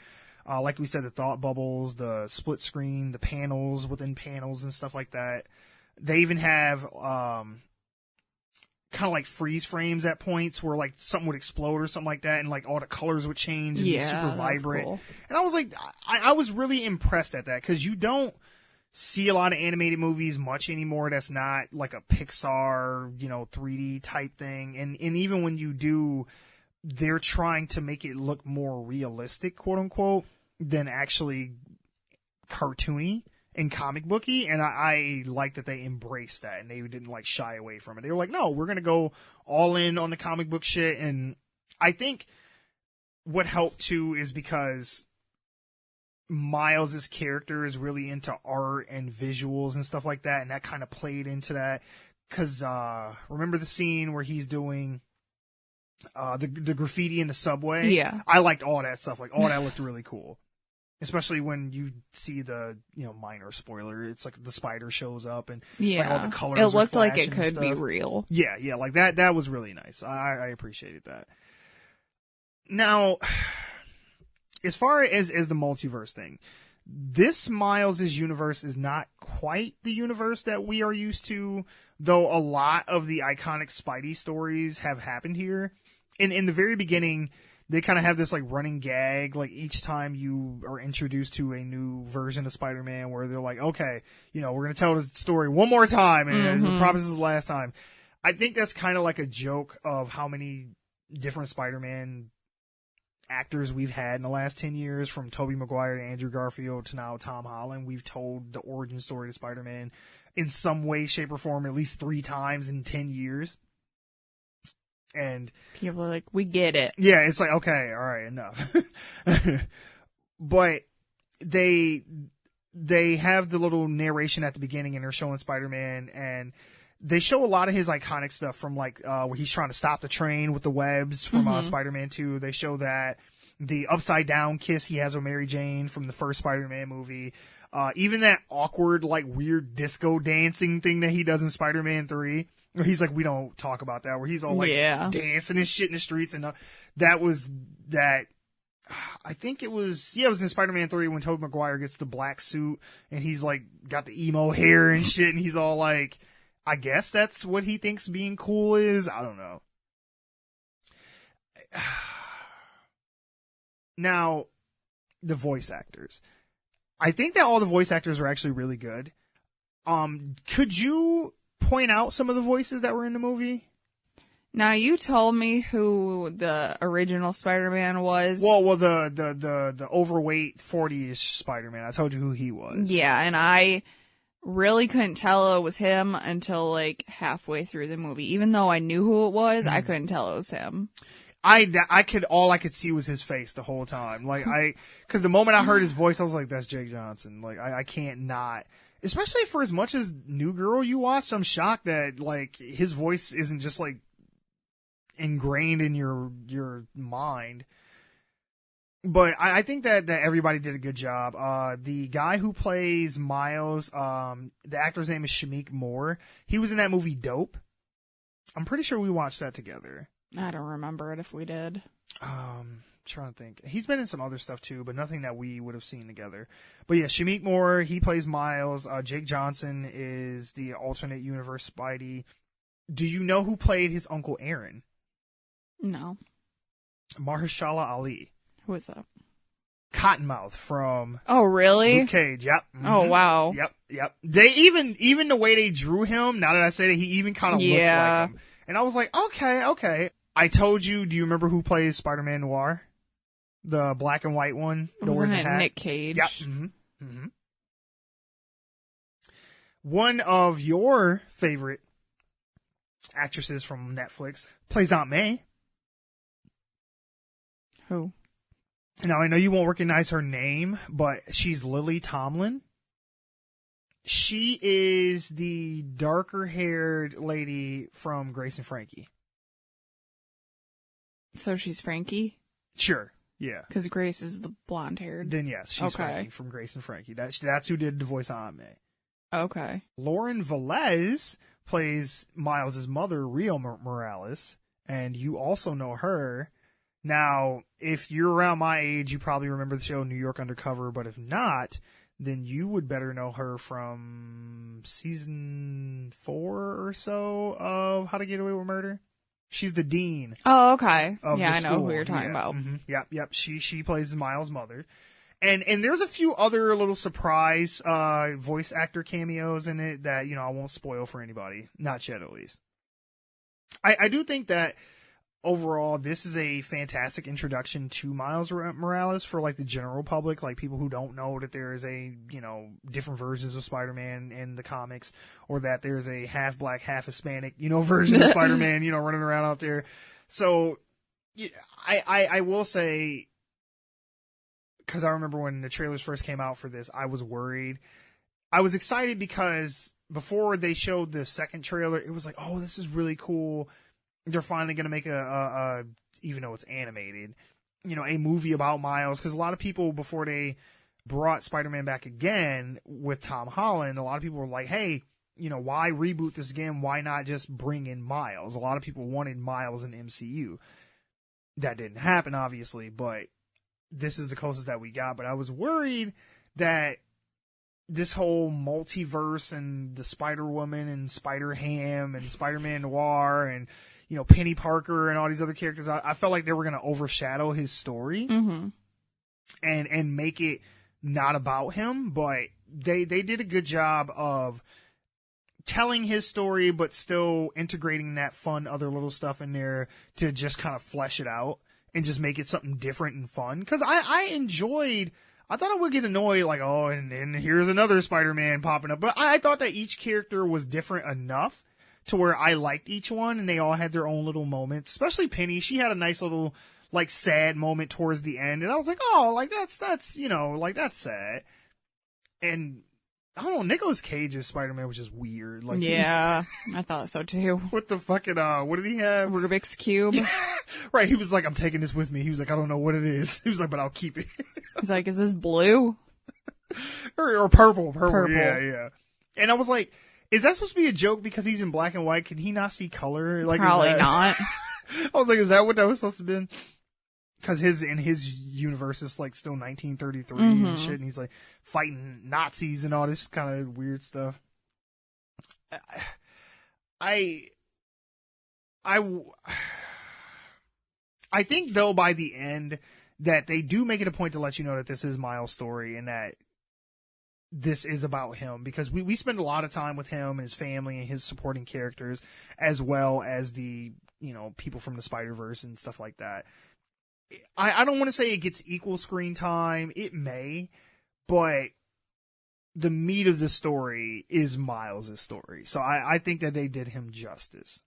Like we said, the thought bubbles, the split screen, the panels within panels and stuff like that. They even have kind of like freeze frames at points where like something would explode or something like that, and like all the colors would change and be super vibrant. Cool. And I was like, I was really impressed at that, because you don't see a lot of animated movies much anymore that's not like a Pixar, 3D type thing. And even when you do, they're trying to make it look more realistic, quote unquote, than actually cartoony and comic booky. And I like that they embraced that and they didn't like shy away from it. They were like, no, we're going to go all in on the comic book shit. And I think what helped too is because Miles' character is really into art and visuals and stuff like that, and that kind of played into that. Because remember the scene where he's doing the graffiti in the subway? Yeah. I liked all that stuff. Like, all that looked really cool. Especially when you see the, minor spoiler. It's like the spider shows up and like, all the colors it looked like flashing it could and be stuff. real. Yeah, like that was really nice. I appreciated that. Now, as far as the multiverse thing, this Miles' universe is not quite the universe that we are used to, though a lot of the iconic Spidey stories have happened here. In the very beginning, they kind of have this like running gag, like each time you are introduced to a new version of Spider-Man, where they're like, okay, we're going to tell the story one more time, and we promise this is the last time. I think that's kind of like a joke of how many different Spider-Man actors we've had in the last 10 years, from Tobey Maguire to Andrew Garfield to now Tom Holland. We've told the origin story to Spider-Man in some way, shape, or form at least 3 times in 10 years. And people are like, we get it. Yeah, it's like, okay, all right, enough. But they they have the little narration at the beginning, and they're showing Spider-Man, and they show a lot of his iconic stuff from like where he's trying to stop the train with the webs from Spider-Man 2. They show that the upside down kiss he has with Mary Jane from the first Spider-Man movie. Even that awkward, like, weird disco dancing thing that he does in Spider-Man 3. Where he's like, we don't talk about that. Where he's all, like, dancing and shit in the streets. And that was that. I think it was in Spider-Man 3 when Tobey Maguire gets the black suit. And he's, like, got the emo hair and shit. And he's all like, I guess that's what he thinks being cool is. I don't know. Now, the voice actors. I think that all the voice actors are actually really good. Could you point out some of the voices that were in the movie? Now, you told me who the original Spider-Man was. Well, the overweight 40-ish Spider-Man. I told you who he was. Yeah, and I really couldn't tell it was him until, like, halfway through the movie. Even though I knew who it was, I couldn't tell it was him. All I could see was his face the whole time. Like, cause the moment I heard his voice, I was like, that's Jake Johnson. Like, I can't not, especially for as much as New Girl you watched, I'm shocked that, like, his voice isn't just, like, ingrained in your mind. But I think that everybody did a good job. The guy who plays Miles, the actor's name is Shameik Moore. He was in that movie I'm pretty sure we watched that together. I don't remember it if we did. Trying to think. He's been in some other stuff too, but nothing that we would have seen together. But yeah, Shameik Moore, he plays Miles. Jake Johnson is the alternate universe Spidey. Do you know who played his Uncle Aaron? No. Mahershala Ali. Who is that? Cottonmouth from Oh, really? Luke Cage. Yep. Mm-hmm. Oh, wow. Yep. They even the way they drew him, now that I say that, he even kind of looks like him. And I was like, okay. I told you, do you remember who plays Spider-Man Noir? The black and white one? Wasn't it Nick Cage? Yep. Mm-hmm. One of your favorite actresses from Netflix plays Aunt May. Who? Now, I know you won't recognize her name, but she's Lily Tomlin. She is the darker-haired lady from Grace and Frankie. So she's Frankie? Sure, yeah. Because Grace is the blonde-haired. Then yes, she's Frankie from Grace and Frankie. That's who did the voice on May. Okay. Lauren Velez plays Miles' mother, Rio Morales, and you also know her. Now, if you're around my age, you probably remember the show New York Undercover, but if not, then you would better know her from season 4 or so of How to Get Away with Murder. She's the dean. Oh, okay. Yeah, I know who you're talking about. Mm-hmm. Yep. She plays Miles' mother. And there's a few other little surprise voice actor cameos in it that, I won't spoil for anybody. Not yet, at least. I do think that overall, this is a fantastic introduction to Miles Morales for, like, the general public, like people who don't know that there is a, different versions of Spider-Man in the comics, or that there's a half black, half Hispanic, version of Spider-Man, running around out there. So, I will say, because I remember when the trailers first came out for this, I was worried. I was excited because before they showed the second trailer, it was like, oh, this is really cool. They're finally going to make a even though it's animated, a movie about Miles. Because a lot of people, before they brought Spider-Man back again with Tom Holland, a lot of people were like, hey, why reboot this again? Why not just bring in Miles? A lot of people wanted Miles in MCU. That didn't happen, obviously, but this is the closest that we got. But I was worried that this whole multiverse and the Spider-Woman and Spider-Ham and Spider-Man Noir and Penny Parker and all these other characters, I felt like they were going to overshadow his story and make it not about him. But they did a good job of telling his story, but still integrating that fun other little stuff in there to just kind of flesh it out and just make it something different and fun. Because I thought I would get annoyed, like, oh, and here's another Spider-Man popping up. But I thought that each character was different enough to where I liked each one, and they all had their own little moments. Especially Penny, she had a nice little, like, sad moment towards the end, and I was like, oh, like, that's sad. And I don't know, Nicolas Cage's Spider-Man was just weird. Like, Yeah, I thought so too. what the fucking, what did he have? Rubik's Cube. Right, he was like, I'm taking this with me. He was like, I don't know what it is. He was like, but I'll keep it. He's like, is this blue? or purple. Purple. Yeah. And I was like, is that supposed to be a joke because he's in black and white? Can he not see color? Like, Probably not. I was like, is that what that was supposed to be? Because in his universe, it's like still 1933 and shit, and he's like fighting Nazis and all this kind of weird stuff. I think though by the end that they do make it a point to let you know that this is Miles' story and that this is about him, because we spend a lot of time with him and his family and his supporting characters, as well as the, people from the Spiderverse and stuff like that. I don't want to say it gets equal screen time. It may, but the meat of the story is Miles' story. So I think that they did him justice.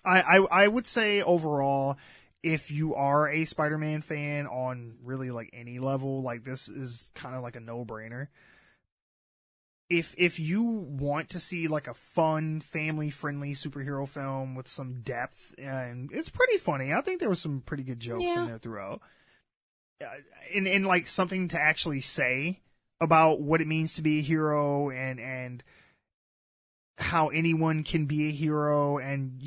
I would say overall, if you are a Spider-Man fan on really like any level, like this is kind of like a no-brainer. If you want to see like a fun, family-friendly superhero film with some depth, and it's pretty funny. I think there was some pretty good jokes in there throughout. And like something to actually say about what it means to be a hero and how anyone can be a hero, and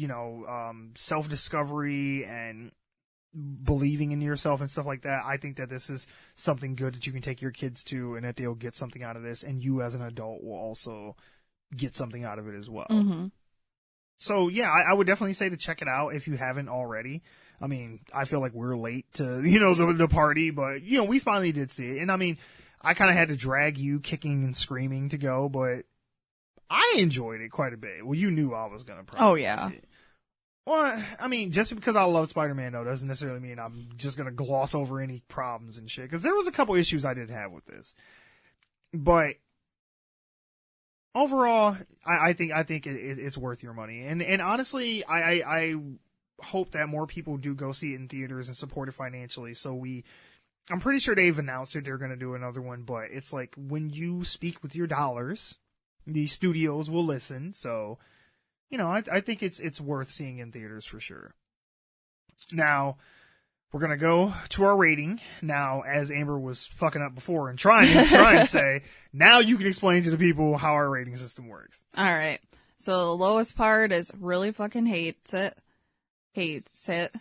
self-discovery and believing in yourself and stuff like that. I think that this is something good that you can take your kids to, and that they'll get something out of this, and you as an adult will also get something out of it as well. Mm-hmm. So yeah, I would definitely say to check it out if you haven't already. I mean, I feel like we're late to the party, but we finally did see it, and I mean, I kind of had to drag you kicking and screaming to go, but I enjoyed it quite a bit. Well, you knew I was gonna probably. Oh yeah. Well, I mean, just because I love Spider-Man, though, doesn't necessarily mean I'm just going to gloss over any problems and shit. Because there was a couple issues I did have with this. But overall, I think it's worth your money. And honestly, I hope that more people do go see it in theaters and support it financially. I'm pretty sure they've announced that they're going to do another one. But it's like, when you speak with your dollars, the studios will listen. So... I think it's worth seeing in theaters for sure. Now, we're going to go to our rating. Now, as Amber was fucking up before and trying to say, now you can explain to the people how our rating system works. All right. So the lowest part is really fucking hates it,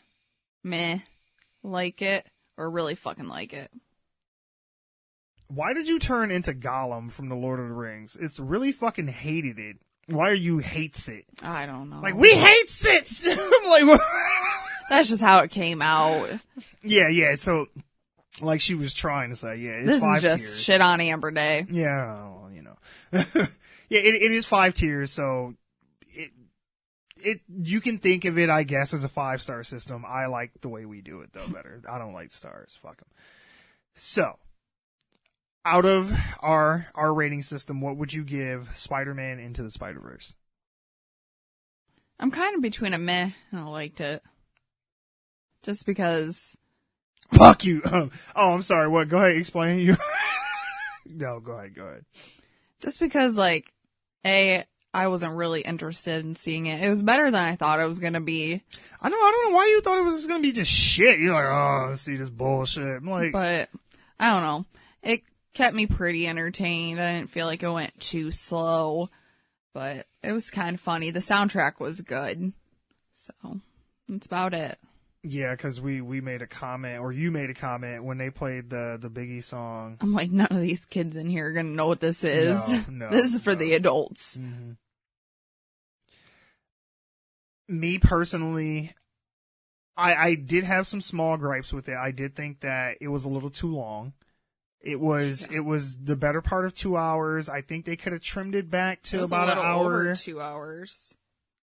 meh, like it, or really fucking like it. Why did you turn into Gollum from The Lord of the Rings? It's really fucking hated it. Why are you hates it? I don't know. Like, we hates it! I'm like, what? That's just how it came out. Yeah. So, like she was trying to say, it's this 5 is just tiers. Shit on Amber Day. Yeah, well, yeah, it is 5 tiers, so it you can think of it, I guess, as a 5-star system. I like the way we do it, though, better. I don't like stars. Fuck them. So, out of our rating system, what would you give Spider-Man Into the Spider-Verse? I'm kind of between a meh and I liked it. Just because... Fuck you! Oh, I'm sorry, what? Go ahead, explain. You. No, go ahead. Just because, like, I wasn't really interested in seeing it. It was better than I thought it was going to be. I don't know why you thought it was going to be just shit. You're like, oh, let's see this bullshit. I'm like... But, I don't know. It kept me pretty entertained. I didn't feel like it went too slow, but it was kind of funny. The soundtrack was good, so that's about it. Yeah, because we made a comment, or you made a comment when they played the Biggie song. I'm like, none of these kids in here are gonna know what this is. No, this is for the adults. Mm-hmm. Me personally, I did have some small gripes with it. I did think that it was a little too long. It was the better part of 2 hours. I think they could have trimmed it back to about an hour. Over 2 hours.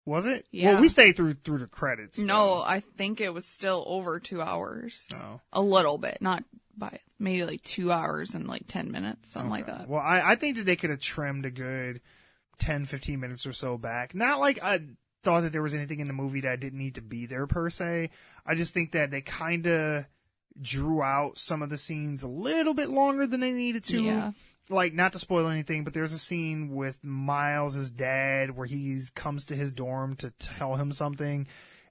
Was it? Yeah. Well, we stayed through the credits. So. No, I think it was still over 2 hours. Oh. A little bit, not by maybe like 2 hours and like 10 minutes, something like that. Well, I think that they could have trimmed a good 10, 15 minutes or so back. Not like I thought that there was anything in the movie that didn't need to be there per se. I just think that they kind of drew out some of the scenes a little bit longer than they needed to. Yeah. Like, not to spoil anything, but there's a scene with Miles' dad where he comes to his dorm to tell him something.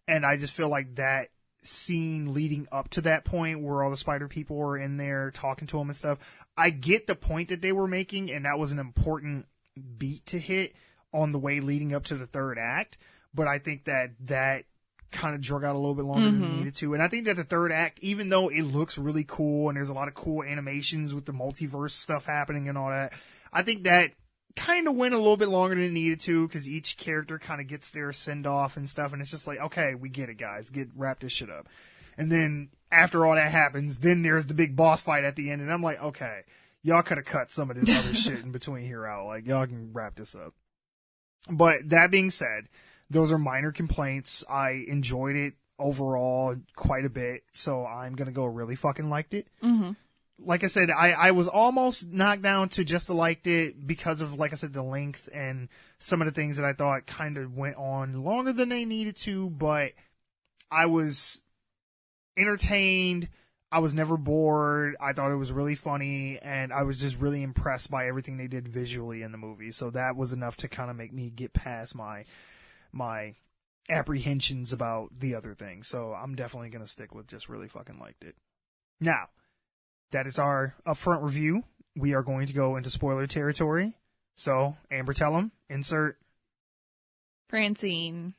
And I just feel like that scene leading up to that point where all the spider people were in there talking to him and stuff, I get the point that they were making, and that was an important beat to hit on the way leading up to the third act. But I think that kind of drug out a little bit longer than it needed to. And I think that the third act, even though it looks really cool and there's a lot of cool animations with the multiverse stuff happening and all that, I think that kind of went a little bit longer than it needed to, because each character kind of gets their send-off and stuff, and it's just like, okay, we get it, guys. Wrap this shit up. And then after all that happens, then there's the big boss fight at the end, and I'm like, okay, y'all could have cut some of this other shit in between here out. Like, y'all can wrap this up. But that being said, those are minor complaints. I enjoyed it overall quite a bit, so I'm going to go really fucking liked it. Mm-hmm. Like I said, I was almost knocked down to just liked it because of, like I said, the length and some of the things that I thought kind of went on longer than they needed to, but I was entertained. I was never bored. I thought it was really funny, and I was just really impressed by everything they did visually in the movie. So that was enough to kind of make me get past my apprehensions about the other thing. So I'm definitely going to stick with just really fucking liked it. Now, that is our upfront review. We are going to go into spoiler territory. So, Amber, tell them. Insert. Francine.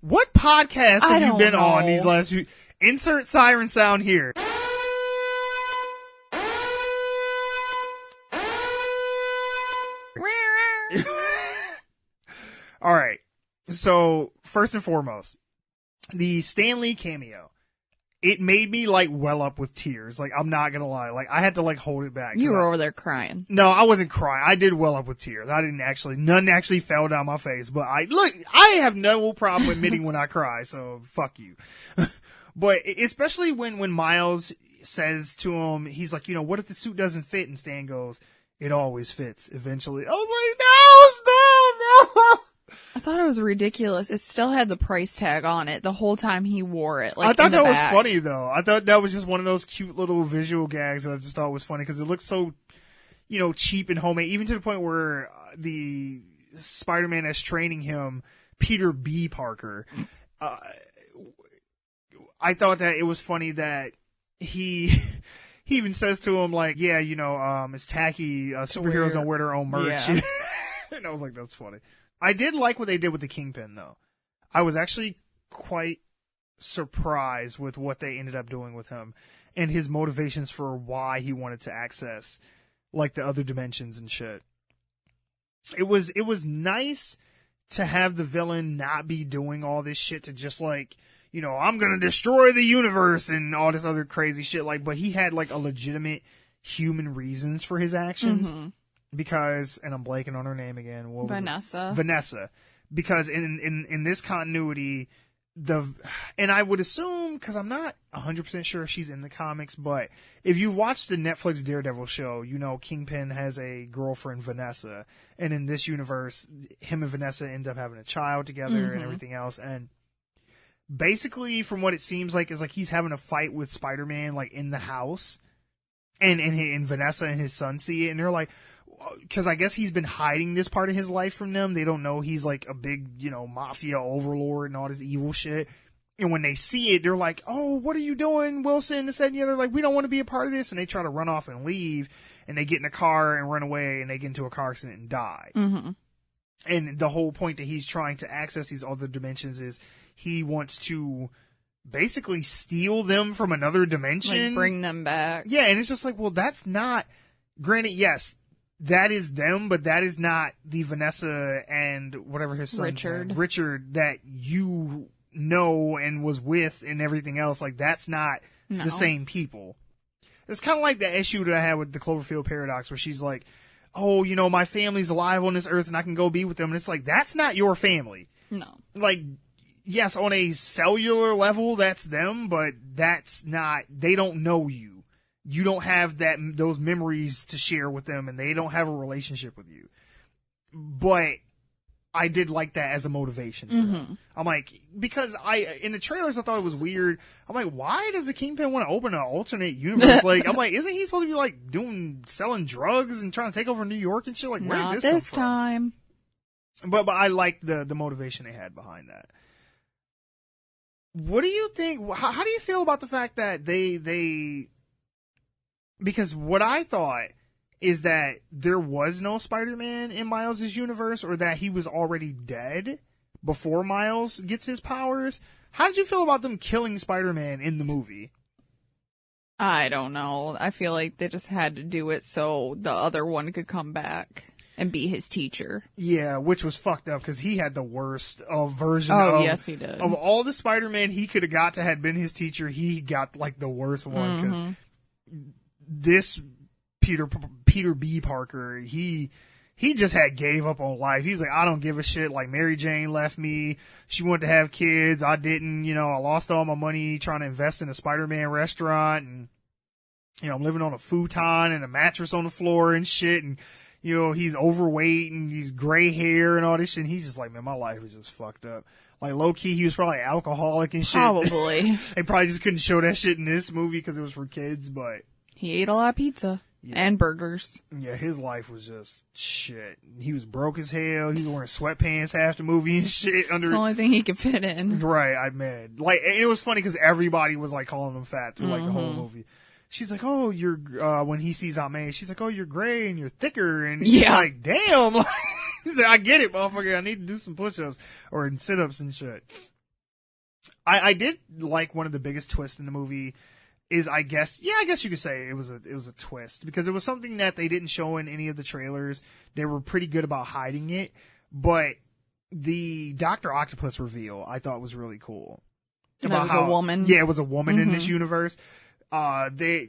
What podcast have you been know. on these last few? Insert siren sound here. All right. So, first and foremost, the Stan Lee cameo. It made me, like, well up with tears. Like, I'm not gonna lie. Like, I had to, like, hold it back. You were over there crying. No, I wasn't crying. I did well up with tears. None actually fell down my face. But I have no problem admitting when I cry, so fuck you. But especially when Miles says to him, he's like, what if the suit doesn't fit? And Stan goes, it always fits eventually. I was like, no, Stan, no! I thought it was ridiculous. It still had the price tag on it the whole time he wore it. Like, I thought that was back. funny, though. I thought that was just one of those cute little visual gags that I just thought was funny because it looks so, cheap and homemade, even to the point where the Spider-Man that's training him, Peter B. Parker, I thought that it was funny that he even says to him, like, yeah, it's tacky. Superheroes don't wear their own merch. Yeah. And I was like, that's funny. I did like what they did with the Kingpin, though. I was actually quite surprised with what they ended up doing with him and his motivations for why he wanted to access, like, the other dimensions and shit. It was nice to have the villain not be doing all this shit to just, like, I'm gonna destroy the universe and all this other crazy shit. Like, but he had, like, a legitimate human reasons for his actions. Mm-hmm. Because, and I'm blanking on her name again. What was Vanessa. it? Vanessa. Because in this continuity, and I would assume, because I'm not 100% sure if she's in the comics, but if you've watched the Netflix Daredevil show, Kingpin has a girlfriend, Vanessa. And in this universe, him and Vanessa end up having a child together and everything else. And basically, from what it seems like, is like he's having a fight with Spider-Man, like, in the house. And Vanessa and his son see it, and they're like, because I guess he's been hiding this part of his life from them. They don't know he's like a big, mafia overlord and all this evil shit. And when they see it, they're like, oh, what are you doing, Wilson? This, that, and the other. Like, we don't want to be a part of this. And they try to run off and leave. And they get in a car and run away. And they get into a car accident and die. Mm-hmm. And the whole point that he's trying to access these other dimensions is he wants to basically steal them from another dimension. Like, bring them back. Yeah, and it's just like, well, that's not... Granted, yes, that is them, but that is not the Vanessa and whatever his son Richard that you know and was with and everything else. Like, that's not the same people. It's kind of like the issue that I had with the Cloverfield Paradox, where she's like, oh, my family's alive on this earth and I can go be with them. And it's like, that's not your family. No. Like, yes, on a cellular level, that's them, but that's not, they don't know you. You don't have those memories to share with them, and they don't have a relationship with you. But I did like that as a motivation for him. I'm like, because in the trailers I thought it was weird. I'm like, why does the Kingpin want to open an alternate universe? Like, I'm like, isn't he supposed to be like selling drugs and trying to take over New York and shit? Like, where did this come time. from? But I liked the motivation they had behind that. What do you think? How do you feel about the fact that they because what I thought is that there was no Spider-Man in Miles' universe, or that he was already dead before Miles gets his powers. How did you feel about them killing Spider-Man in the movie? I don't know. I feel like they just had to do it so the other one could come back and be his teacher. Yeah, which was fucked up because he had the worst version yes, he did. Of all the Spider-Man he could have got to had been his teacher, he got like the worst one because this Peter B. Parker, he just gave up on life. He's like, I don't give a shit. Like, Mary Jane left me. She wanted to have kids. I didn't. I lost all my money trying to invest in a Spider-Man restaurant. And, I'm living on a futon and a mattress on the floor and shit. And, he's overweight and he's gray hair and all this shit. And he's just like, man, my life is just fucked up. Like, low-key, he was probably alcoholic and shit. Probably. They probably just couldn't show that shit in this movie because it was for kids, but... He ate a lot of pizza. Yeah. And burgers. Yeah, his life was just shit. He was broke as hell. He was wearing sweatpants half the movie and shit. It's the only thing he could fit in. Right, I mean. Like, it was funny because everybody was like calling him fat through like the whole movie. She's like, oh, you're, when he sees Aunt May, she's like, oh, you're gray and you're thicker. And he's like, damn. He's like, I get it, motherfucker. I need to do some push-ups or sit-ups and shit. I did like one of the biggest twists in the movie is, I guess you could say it was a twist because it was something that they didn't show in any of the trailers. They were pretty good about hiding it, but the Dr. Octopus reveal I thought was really cool. That was a woman. Yeah, it was a woman in this universe. Peter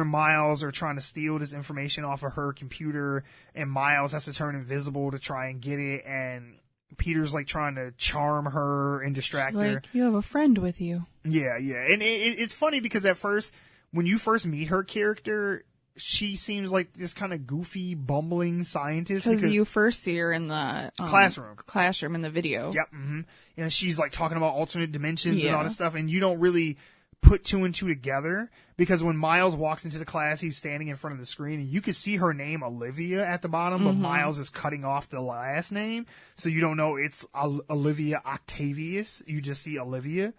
and Miles are trying to steal this information off of her computer, and Miles has to turn invisible to try and get it, and Peter's like trying to charm her and distract her. Like, you have a friend with you. Yeah. And it's funny because at first, when you first meet her character, she seems like this kind of goofy, bumbling scientist. Because you first see her in the classroom in the video. Yep. Mm-hmm. And she's like talking about alternate dimensions and all this stuff, and you don't really put two and two together because when Miles walks into the class, he's standing in front of the screen and you can see her name Olivia at the bottom, but Miles is cutting off the last name, so you don't know it's Olivia Octavius. You just see Olivia,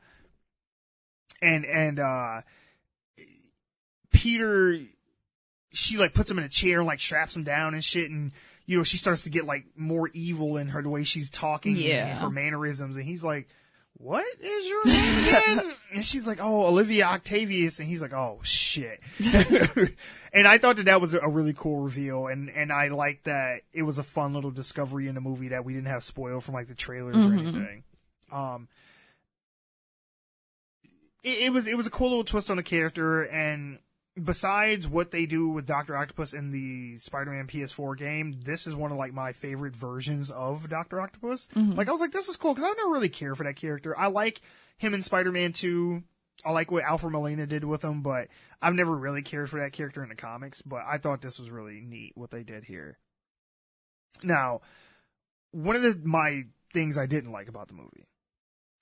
and Peter, she like puts him in a chair and like straps him down and shit, and she starts to get like more evil in her the way she's talking and her mannerisms, and he's like, what is your name again? And she's like, oh, Olivia Octavius. And he's like, oh, shit. And I thought that was a really cool reveal. And I liked that it was a fun little discovery in the movie that we didn't have spoiled from like the trailers or anything. It was a cool little twist on the character. And besides what they do with Dr. Octopus in the Spider-Man PS4 game, this is one of like my favorite versions of Dr. Octopus. Like, I was like, this is cool because I never really care for that character. I like him in Spider-Man 2. I like what Alfred Molina did with him, but I've never really cared for that character in the comics. But I thought this was really neat what they did here. Now, one of my things I didn't like about the movie,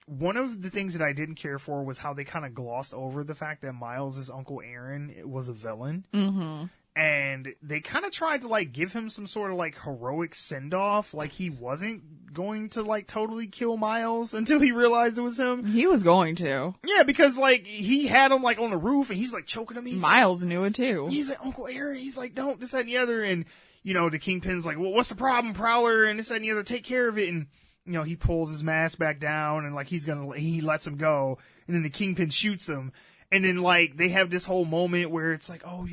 one of the things that I didn't care for was how they kind of glossed over the fact that Miles' Uncle Aaron was a villain. And they kind of tried to like give him some sort of like heroic send-off. Like he wasn't going to like totally kill Miles until he realized it was him. He was going to. Yeah, because like he had him like on the roof and he's like choking him. Miles knew it too. He's like, Uncle Aaron, he's like, don't, this, that, and the other. And, the Kingpin's like, well, what's the problem, Prowler? And this, that, and the other, take care of it. And, he pulls his mask back down and like he lets him go, and then the Kingpin shoots him, and then like they have this whole moment where it's like, oh,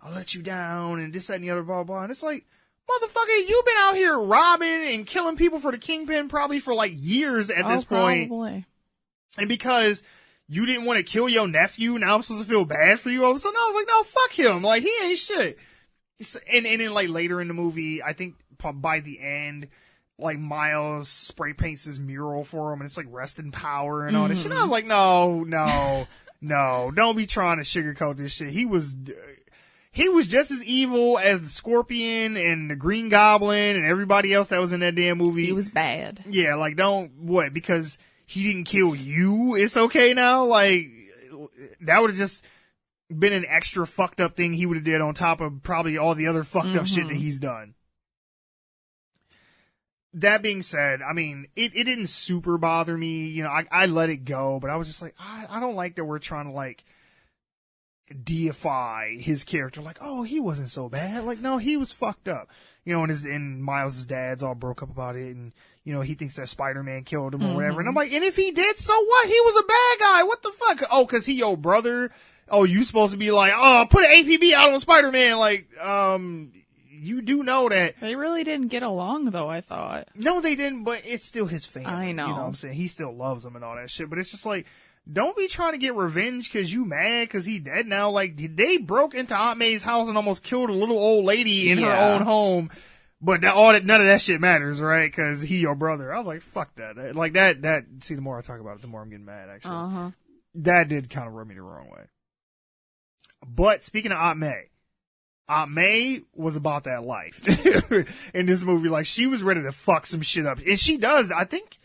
I'll let you down and this, that, and the other, blah, blah. And it's like, motherfucker, you've been out here robbing and killing people for the Kingpin probably for like years at this point. Probably. And because you didn't want to kill your nephew, now I'm supposed to feel bad for you all of a sudden. I was like, no, fuck him. Like, he ain't shit. And then like later in the movie, I think by the end, like Miles spray paints his mural for him and it's like rest in power and all this shit. And I was like, no, don't be trying to sugarcoat this shit. He was he was just as evil as the Scorpion and the Green Goblin and everybody else that was in that damn movie. He was bad. Yeah, like because he didn't kill you, it's okay now? Like, that would have just been an extra fucked up thing he would have did on top of probably all the other fucked up shit that he's done. That being said, I mean, it didn't super bother me. You know, I let it go, but I was just like, I don't like that we're trying to, like, deify his character. Like, oh, he wasn't so bad. Like, no, he was fucked up. You know, and Miles' dad's all broke up about it, and, you know, he thinks that Spider-Man killed him or whatever. And I'm like, and if he did, so what? He was a bad guy. What the fuck? Oh, cause he your brother? Oh, you supposed to be like, oh, put an APB out on Spider-Man. Like, you do know that. They really didn't get along, though, I thought. No, they didn't, but it's still his family. I know. You know what I'm saying? He still loves them and all that shit, but it's just like, don't be trying to get revenge because you mad because he dead now. Like, they broke into Aunt May's house and almost killed a little old lady in her own home, but none of that shit matters, right? Because he your brother. I was like, fuck that. Like, that, see, the more I talk about it, the more I'm getting mad, actually. That did kind of rub me the wrong way. But speaking of Aunt May was about that life in this movie. Like, she was ready to fuck some shit up. And she does, I think,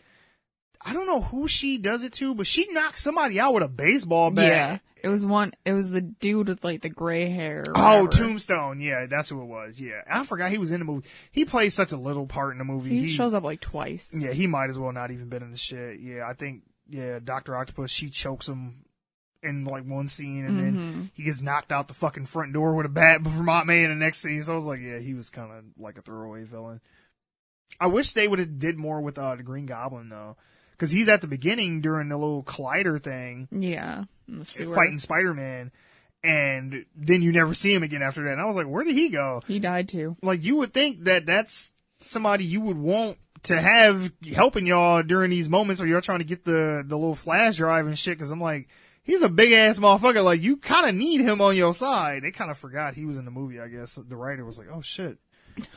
I don't know who she does it to, but she knocked somebody out with a baseball bat. Yeah. It was the dude with, like, the gray hair. Oh, Tombstone. Yeah, that's who it was. Yeah. I forgot he was in the movie. He plays such a little part in the movie. He shows up, like, twice. Yeah, he might as well not even been in the shit. Yeah, I think, Dr. Octopus, she chokes him in, like, one scene, and then he gets knocked out the fucking front door with a bat from Aunt May in the next scene. So I was like, yeah, he was kind of like a throwaway villain. I wish they would have did more with the Green Goblin, though. Because he's at the beginning during the little collider thing. Yeah. Fighting Spider-Man. And then you never see him again after that. And I was like, where did he go? He died too. Like, you would think that that's somebody you would want to have helping y'all during these moments where you're trying to get the little flash drive and shit. Because I'm like, he's a big ass motherfucker. Like, you kind of need him on your side. They kind of forgot he was in the movie, I guess. The writer was like, oh shit.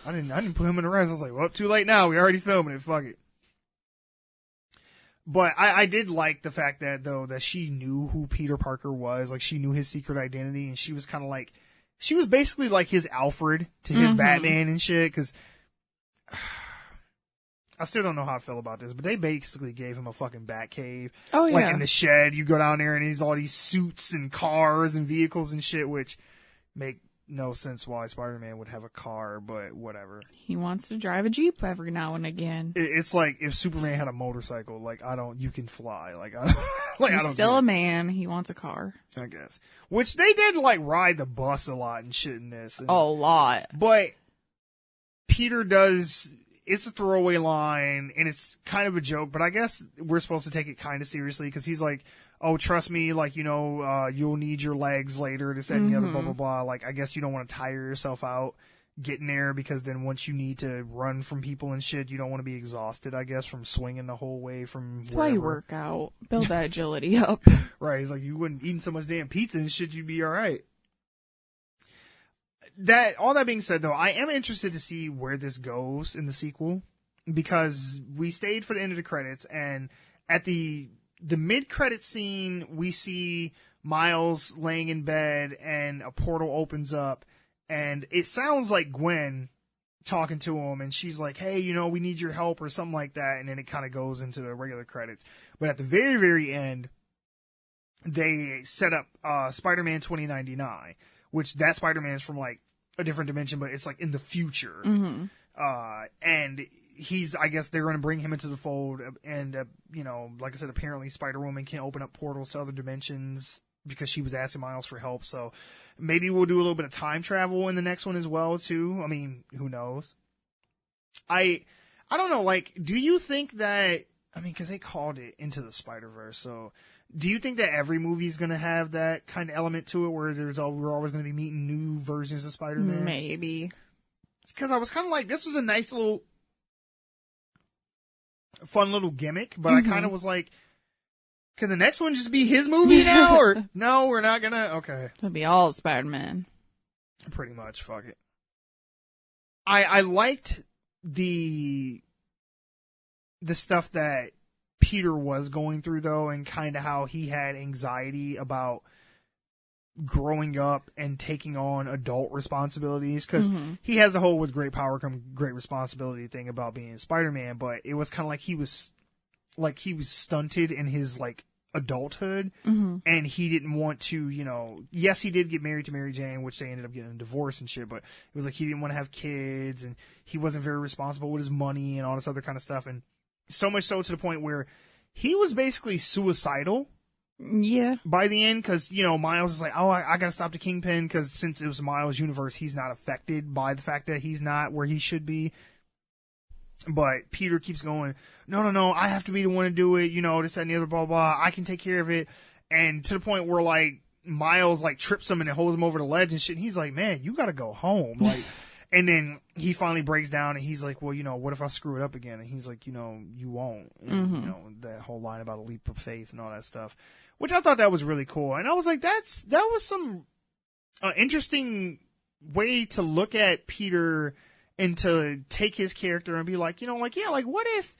I didn't put him in the rest. I was like, well, too late now. We already filming it. Fuck it. But I did like the fact that, though, that she knew who Peter Parker was. Like, she knew his secret identity, and she was kind of like, she was basically like his Alfred to his Batman and shit, because I still don't know how I feel about this, but they basically gave him a fucking Batcave. Oh, yeah. Like, in the shed, you go down there, and he's all these suits and cars and vehicles and shit, which make no sense why Spider-Man would have a car, but whatever. He wants to drive a Jeep every now and again. It's like if Superman had a motorcycle. Like, you can fly. Like, I don't. Like, He's I don't still a man. He wants a car. I guess. Which they did like ride the bus a lot and shit in this. And, a lot. But Peter does. It's a throwaway line, and it's kind of a joke. But I guess we're supposed to take it kind of seriously because he's like, oh, trust me, like, you know, you'll need your legs later, this, that, and the other, blah, blah, blah. Like, I guess you don't want to tire yourself out getting there because then once you need to run from people and shit, you don't want to be exhausted, I guess, from swinging the whole way from That's wherever. why you work out. Build that agility up. Right. He's like, you wouldn't eating so much damn pizza and shit, you'd be all right. All that being said, though, I am interested to see where this goes in the sequel because we stayed for the end of the credits, and at the mid-credit scene, we see Miles laying in bed and a portal opens up, and it sounds like Gwen talking to him, and she's like, hey, you know, we need your help or something like that, and then it kind of goes into the regular credits. But at the very, very end, they set up Spider-Man 2099, which that Spider-Man's from, like, a different dimension, but it's, like, in the future. And I guess they're going to bring him into the fold, and, you know, like I said, apparently Spider-Woman can open up portals to other dimensions because she was asking Miles for help, so maybe we'll do a little bit of time travel in the next one as well, too. I mean, who knows? I don't know, like, do you think that, I mean, because they called it Into the Spider-Verse, so do you think that every movie is going to have that kind of element to it where we're always going to be meeting new versions of Spider-Man? Maybe. Because I was kind of like, this was a nice little fun little gimmick, but I kind of was like, can the next one just be his movie now? Or no, we're not gonna. Okay, It'll be all Spider-Man. Pretty much, fuck it. I liked the stuff that Peter was going through though, and kind of how he had anxiety about growing up and taking on adult responsibilities, because he has the whole with great power come great responsibility thing about being Spider-Man, but it was kind of like he was stunted in his like adulthood, and he didn't want to, you know, yes, he did get married to Mary Jane, which they ended up getting a divorce and shit, but it was like he didn't want to have kids, and he wasn't very responsible with his money and all this other kind of stuff, and so much so to the point where he was basically suicidal. Yeah. By the end, because, you know, Miles is like, oh, I gotta stop the Kingpin, because since it was Miles' universe, he's not affected by the fact that he's not where he should be. But Peter keeps going, no, I have to be the one to do it, you know, this, that, and the other, blah, blah, I can take care of it. And to the point where, like, Miles, like, trips him and it holds him over the ledge and shit, and he's like, man, you gotta go home. Like, and then he finally breaks down and he's like, well, you know, what if I screw it up again? And he's like, you know, you won't. And, you know, that whole line about a leap of faith and all that stuff. Which I thought that was really cool. And I was like, that was some interesting way to look at Peter and to take his character and be like, you know, like, yeah, like, what if,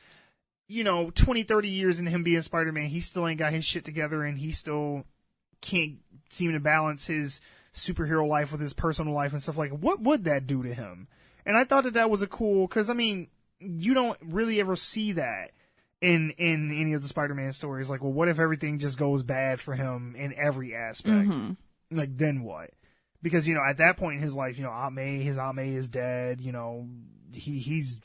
you know, 20, 30 years into him being Spider-Man, he still ain't got his shit together and he still can't seem to balance his superhero life with his personal life and stuff like, what would that do to him? And I thought that was a cool, because, I mean, you don't really ever see that in any of the Spider-Man stories. Like, well, what if everything just goes bad for him in every aspect? Like, then what? Because, you know, at that point in his life, you know, his Aunt May is dead, you know, he's,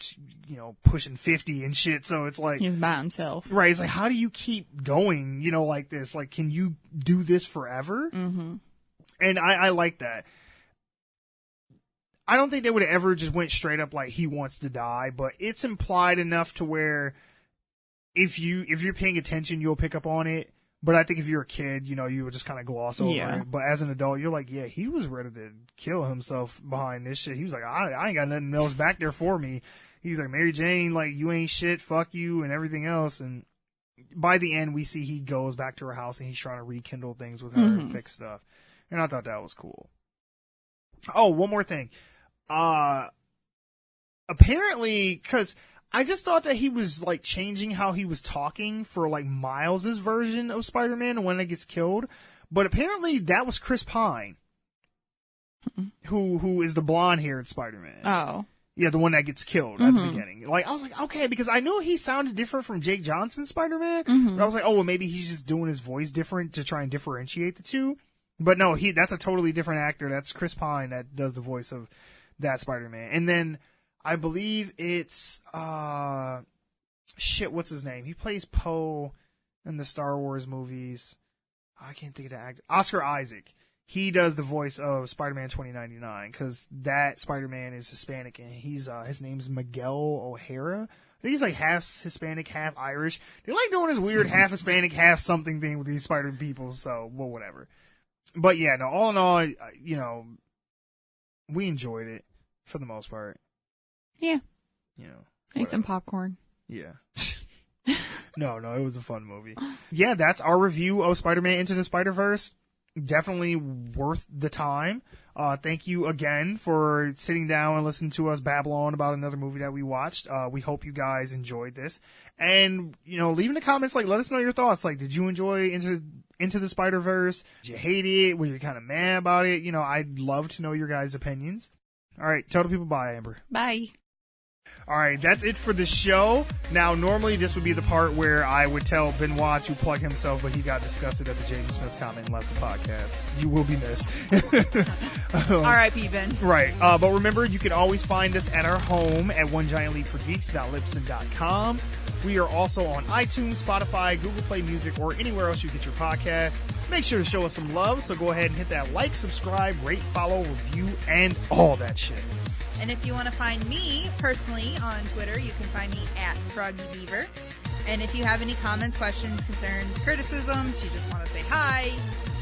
you know, pushing 50 and shit, so it's like... He's by himself. Right, it's like, how do you keep going, you know, like this? Like, can you do this forever? And I like that. I don't think they would have ever just went straight up like he wants to die, but it's implied enough to where if you're paying attention, you'll pick up on it. But I think if you're a kid, you know, you would just kind of gloss over it. But as an adult, you're like, yeah, he was ready to kill himself behind this shit. He was like, I ain't got nothing else back there for me. He's like, Mary Jane, like, you ain't shit, fuck you, and everything else. And by the end, we see he goes back to her house and he's trying to rekindle things with her and fix stuff. And I thought that was cool. Oh, one more thing. Apparently, because I just thought that he was, like, changing how he was talking for, like, Miles' version of Spider-Man when it gets killed. But apparently that was Chris Pine, who is the blonde-haired Spider-Man. Oh. Yeah, the one that gets killed at the beginning. Like, I was like, okay, because I knew he sounded different from Jake Johnson's Spider-Man. But I was like, oh, well, maybe he's just doing his voice different to try and differentiate the two. But no, that's a totally different actor. That's Chris Pine that does the voice of that Spider-Man. And then I believe it's, what's his name? He plays Poe in the Star Wars movies. I can't think of the actor. Oscar Isaac. He does the voice of Spider-Man 2099, because that Spider-Man is Hispanic, and he's his name's Miguel O'Hara. I think he's like half Hispanic, half Irish. They like doing this weird half Hispanic, half something thing with these Spider people, so, well, whatever. But yeah, no, all in all, you know, we enjoyed it for the most part. Yeah. You know. Ate some popcorn. Yeah. No, it was a fun movie. Yeah, that's our review of Spider-Man Into the Spider-Verse. Definitely worth the time. Thank you again for sitting down and listening to us babble on about another movie that we watched. We hope you guys enjoyed this. And, you know, leave in the comments, like, let us know your thoughts. Like, did you enjoy Into the Spider-Verse? Did you hate it? Were you kind of mad about it? You know, I'd love to know your guys' opinions. All right, tell the people bye, Amber. Bye. All right, that's it for the show. Now, normally this would be the part where I would tell Benwah to plug himself, but he got disgusted at the Jaden Smith comment and left the podcast. You will be missed. R.I.P. Ben. Right. But remember, you can always find us at our home at onegiantleapforgeeks.libsyn.com. We are also on iTunes, Spotify, Google Play Music, or anywhere else you get your podcast. Make sure to show us some love, so go ahead and hit that like, subscribe, rate, follow, review, and all that shit. And if you want to find me personally on Twitter, you can find me at FroggyBeaver. And if you have any comments, questions, concerns, criticisms, you just want to say hi,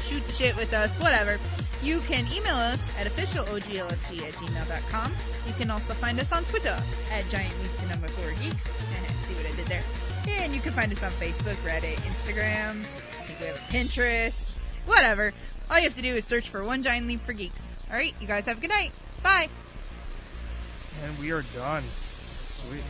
shoot the shit with us, whatever, you can email us at officialoglsg@gmail.com. You can also find us on Twitter at GiantLeapTo4Geeks. See what I did there. And you can find us on Facebook, Reddit, Instagram. I think we have a Pinterest. Whatever. All you have to do is search for One Giant Leap for Geeks. All right, you guys have a good night. Bye. And we are done. Sweet.